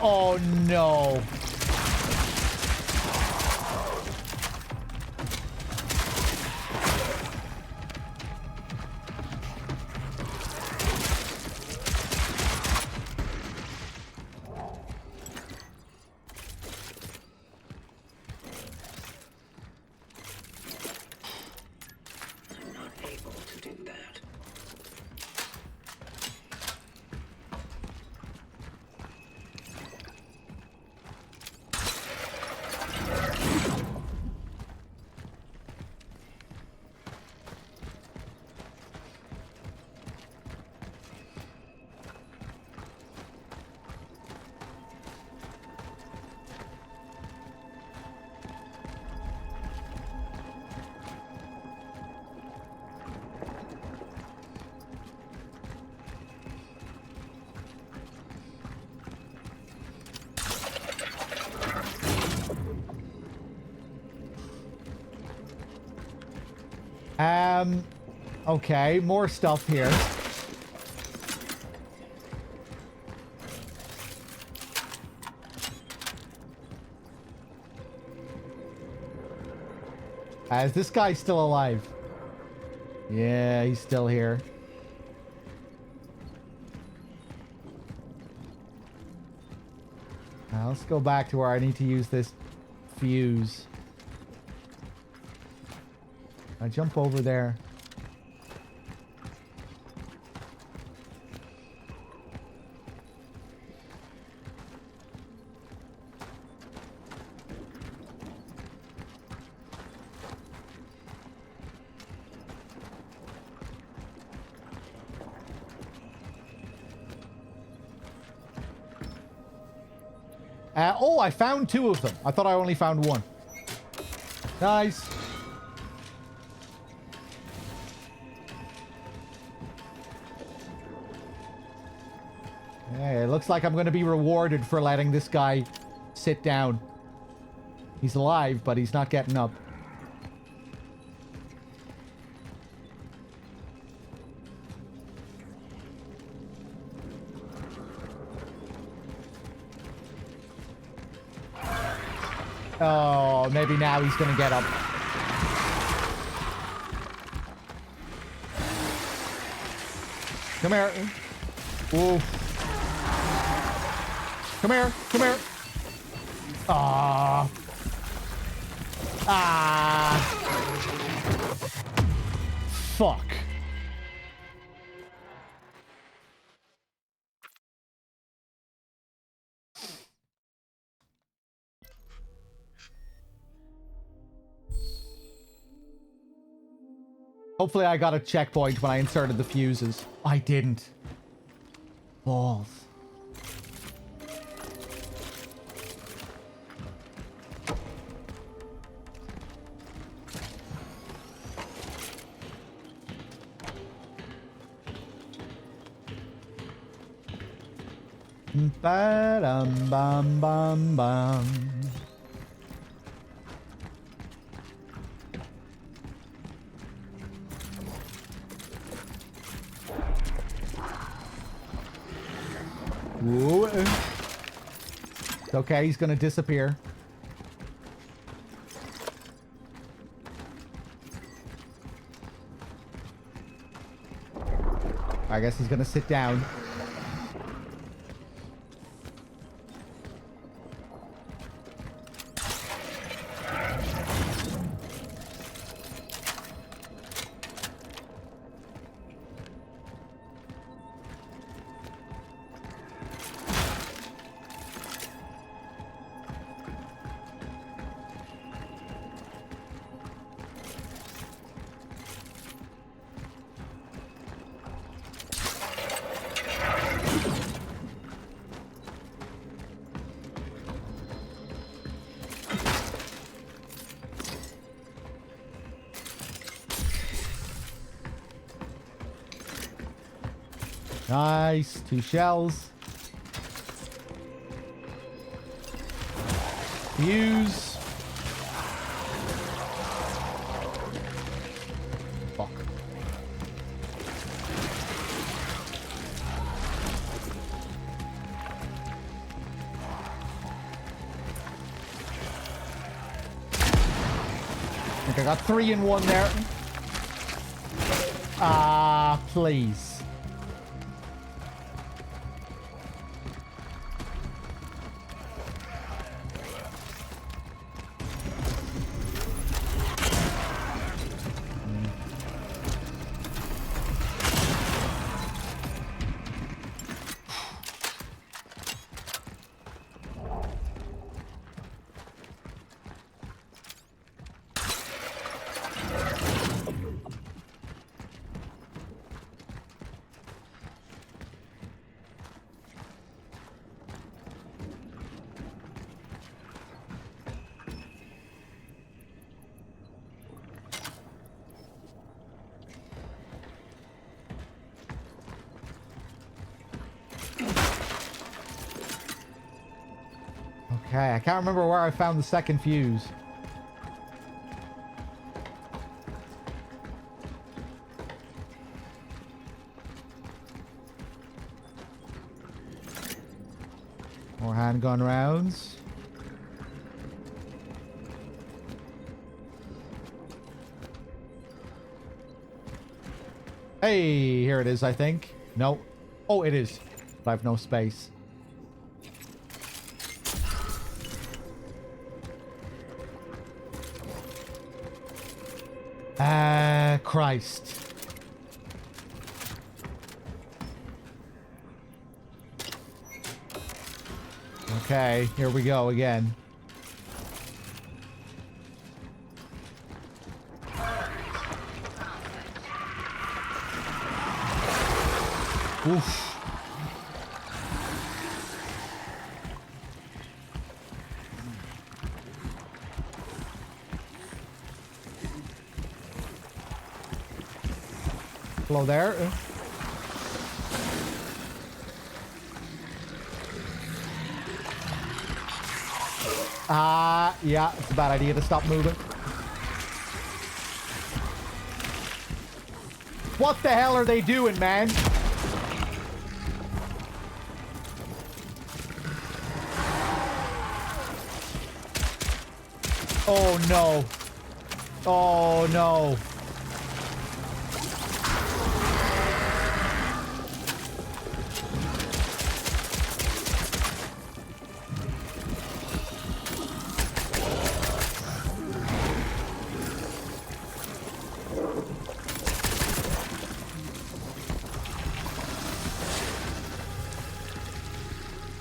Oh no.
I'm not able to do that.
Okay, more stuff here. Is this guy still alive? Yeah, he's still here. Now let's go back to where I need to use this fuse. I jump over there. Oh, I found two of them. I thought I only found one. Nice. Hey, it looks like I'm going to be rewarded for letting this guy sit down. He's alive, but he's not getting up. Oh, maybe now he's going to get up. Come here. Oof. Come here. Come here. Ah. Ah. Fuck. Hopefully I got a checkpoint when I inserted the fuses. I didn't. Balls. Ba-dum-bum-bum-bum. Whoa. It's okay, he's gonna disappear. I guess he's gonna sit down. Nice. 2 shells. Fuse. Fuck. I think I got 3 in 1 there. Ah, please. Okay, I can't remember where I found the second fuse. More handgun rounds. Hey, here it is, I think. No. Oh, it is. But I have no space. Christ. Okay, here we go again. Oof. Hello there. Yeah, it's a bad idea to stop moving. What the hell are they doing, man? Oh no. Oh no.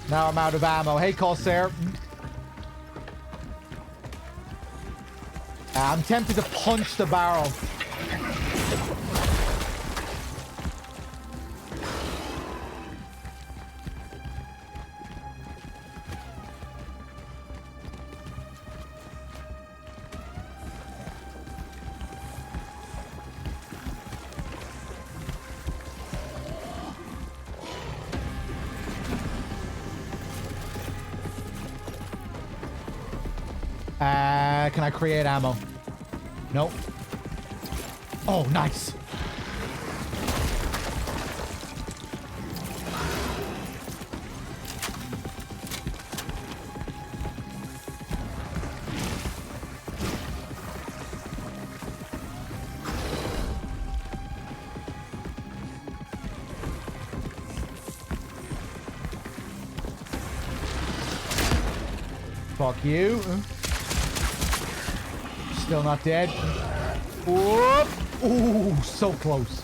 Now I'm out of ammo. Hey, Corsair. I'm tempted to punch the barrel. Can I create ammo? Nope. Oh, nice. Fuck you. Still not dead. Whoop. Ooh, so close.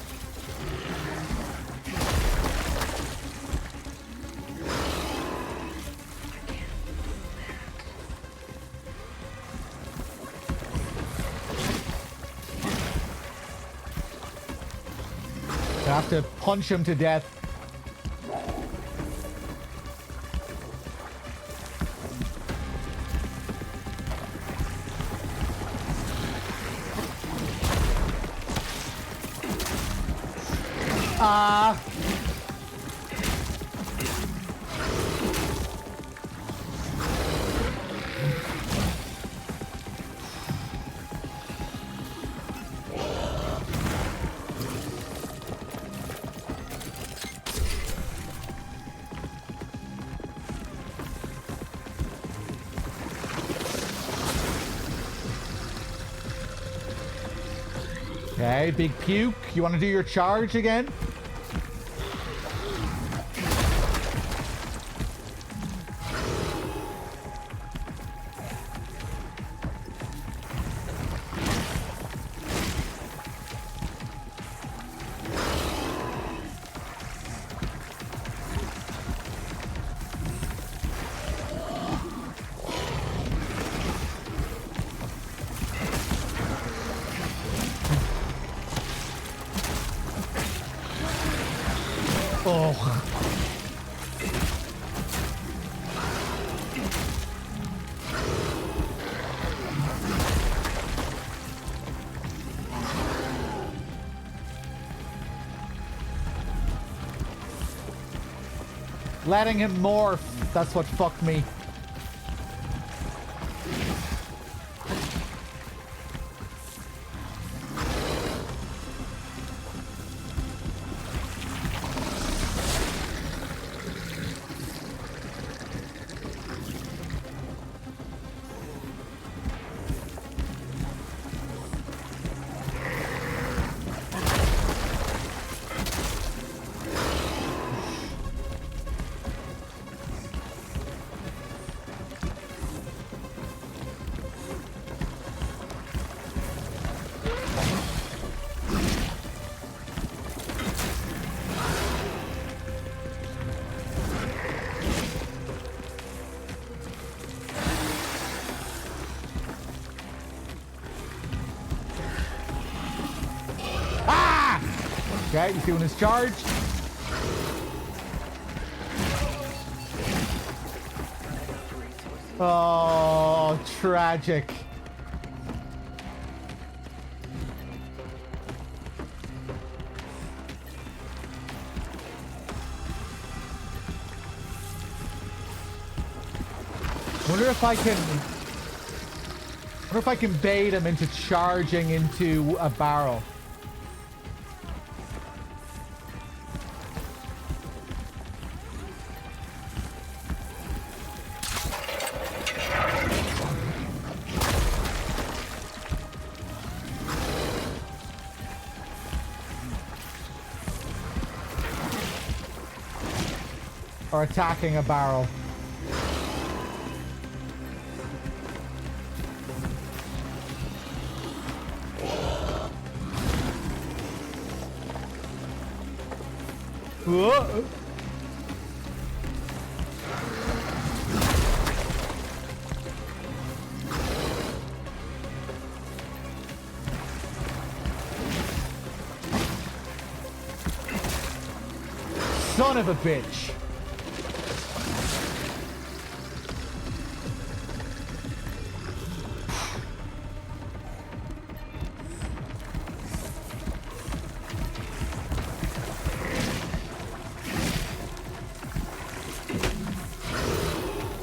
I have to punch him to death. Okay, big puke. You want to do your charge again? Oh. Letting him morph, that's what fucked me. Okay, he's doing his charge. Oh, tragic. Wonder if I can wonder if I can bait him into charging into a barrel. Or attacking a barrel. Whoa. Son of a bitch.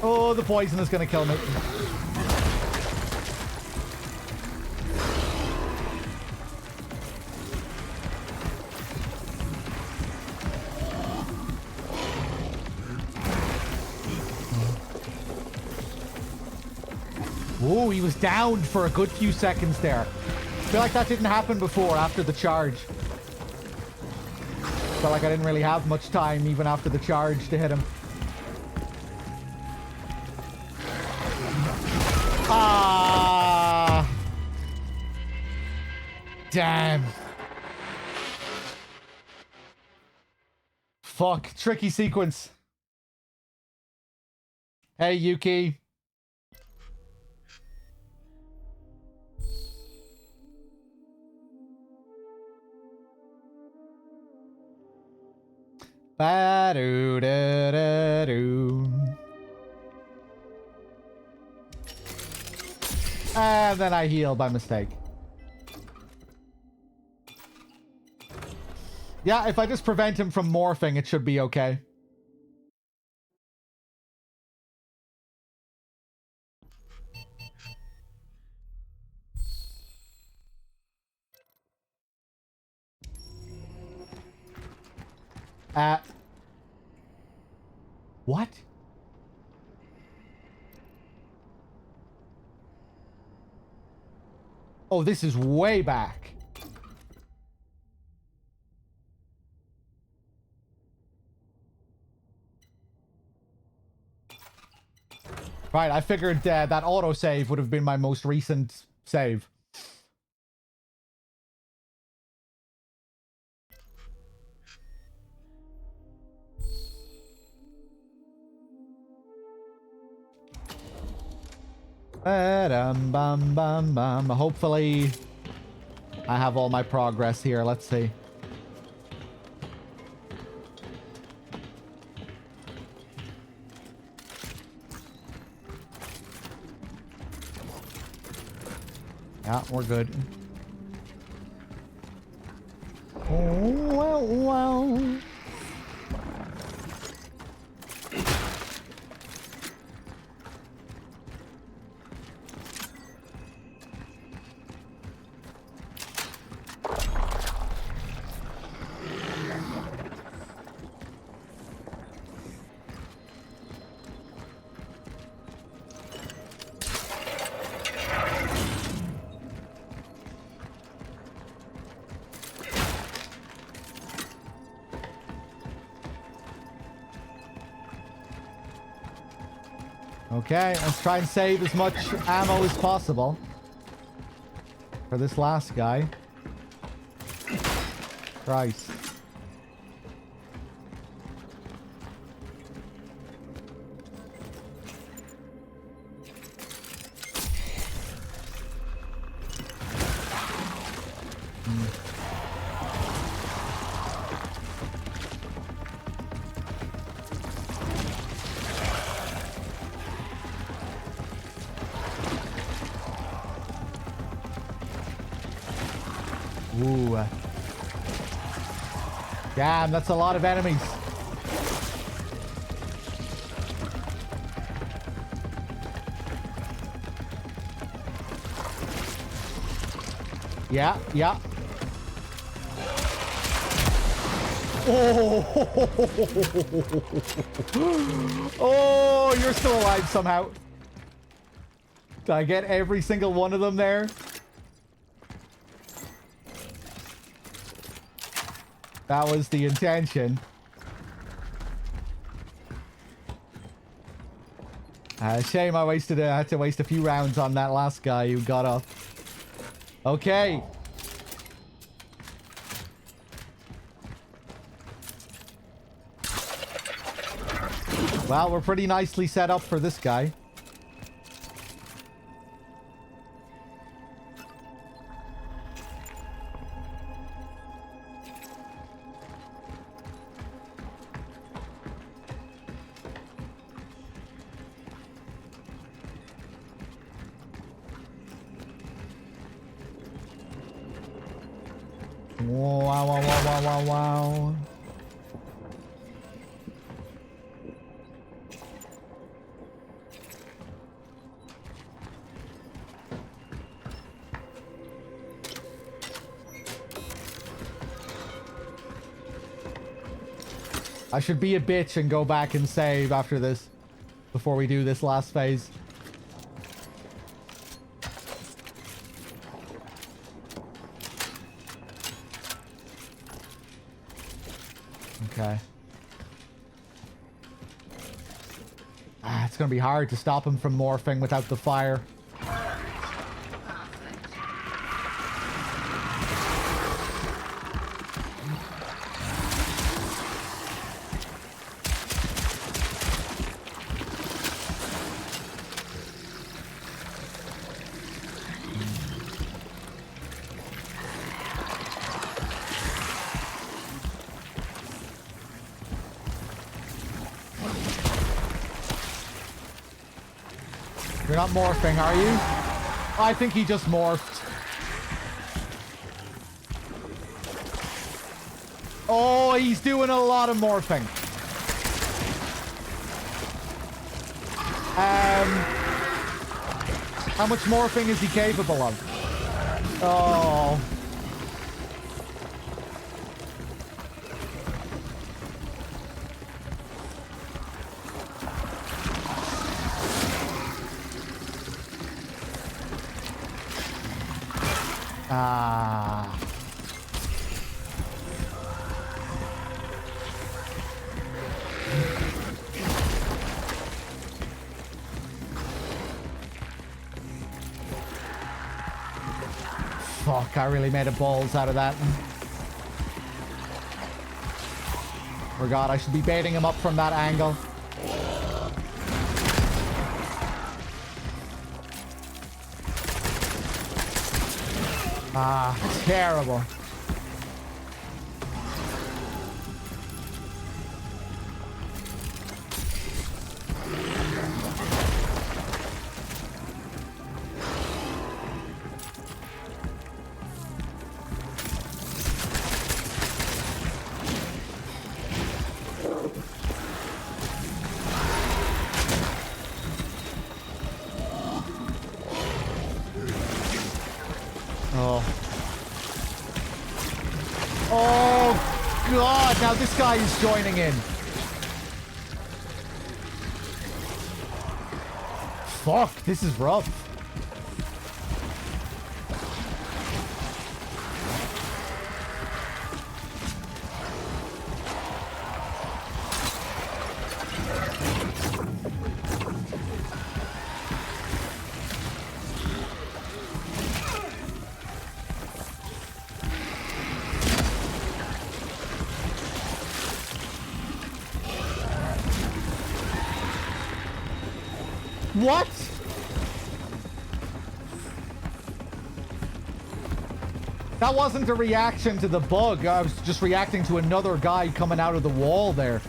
Oh, the poison is going to kill me. Oh, he was down for a good few seconds there. I feel like that didn't happen before after the charge. Felt like I didn't really have much time even after the charge to hit him. Ah! Damn. Fuck. Tricky sequence. Hey, Yuki. Ba-do-da-da-do. And then I heal by mistake. Yeah, if I just prevent him from morphing, it should be okay. What? Oh, this is way back. Right, I figured that autosave would have been my most recent save. Bam, bam, bam. Hopefully, I have all my progress here. Let's see. Yeah, we're good. Oh, well, well. Okay, let's try and save as much ammo as possible for this last guy. Christ. Ooh. Damn, that's a lot of enemies. Yeah, yeah. Oh, oh, you're still alive somehow. Did I get every single one of them there? That was the intention. Shame I had to waste a few rounds on that last guy who got up. Okay. Well, we're pretty nicely set up for this guy. Wow, wow, wow, wow, wow, wow. I should be a bitch and go back and save after this, before we do this last phase. Okay. It's gonna be hard to stop him from morphing without the fire. You're not morphing, are you? I think he just morphed. Oh, he's doing a lot of morphing. How much morphing is he capable of? Oh. Ah. Fuck, I really made a balls out of that. Forgot I should be baiting him up from that angle. Ah, terrible. Oh, God, now this guy is joining in. Fuck, this is rough. What? That wasn't a reaction to the bug. I was just reacting to another guy coming out of the wall there.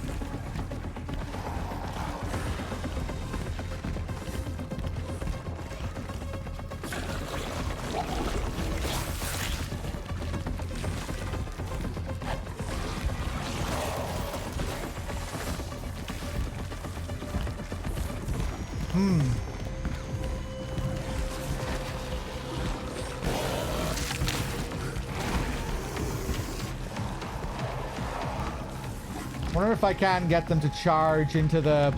Wonder if I can get them to charge into the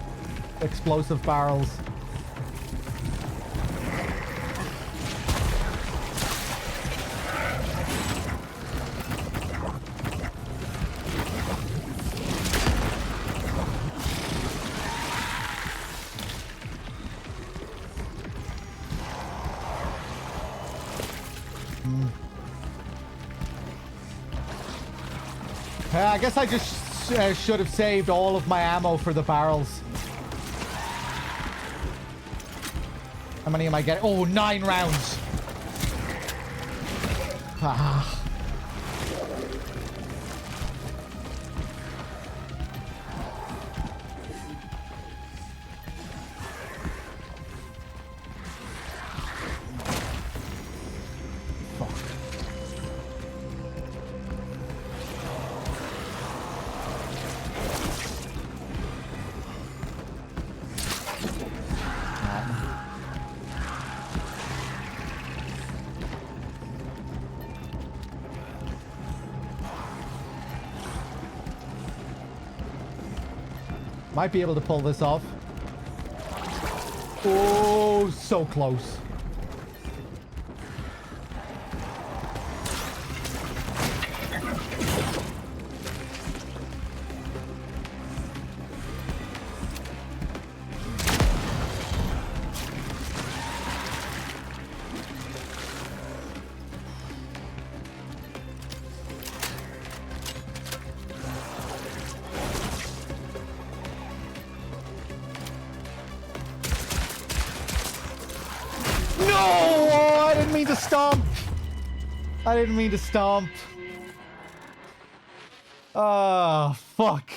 explosive barrels. I guess I just should have saved all of my ammo for the barrels. How many am I getting? Oh, 9 rounds. Ah. Might be able to pull this off. Oh, so close. I didn't mean to stomp. Oh, fuck.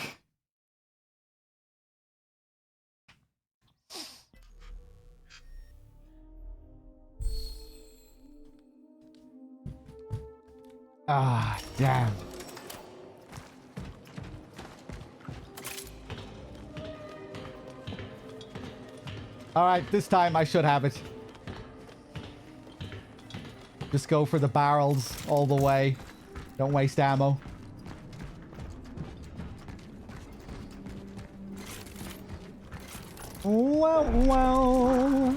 Ah, damn. All right, this time I should have it. Just go for the barrels all the way. Don't waste ammo. Wow, wow.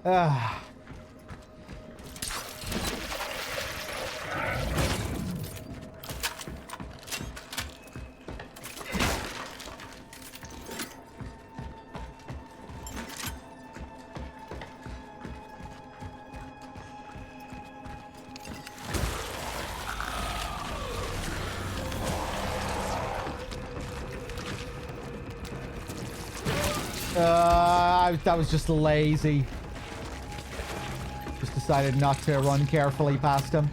Ah. That was just lazy. Just decided not to run carefully past him.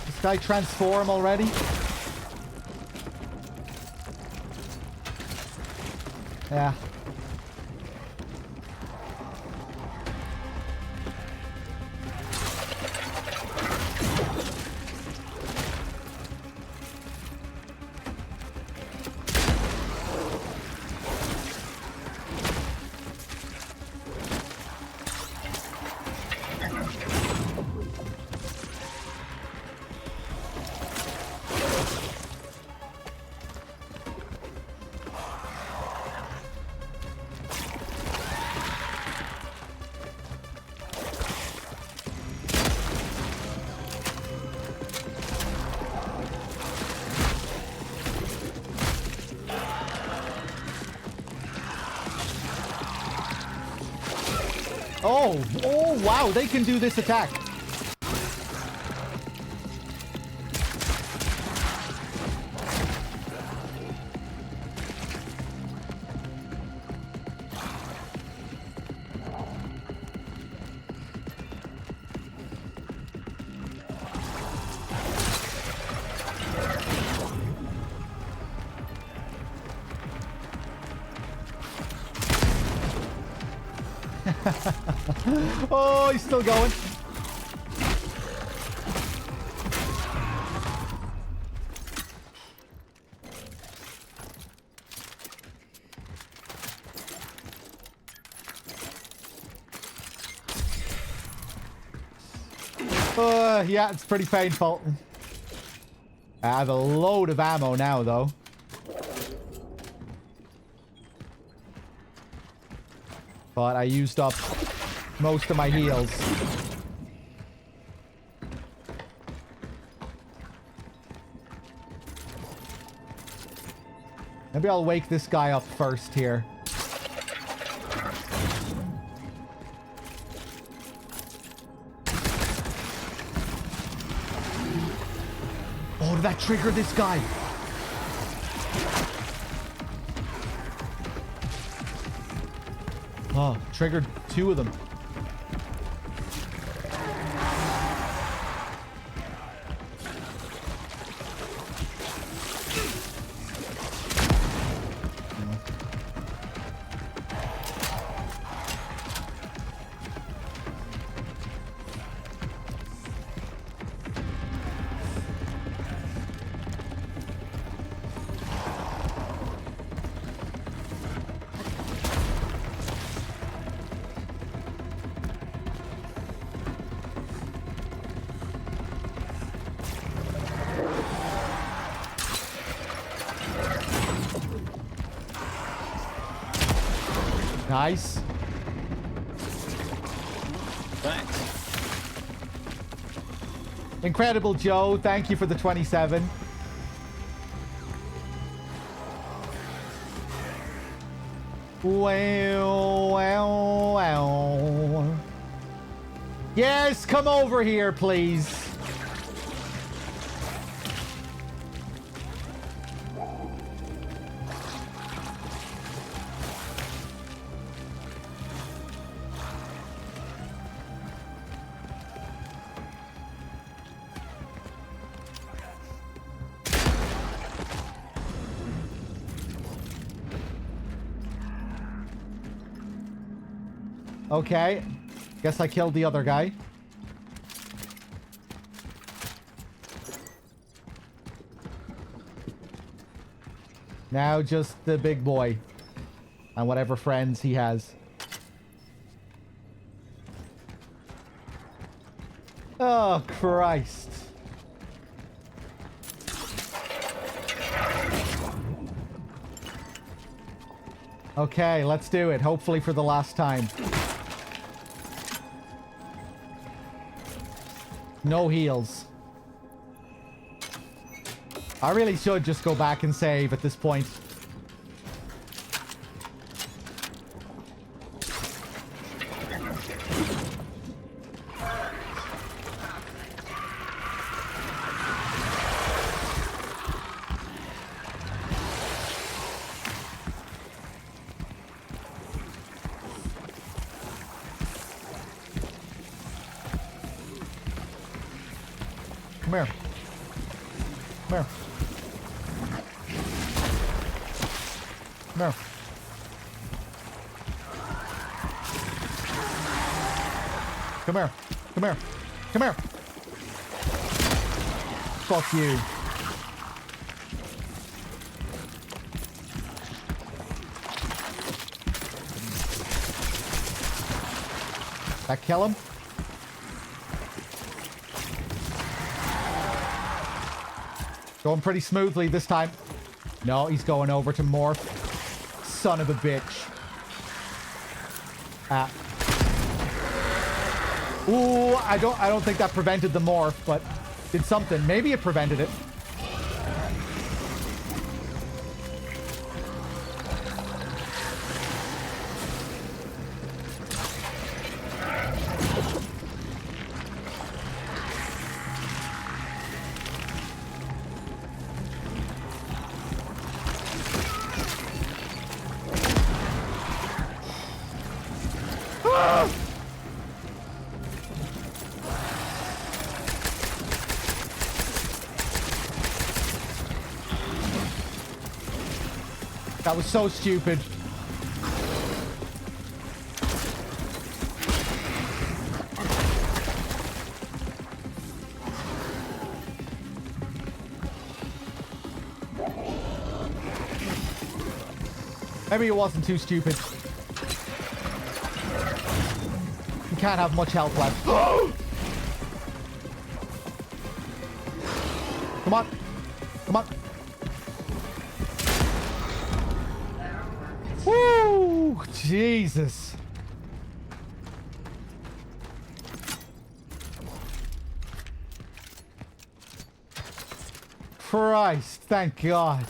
This guy transform already? Yeah. Oh, wow, they can do this attack. Oh, he's still going. Yeah, it's pretty painful. I have a load of ammo now, though. But I used up most of my heals. Maybe I'll wake this guy up first here. Oh, did that trigger this guy? Oh, triggered 2 of them. Nice.
Thanks.
Incredible Joe, thank you for the 27. Wow, wow, wow. Yes, come over here, please. Okay. Guess I killed the other guy. Now just the big boy. And whatever friends he has. Oh, Christ. Okay, let's do it. Hopefully for the last time. No heals. I really should just go back and save at this point. Come here. Come here. Come here. Come here. Come here. Come here. Fuck you. That kill him? Going pretty smoothly this time. No, he's going over to morph. Son of a bitch. Ah. Ooh, I don't think that prevented the morph, but did something. Maybe it prevented it. That was so stupid. Maybe it wasn't too stupid. You can't have much health left. Come on. Come on. Woo! Jesus. Christ, thank God.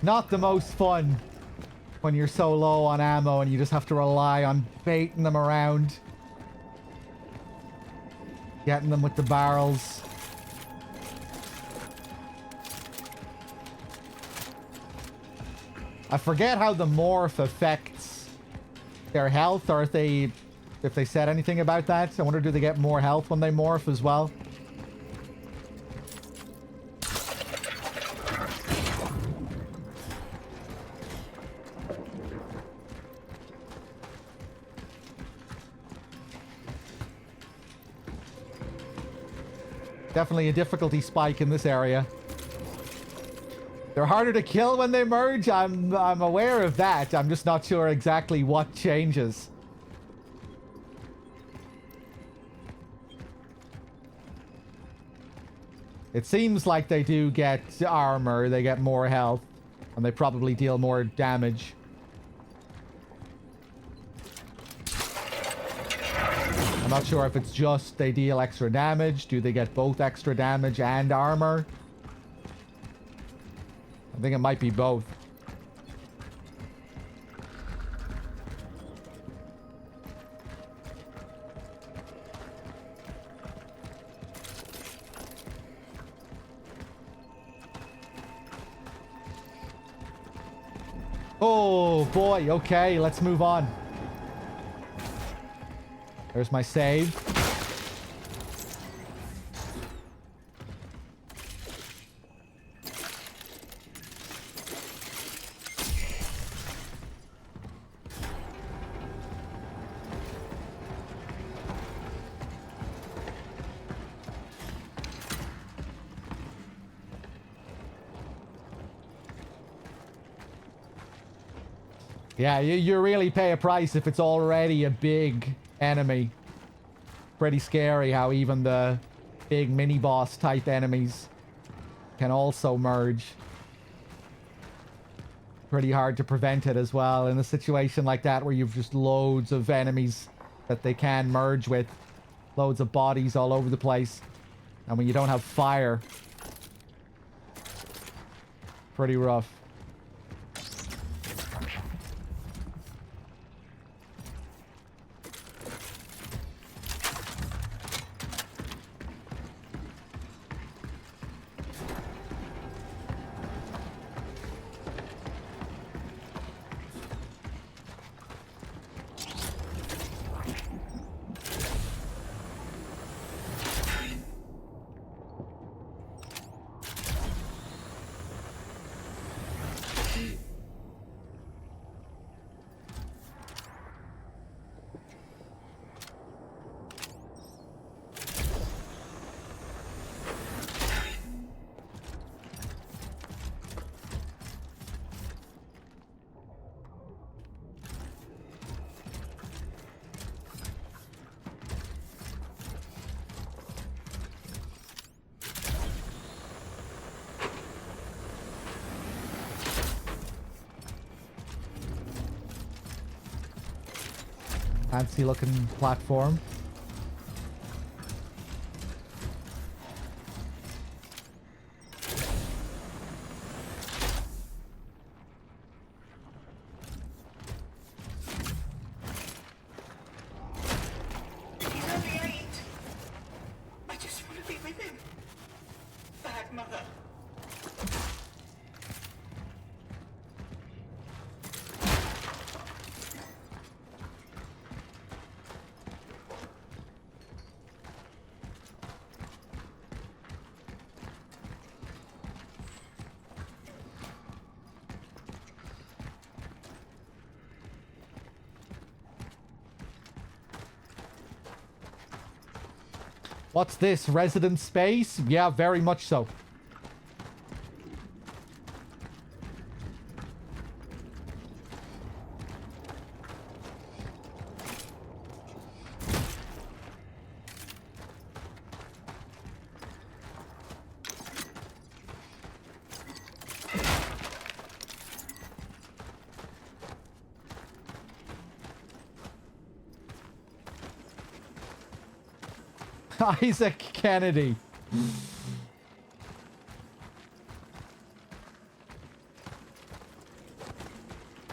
Not the most fun when you're so low on ammo and you just have to rely on baiting them around. Getting them with the barrels. I forget how the morph affects their health, or if they said anything about that. I wonder, do they get more health when they morph as well? Definitely a difficulty spike in this area. They're harder to kill when they merge. I'm aware of that. I'm just not sure exactly what changes. It seems like they do get armor, they get more health, and they probably deal more damage. I'm not sure if it's just they deal extra damage. Do they get both extra damage and armor? I think it might be both. Oh boy, okay, let's move on. There's my save. Yeah, you really pay a price if it's already a big enemy. Pretty scary how even the big mini-boss type enemies can also merge. Pretty hard to prevent it as well in a situation like that where you've just loads of enemies that they can merge with. Loads of bodies all over the place. And when you don't have fire, pretty rough. Fancy looking platform.
He's only 8. I just want to be with him. Bad mother.
What's this? Resident space? Yeah, very much so. Isaac Kennedy.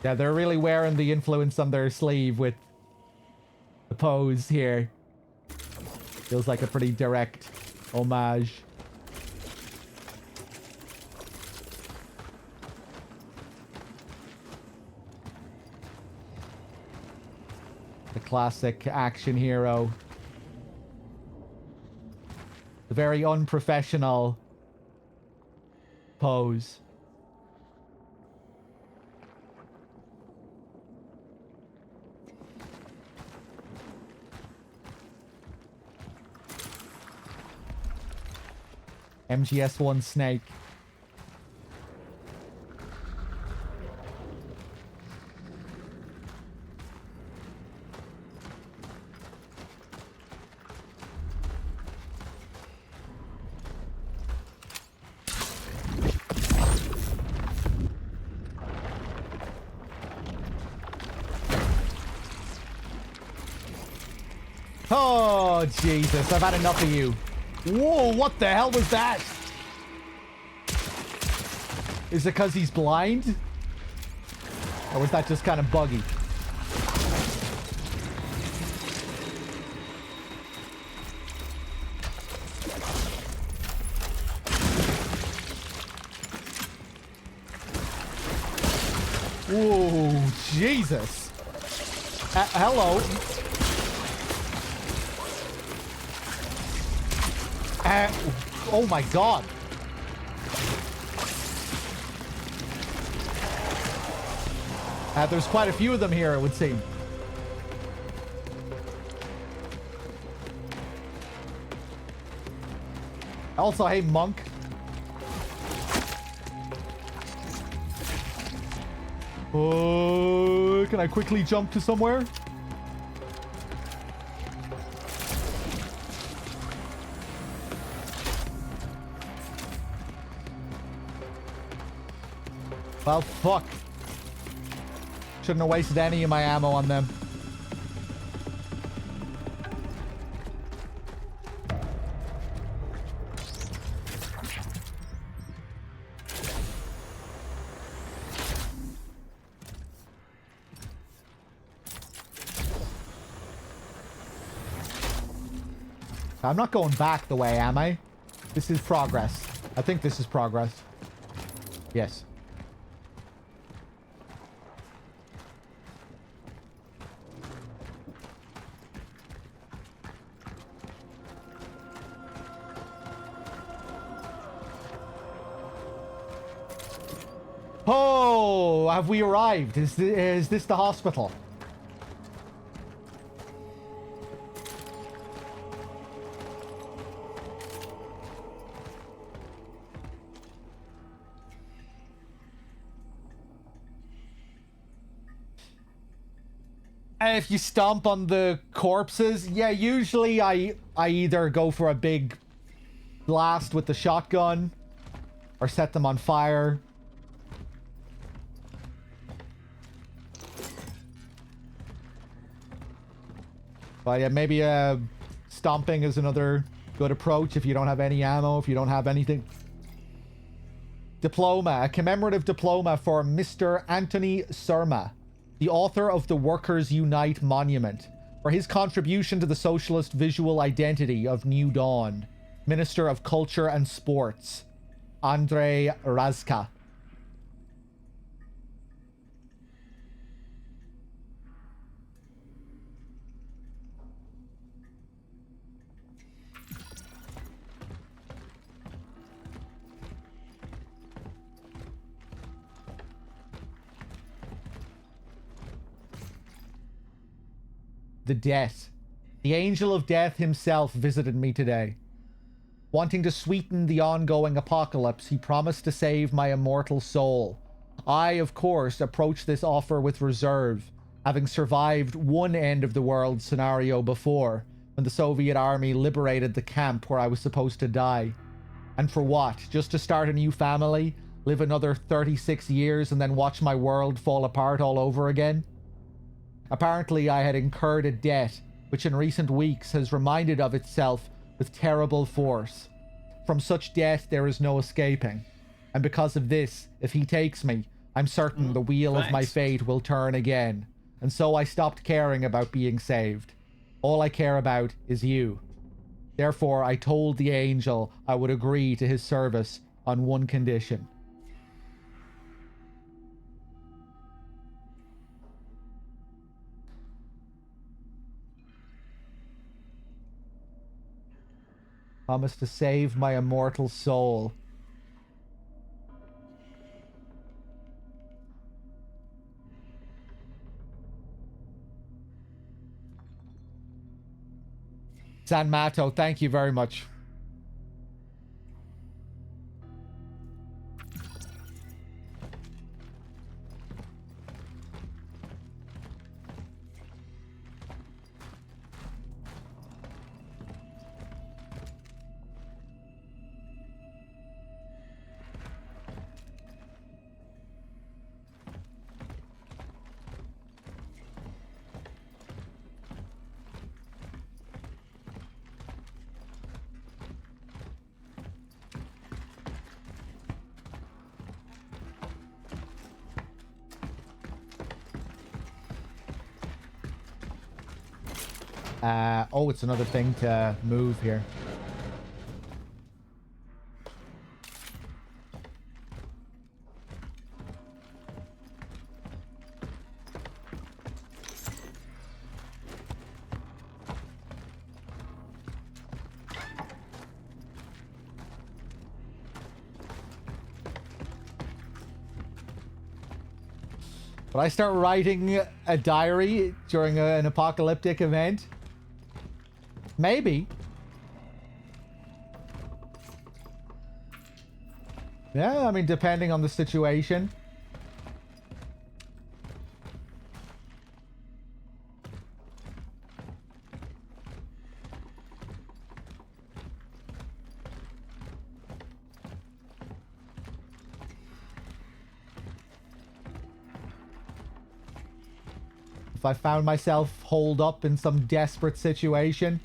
Yeah, they're really wearing the influence on their sleeve with the pose here. Feels like a pretty direct homage. The classic action hero. The very unprofessional pose. MGS1 Snake. Oh, Jesus. I've had enough of you. Whoa, what the hell was that? Is it because he's blind? Or was that just kind of buggy? Whoa, Jesus. Hello. Oh my god. There's quite a few of them here, it would seem. Also, hey, monk. Oh, can I quickly jump to somewhere? Well, fuck. Shouldn't have wasted any of my ammo on them. I'm not going back the way, am I? This is progress. I think this is progress. Yes. Oh, have we arrived? Is this the hospital? If you stomp on the corpses, yeah, usually I either go for a big blast with the shotgun or set them on fire. But yeah, maybe stomping is another good approach if you don't have any ammo, if you don't have anything. Diploma, a commemorative diploma for Mr. Anthony Surma, the author of the Workers Unite Monument, for his contribution to the socialist visual identity of New Dawn. Minister of Culture and Sports, Andrei Razka. The debt. The angel of death himself visited me today. Wanting to sweeten the ongoing apocalypse, he promised to save my immortal soul. I, of course, approached this offer with reserve, having survived one end of the world scenario before, when the Soviet army liberated the camp where I was supposed to die. And for what? Just to start a new family, live another 36 years, and then watch my world fall apart all over again? Apparently, I had incurred a debt, which in recent weeks has reminded of itself with terrible force. From such debt, there is no escaping. And because of this, if he takes me, I'm certain the wheel of my fate will turn again. And so I stopped caring about being saved. All I care about is you. Therefore, I told the angel I would agree to his service on one condition. Promise to save my immortal soul. San Mato, thank you very much. Oh, it's another thing to move here. Would I start writing a diary during an apocalyptic event? Maybe. Yeah, I mean, depending on the situation. If I found myself holed up in some desperate situation.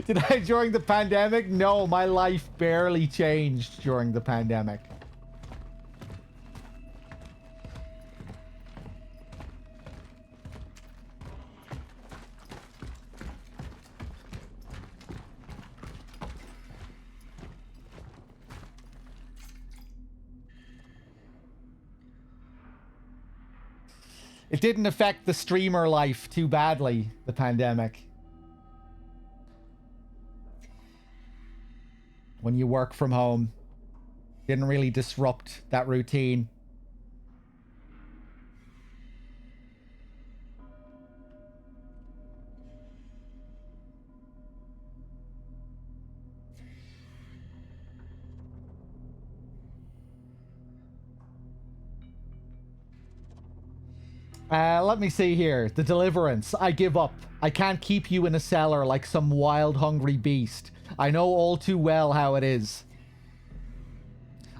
Did I during the pandemic? No, my life barely changed during the pandemic. It didn't affect the streamer life too badly, the pandemic. When you work from home, didn't really disrupt that routine. Let me see here. The deliverance. I give up. I can't keep you in a cellar like some wild, hungry beast. I know all too well how it is.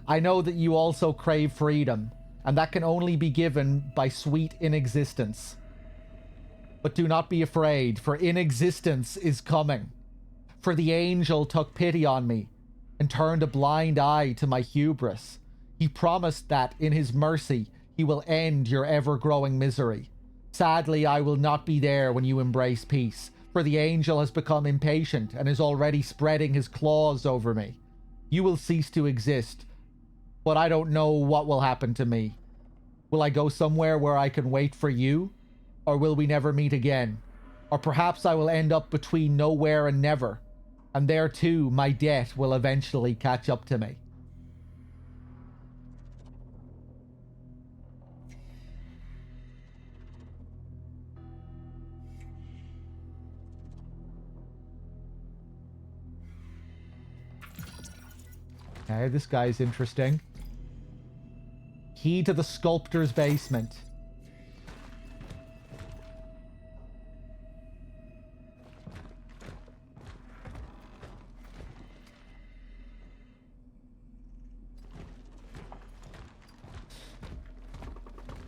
I know that you also crave freedom, and that can only be given by sweet inexistence. But do not be afraid, for inexistence is coming. For the angel took pity on me, and turned a blind eye to my hubris. He promised that, in his mercy, he will end your ever-growing misery. Sadly, I will not be there when you embrace peace, for the angel has become impatient and is already spreading his claws over me. You will cease to exist, but I don't know what will happen to me. Will I go somewhere where I can wait for you? Or will we never meet again? Or perhaps I will end up between nowhere and never, and there too my debt will eventually catch up to me. Okay, this guy's interesting. Key to the sculptor's basement.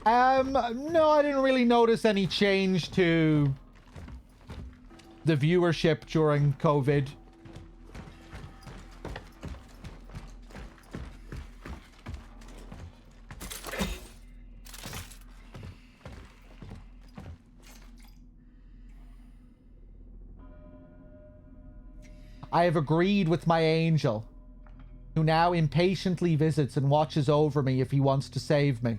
No, I didn't really notice any change to the viewership during COVID. I have agreed with my angel, who now impatiently visits and watches over me if he wants to save me.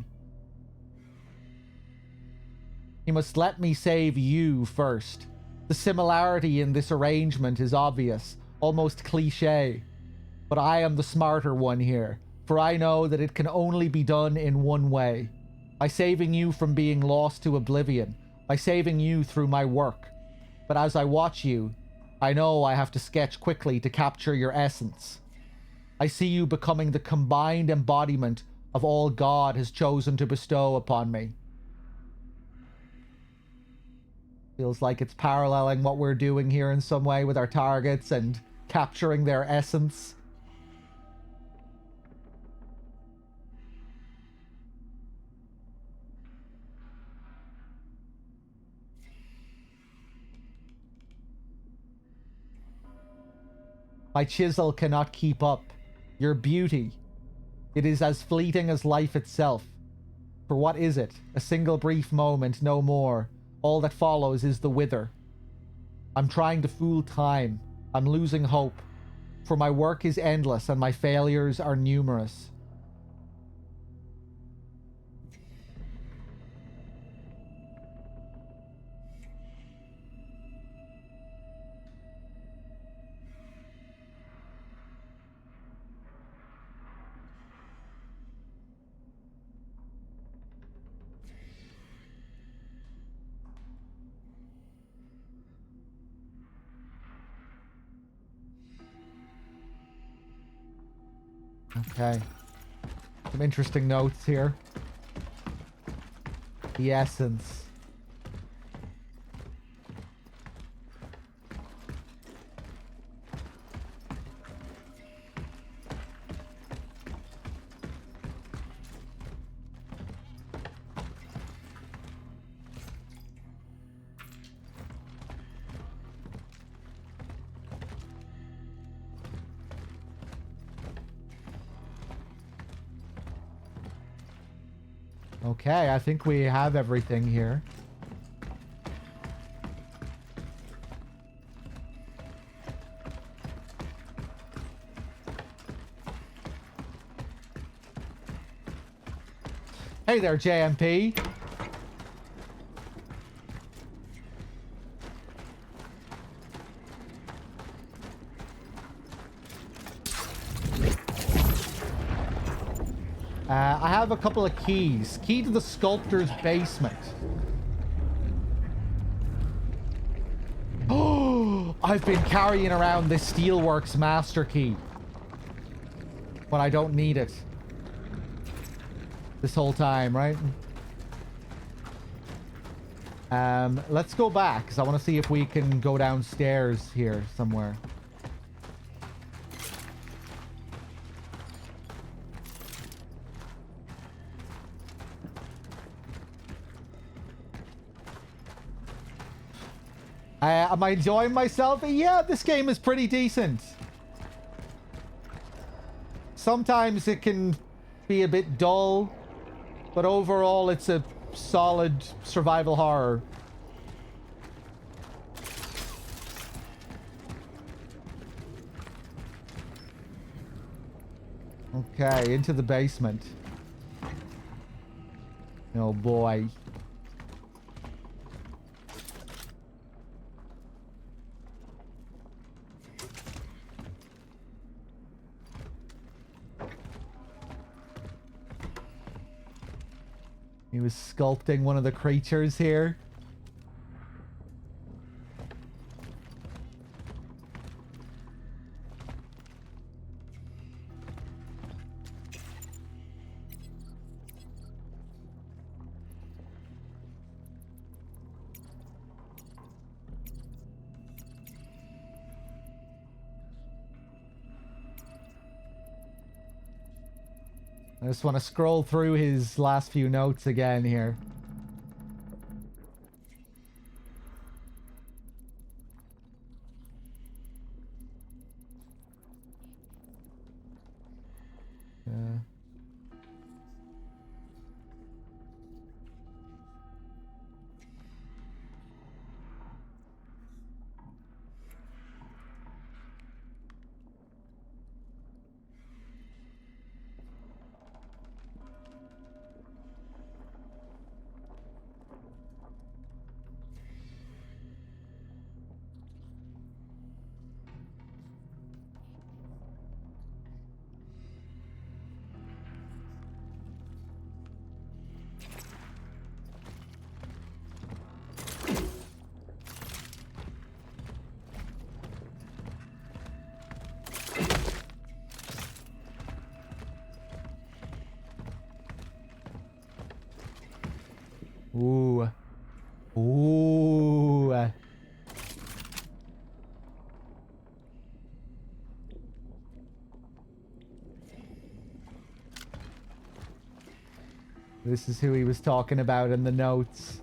He must let me save you first. The similarity in this arrangement is obvious, almost cliché. But I am the smarter one here, for I know that it can only be done in one way. By saving you from being lost to oblivion, by saving you through my work. But as I watch you, I know I have to sketch quickly to capture your essence. I see you becoming the combined embodiment of all God has chosen to bestow upon me. Feels like it's paralleling what we're doing here in some way with our targets and capturing their essence. My chisel cannot keep up. Your beauty, it is as fleeting as life itself. For what is it? A single brief moment, no more. All that follows is the wither. I'm trying to fool time. I'm losing hope. For my work is endless and my failures are numerous. Okay. Some interesting notes here. The essence. Okay, I think we have everything here. Hey there, JMP. I have a couple of keys. Key to the sculptor's basement. Oh, I've been carrying around this Steelworks master key when I don't need it. This whole time, right? Let's go back, because I want to see if we can go downstairs here somewhere. Am I enjoying myself? Yeah, this game is pretty decent. Sometimes it can be a bit dull, but overall it's a solid survival horror. Okay, into the basement. Oh boy. He was sculpting one of the creatures here. I just want to scroll through his last few notes again here. Ooh. Ooh. This is who he was talking about in the notes.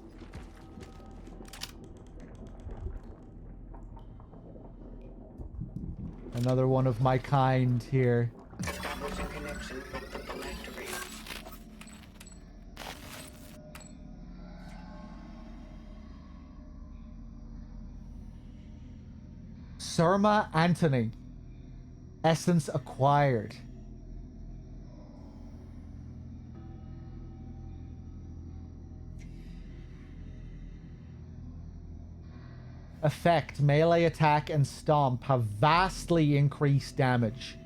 Another one of my kind here.
Establishing connection with the phylactery.
Surma Anthony. Essence acquired. Effect, melee attack and stomp have vastly increased damage.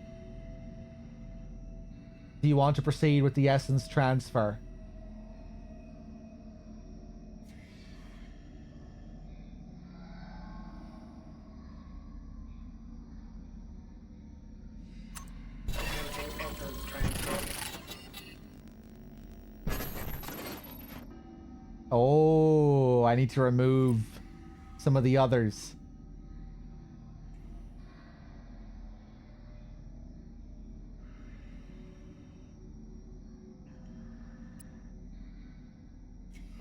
Do you want to proceed with the essence transfer? Oh, I need to remove some of the others.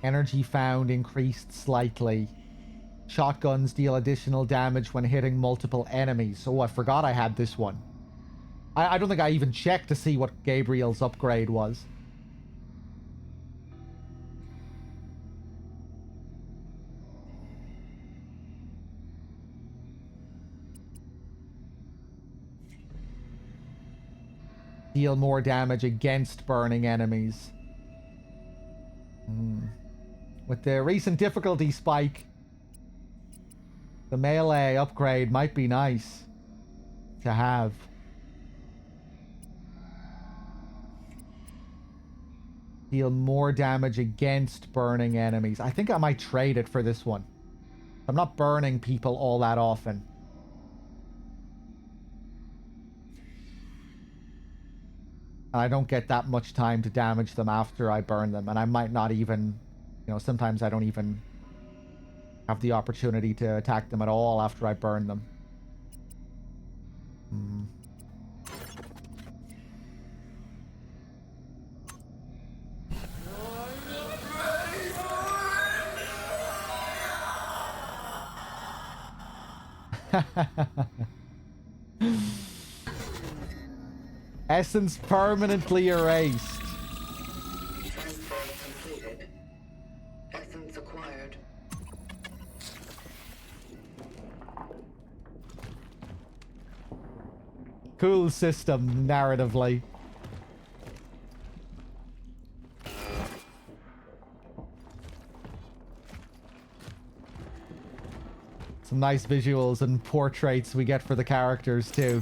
Energy found increased slightly. Shotguns deal additional damage when hitting multiple enemies. Oh, I forgot I had this one. I don't think I even checked to see what Gabriel's upgrade was. Deal more damage against burning enemies. With the recent difficulty spike, the melee upgrade might be nice to have. Deal more damage against burning enemies. I think I might trade it for this one. I'm not burning people all that often. And I don't get that much time to damage them after I burn them. And I might not even, sometimes I don't even have the opportunity to attack them at all after I burn them. Essence permanently erased.
Transfer completed. Essence acquired.
Cool system, narratively. Some nice visuals and portraits we get for the characters too.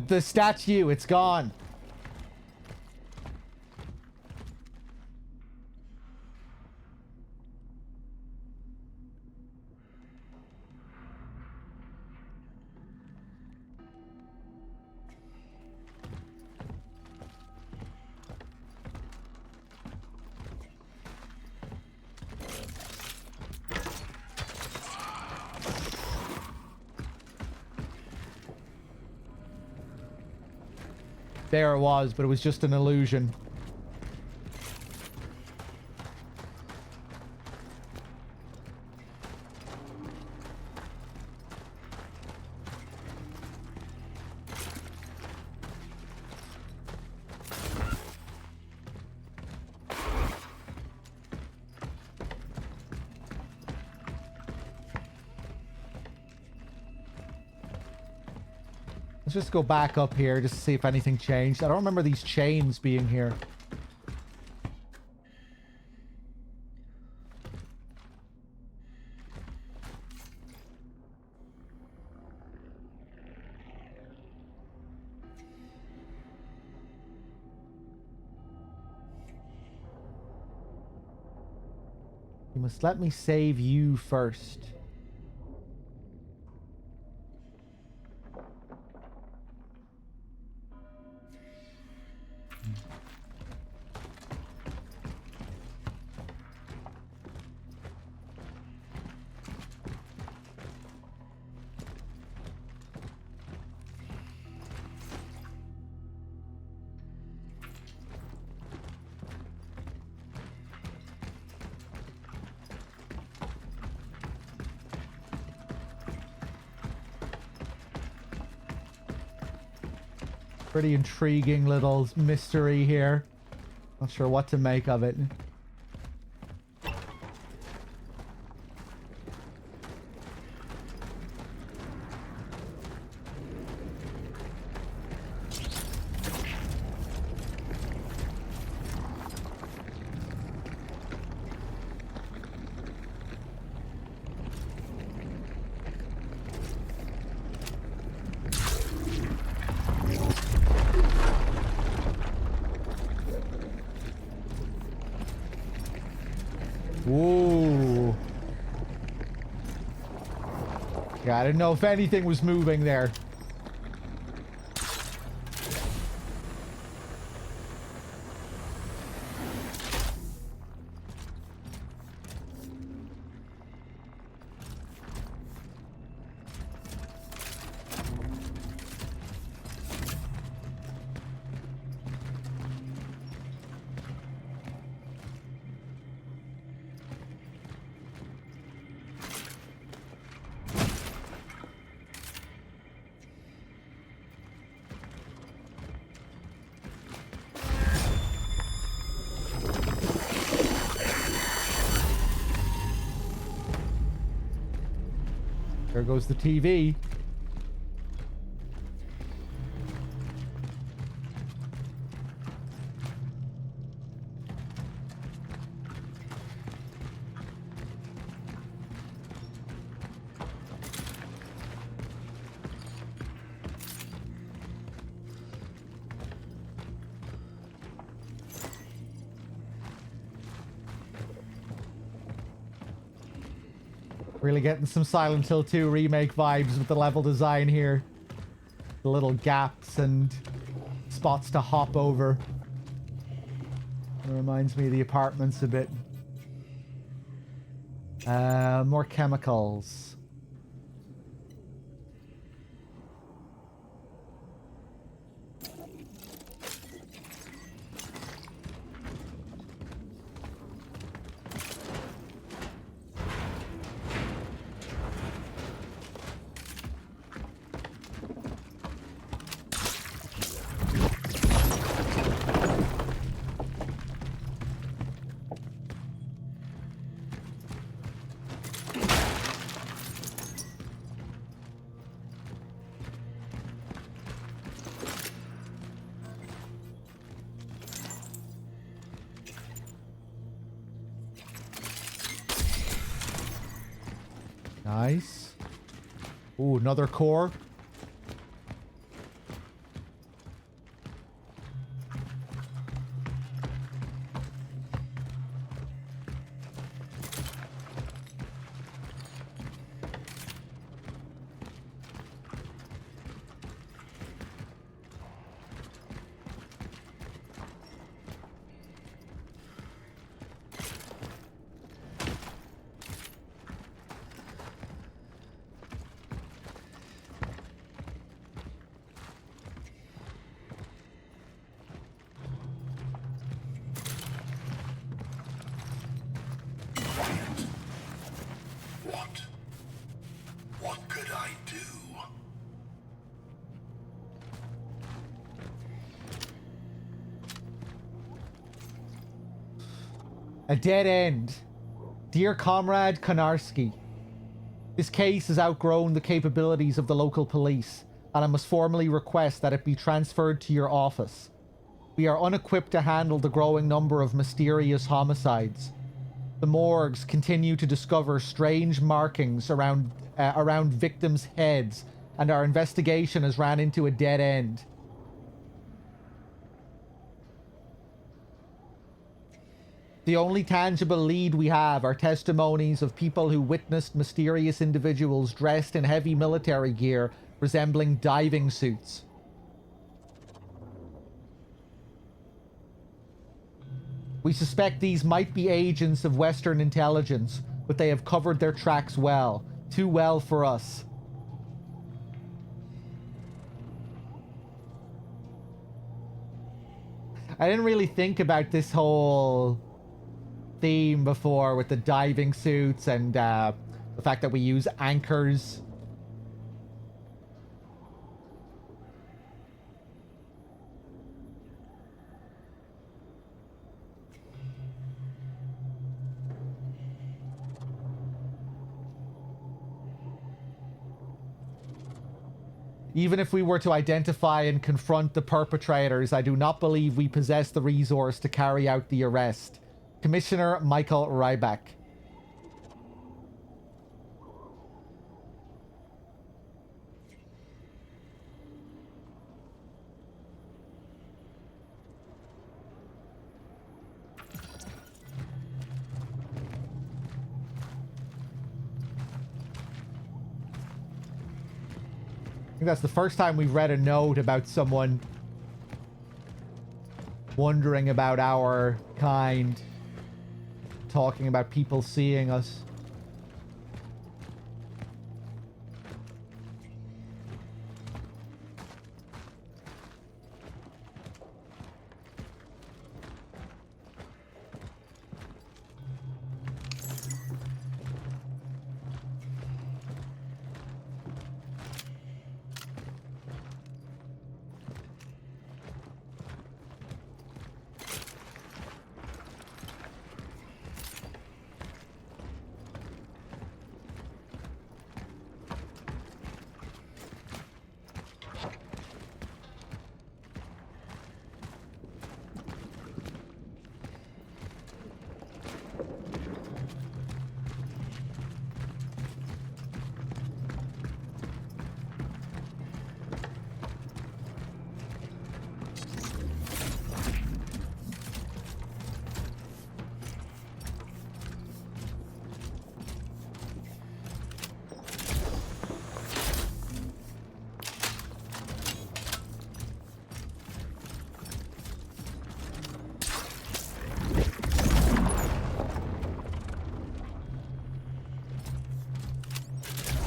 The statue, it's gone. There it was, but it was just an illusion. Let's just go back up here just to see if anything changed. I don't remember these chains being here. You must let me save you first. Pretty intriguing little mystery here. Not sure what to make of it. Ooh. Yeah, I didn't know if anything was moving there. There goes the TV. Really getting some Silent Hill 2 remake vibes with the level design here. The little gaps and spots to hop over. It reminds me of the apartments a bit. More chemicals. Nice. Ooh, another core.
What could I do?
A dead end. Dear Comrade Konarski, this case has outgrown the capabilities of the local police, and I must formally request that it be transferred to your office. We are unequipped to handle the growing number of mysterious homicides. The morgues continue to discover strange markings around victims' heads, and our investigation has ran into a dead end. The only tangible lead we have are testimonies of people who witnessed mysterious individuals dressed in heavy military gear resembling diving suits. We suspect these might be agents of Western intelligence, but they have covered their tracks well. Too well for us. I didn't really think about this whole theme before with the diving suits and the fact that we use anchors. Even if we were to identify and confront the perpetrators, I do not believe we possess the resource to carry out the arrest. Commissioner Michael Ryback. I think that's the first time we've read a note about someone wondering about our kind, talking about people seeing us.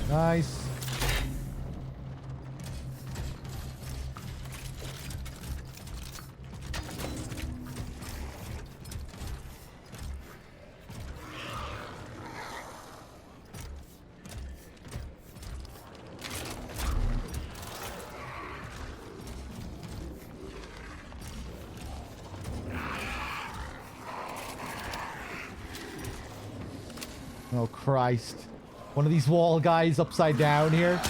Nice. Oh, Christ. One of these wall guys upside down here.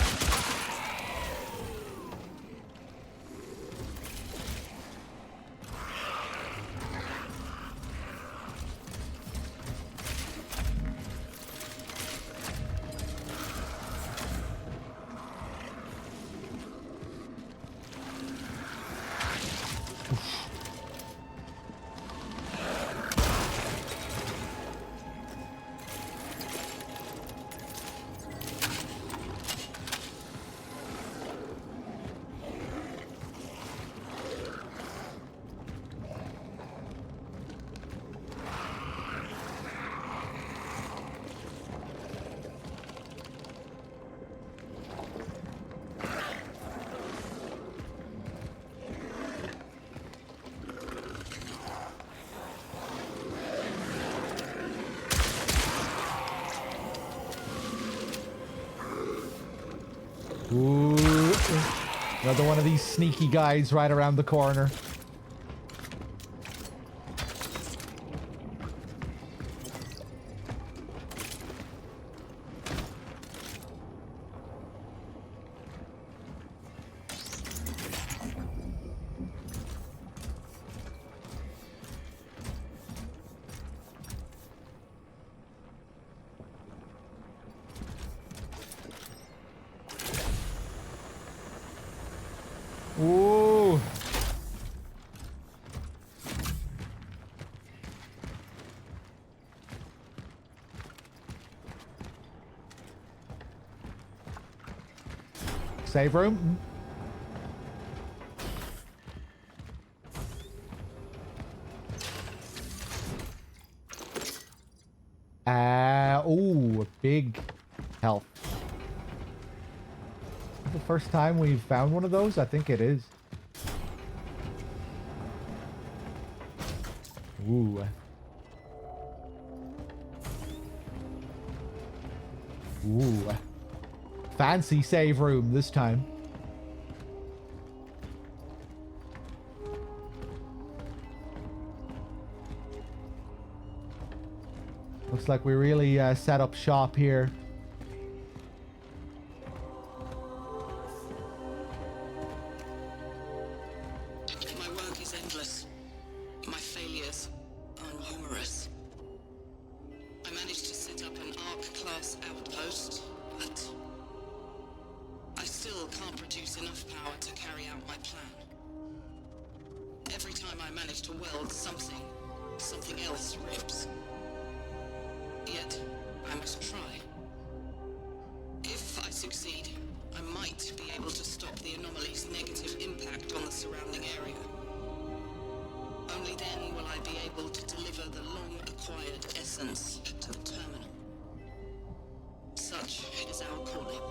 Ooh. Another one of these sneaky guys right around the corner. Ooh. Save room. Ooh, big health. The first time we've found one of those? I think it is. Ooh. Ooh. Fancy save room this time. Looks like we really set up shop here.
My work is endless. My failures are numerous. I managed to set up an Arc-class outpost, but I still can't produce enough power to carry out my plan. Every time I manage to weld something else rips. Yet, I must try. If I succeed, I might be able to stop the anomaly's negative impact on the surrounding area. Only then will I be able to deliver the long-acquired essence to the terminal. Such is our calling.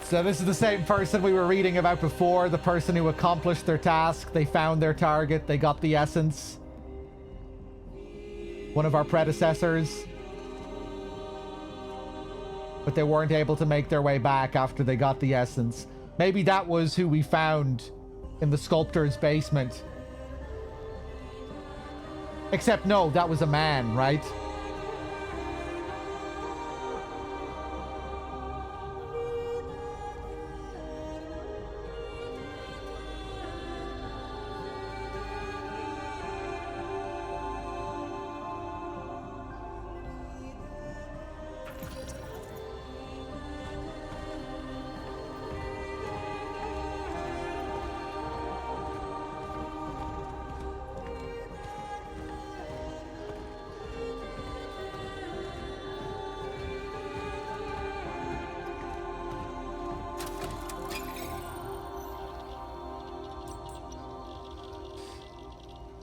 So this is the same person we were reading about before, the person who accomplished their task. They found their target, they got the essence. One of our predecessors. But they weren't able to make their way back after they got the essence. Maybe that was who we found in the sculptor's basement. Except no, that was a man, right?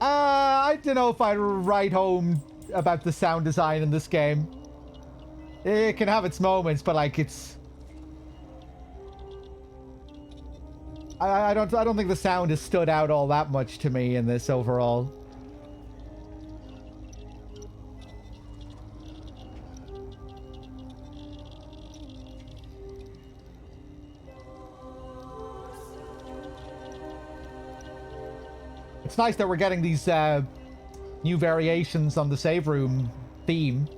I don't know if I'd write home about the sound design in this game. It can have its moments, but like it's... I don't think the sound has stood out all that much to me in this overall. It's nice that we're getting these new variations on the save room theme.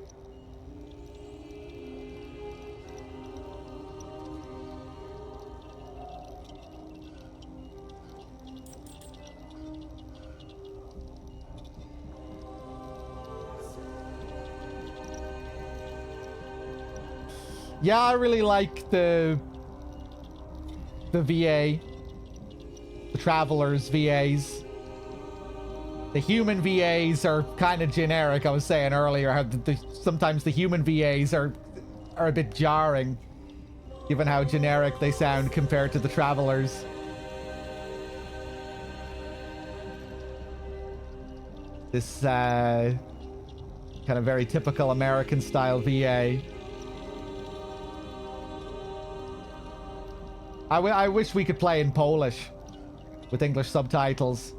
Yeah, I really like the VA, the Travelers VAs. The human VAs are kind of generic. I was saying earlier how sometimes the human VAs are a bit jarring, given how generic they sound compared to the Travelers. This kind of very typical American style VA. I wish we could play in Polish with English subtitles.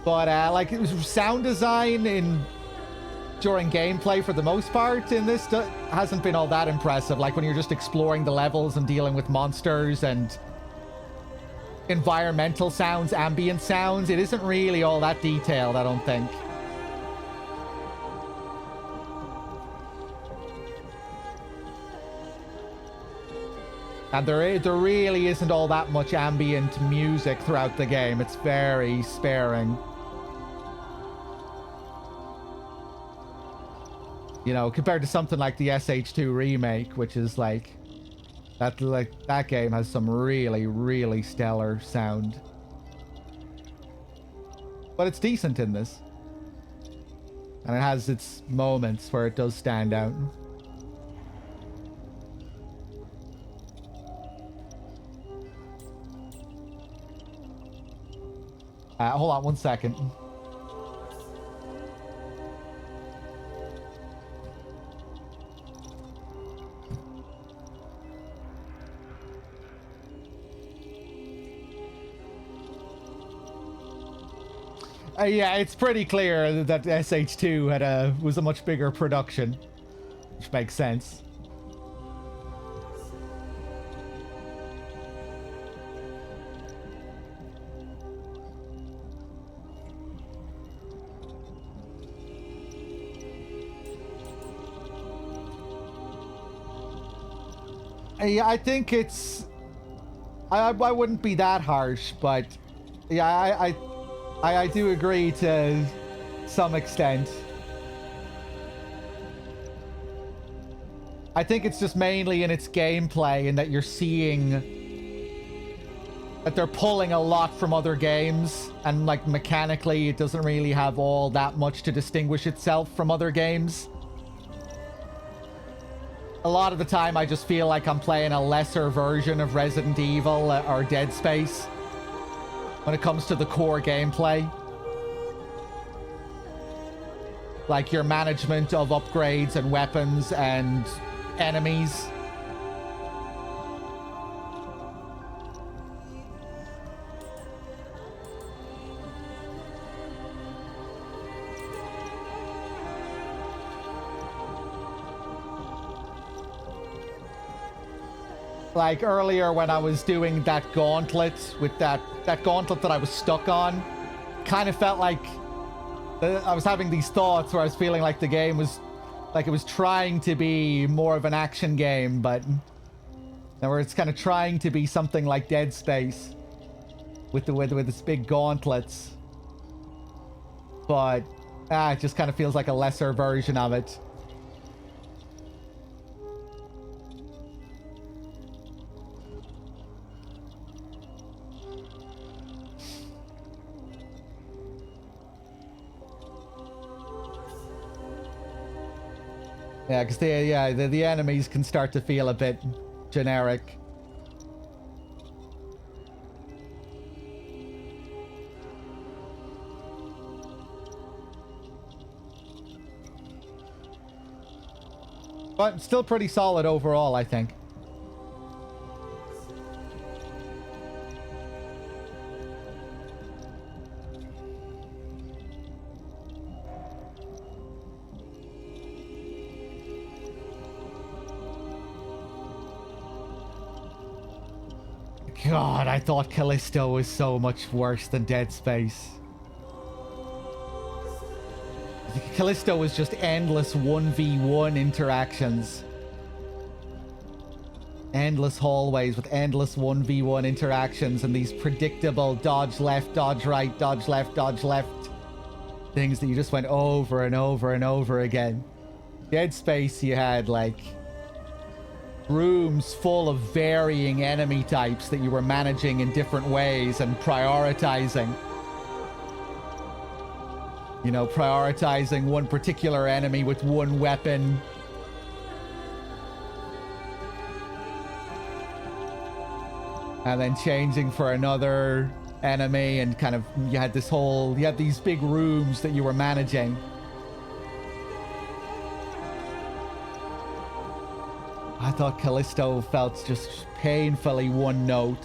But like it was sound design during gameplay for the most part in this hasn't been all that impressive. Like when you're just exploring the levels and dealing with monsters and environmental sounds, ambient sounds, it isn't really all that detailed, I don't think. And there really isn't all that much ambient music throughout the game. It's very sparing. You know, compared to something like the SH2 remake, which is like that game has some really, really stellar sound. But it's decent in this. And it has its moments where it does stand out. Hold on one second. Yeah, it's pretty clear that SH2 was a much bigger production, which makes sense. Yeah, I think it's... I wouldn't be that harsh, but yeah, I do agree to some extent. I think it's just mainly in its gameplay and that you're seeing that they're pulling a lot from other games, and like mechanically it doesn't really have all that much to distinguish itself from other games. A lot of the time I just feel like I'm playing a lesser version of Resident Evil or Dead Space when it comes to the core gameplay. Like your management of upgrades and weapons and enemies. Like earlier when I was doing that gauntlet with that gauntlet that I was stuck on, kind of felt like I was having these thoughts where I was feeling like the game was like it was trying to be more of an action game, but where it's kind of trying to be something like Dead Space with its big gauntlets, but it just kind of feels like a lesser version of it. Yeah, because the enemies can start to feel a bit generic. But still pretty solid overall, I think. God, I thought Callisto was so much worse than Dead Space. Callisto was just endless 1v1 interactions. Endless hallways with endless 1v1 interactions and these predictable dodge left, dodge right, dodge left, dodge left things that you just went over and over and over again. Dead Space, you had like rooms full of varying enemy types that you were managing in different ways and prioritizing. You know, prioritizing one particular enemy with one weapon. And then changing for another enemy, and kind of you had these big rooms that you were managing. I thought Callisto felt just painfully one note.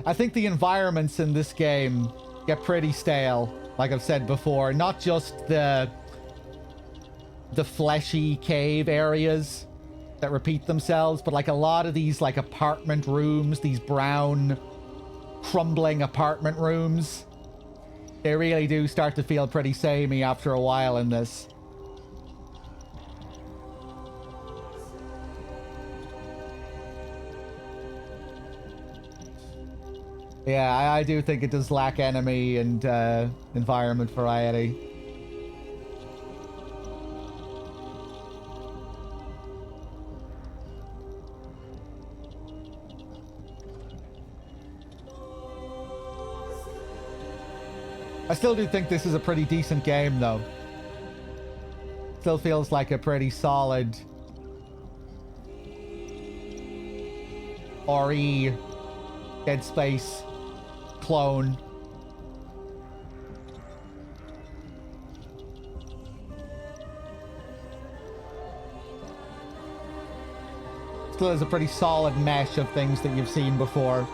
I think the environments in this game get pretty stale, like I've said before. Not just the fleshy cave areas that repeat themselves, but like a lot of these like apartment rooms, these brown crumbling apartment rooms, they really do start to feel pretty samey after a while in this. Yeah, I do think it does lack enemy and environment variety. I still do think this is a pretty decent game, though. Still feels like a pretty solid RE Dead Space clone. Still has a pretty solid mesh of things that you've seen before.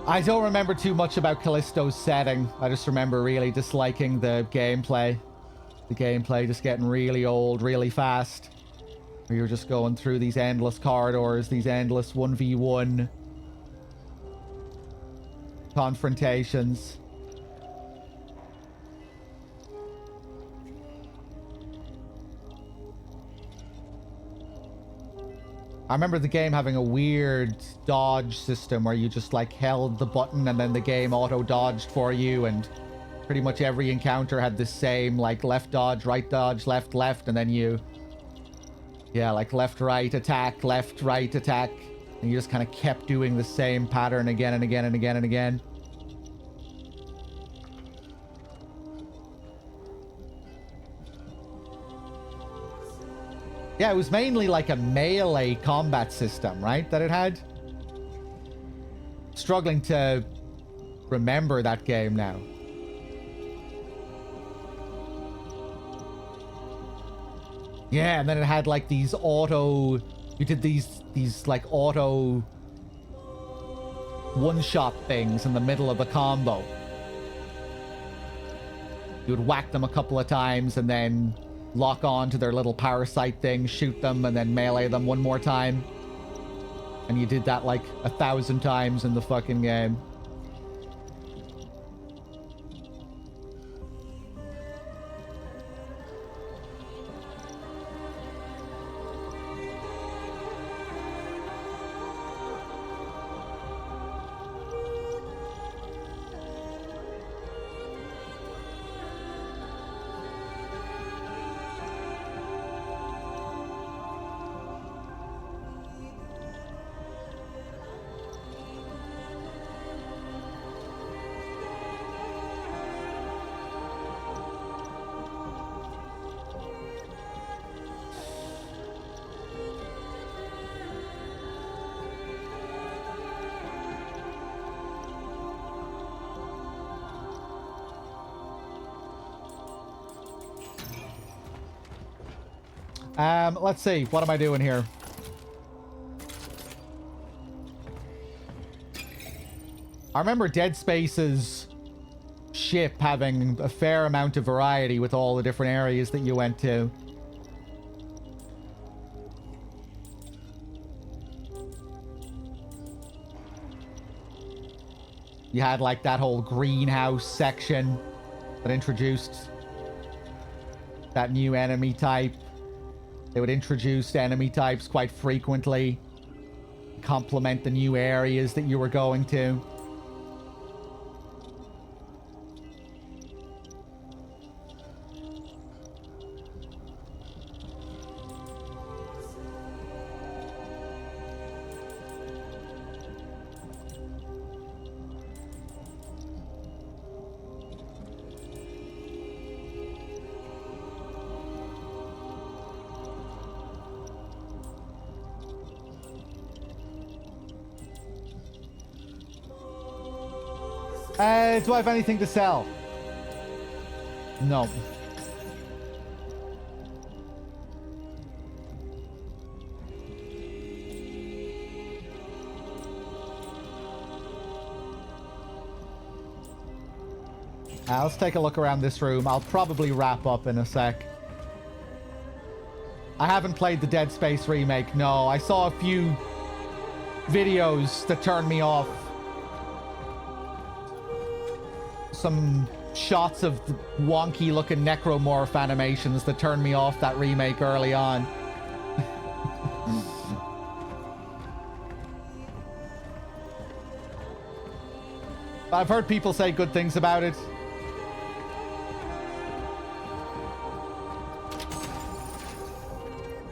I don't remember too much about Callisto's setting. I just remember really disliking the gameplay. The gameplay just getting really old, really fast. Where you're just going through these endless corridors, these endless 1v1 confrontations. I remember the game having a weird dodge system where you just like held the button and then the game auto dodged for you, and pretty much every encounter had the same like left dodge, left, and then you, yeah, like left, right, attack, left, right, attack, and you just kind of kept doing the same pattern again and again and again and again. Yeah, it was mainly like a melee combat system, right? That it had. Struggling to remember that game now. Yeah, and then it had like these auto... You did these like auto one-shot things in the middle of a combo. You would whack them a couple of times and then lock on to their little parasite thing, shoot them, and then melee them one more time. And you did that like 1,000 times in the fucking game. Let's see. What am I doing here? I remember Dead Space's ship having a fair amount of variety with all the different areas that you went to. You had like that whole greenhouse section that introduced that new enemy type. They would introduce enemy types quite frequently, complement the new areas that you were going to. Do I have anything to sell? No. Let's take a look around this room. I'll probably wrap up in a sec. I haven't played the Dead Space remake. No, I saw a few videos that turned me off. Some shots of the wonky looking necromorph animations that turned me off that remake early on. I've heard people say good things about it.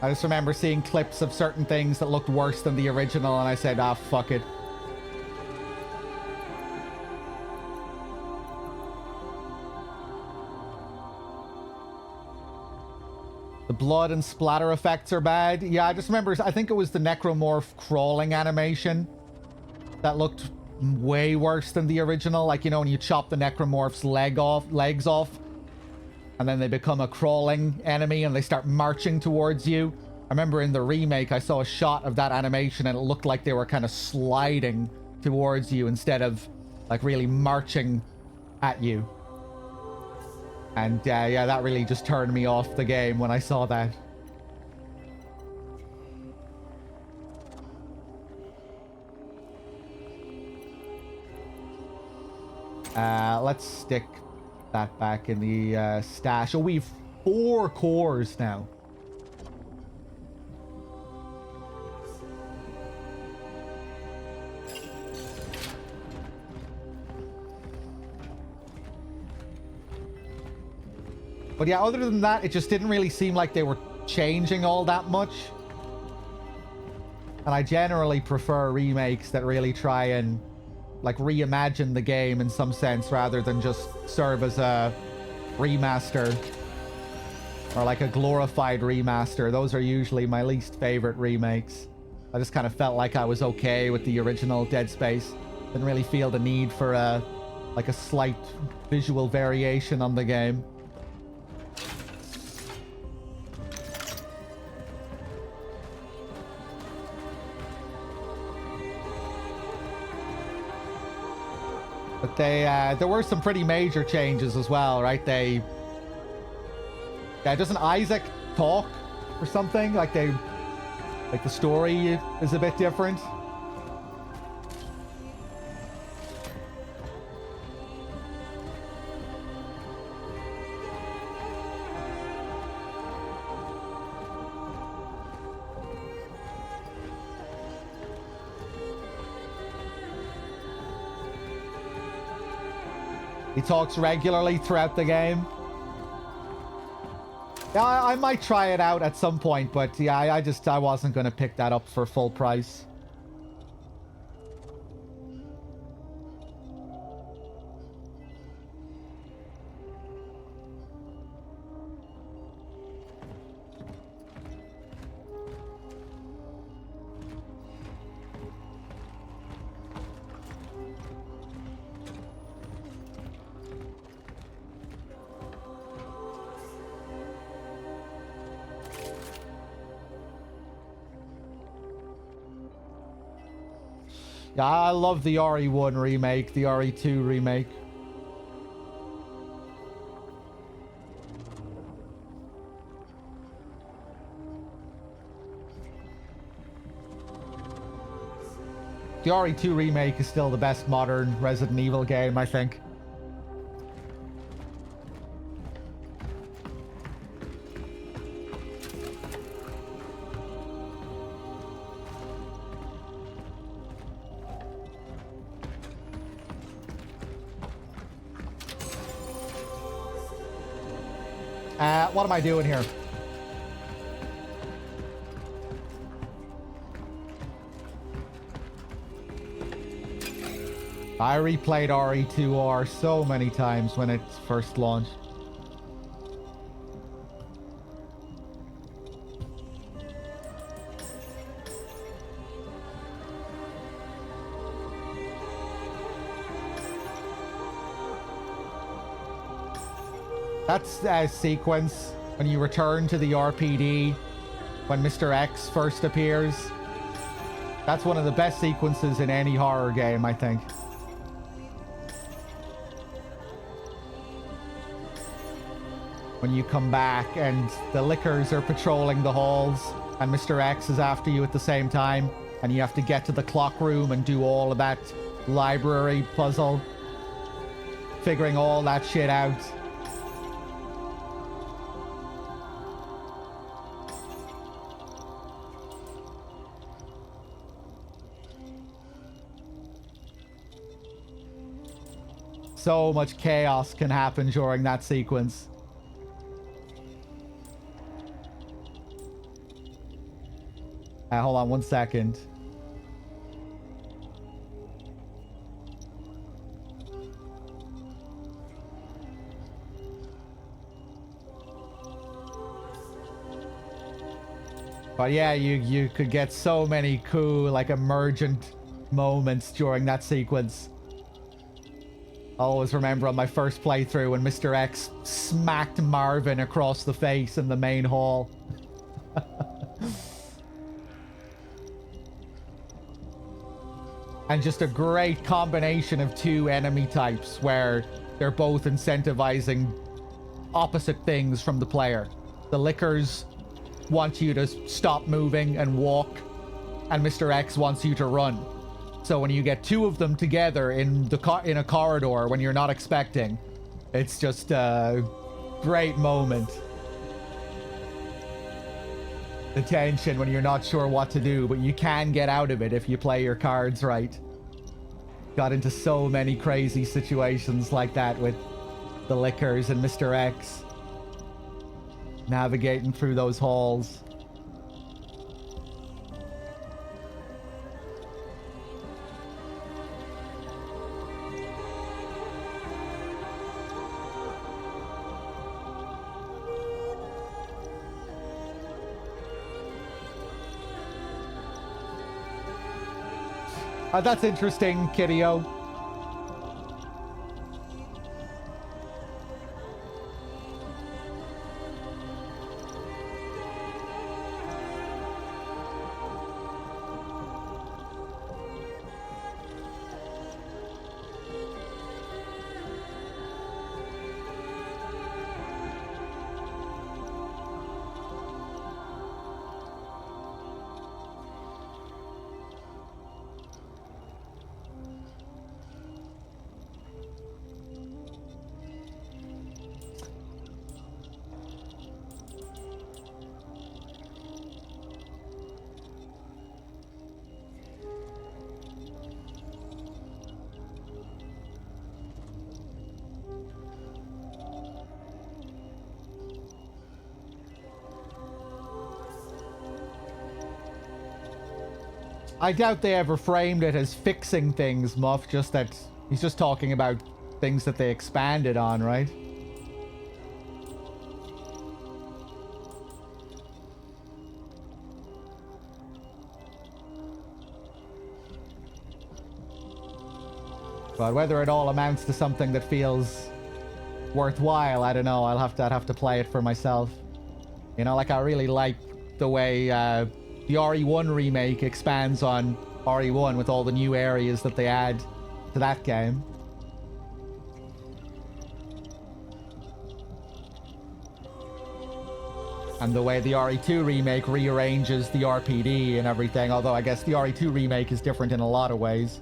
I just remember seeing clips of certain things that looked worse than the original, and I said, ah, fuck it. The blood and splatter effects are bad. Yeah, I just remember, I think it was the necromorph crawling animation that looked way worse than the original. Like, you know, when you chop the necromorph's legs off, and then they become a crawling enemy and they start marching towards you. I remember in the remake, I saw a shot of that animation and it looked like they were kind of sliding towards you instead of like really marching at you. And yeah, that really just turned me off the game when I saw that. Let's stick that back in the stash. Oh, we've 4 cores now. But yeah, other than that, it just didn't really seem like they were changing all that much. And I generally prefer remakes that really try and like reimagine the game in some sense rather than just serve as a remaster or like a glorified remaster. Those are usually my least favorite remakes. I just kind of felt like I was okay with the original Dead Space. Didn't really feel the need for like a slight visual variation on the game. But there were some pretty major changes as well, right? Doesn't Isaac talk or something? Like the story is a bit different. He talks regularly throughout the game. Yeah, I might try it out at some point, but yeah, I wasn't going to pick that up for full price. Yeah, I love the RE1 remake, the RE2 remake. The RE2 remake is still the best modern Resident Evil game, I think. What am I doing here? I replayed RE2R so many times when it first launched. That's a sequence when you return to the RPD when Mr. X first appears. That's one of the best sequences in any horror game, I think. When you come back and the Lickers are patrolling the halls and Mr. X is after you at the same time, and you have to get to the clock room and do all of that library puzzle, figuring all that shit out. So much chaos can happen during that sequence. Hold on 1 second. But yeah, you could get so many cool, like, emergent moments during that sequence. I always remember on my first playthrough when Mr. X smacked Marvin across the face in the main hall. And just a great combination of two enemy types where they're both incentivizing opposite things from the player. The Lickers want you to stop moving and walk, and Mr. X wants you to run. So when you get two of them together in a corridor when you're not expecting, it's just a great moment. The tension when you're not sure what to do, but you can get out of it if you play your cards right. Got into so many crazy situations like that with the Lickers and Mr. X. Navigating through those halls. That's interesting, Kiddio. I doubt they ever framed it as fixing things, Muff, just that he's just talking about things that they expanded on, right? But whether it all amounts to something that feels worthwhile, I don't know. I'd have to play it for myself. You know, like, I really like the way the RE1 remake expands on RE1 with all the new areas that they add to that game. And the way the RE2 remake rearranges the RPD and everything, although I guess the RE2 remake is different in a lot of ways.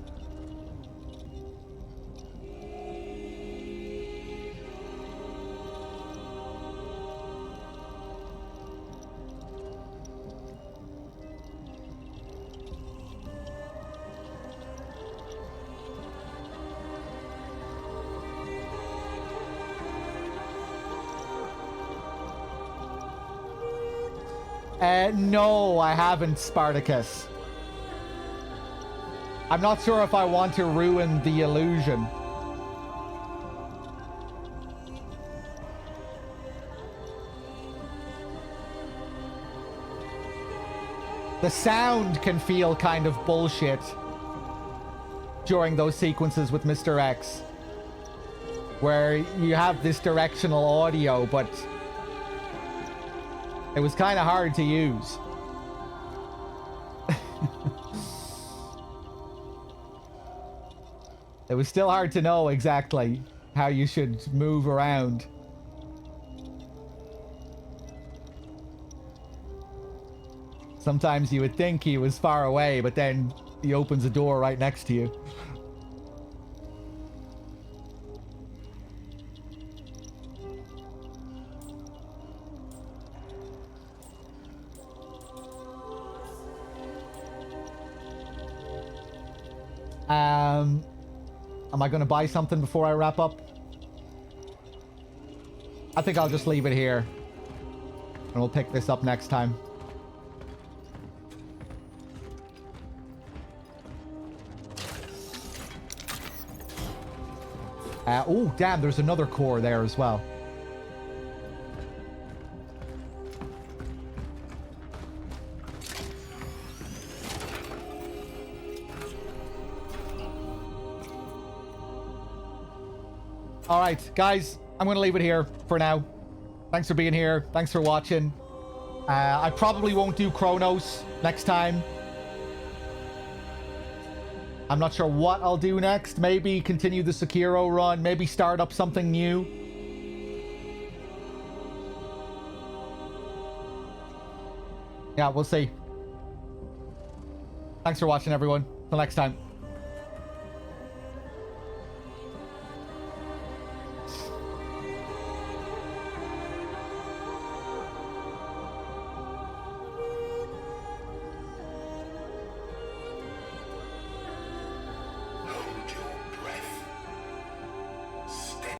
No, I haven't, Spartacus. I'm not sure if I want to ruin the illusion. The sound can feel kind of bullshit during those sequences with Mr. X. where you have this directional audio, but it was kind of hard to use. It was still hard to know exactly how you should move around. Sometimes you would think he was far away, but then he opens a door right next to you. Am I going to buy something before I wrap up? I think I'll just leave it here. And we'll pick this up next time. Oh, damn, there's another core there as well. All right, guys, I'm going to leave it here for now. Thanks for being here. Thanks for watching. I probably won't do Chronos next time. I'm not sure what I'll do next. Maybe continue the Sekiro run. Maybe start up something new. Yeah, we'll see. Thanks for watching, everyone. Till next time.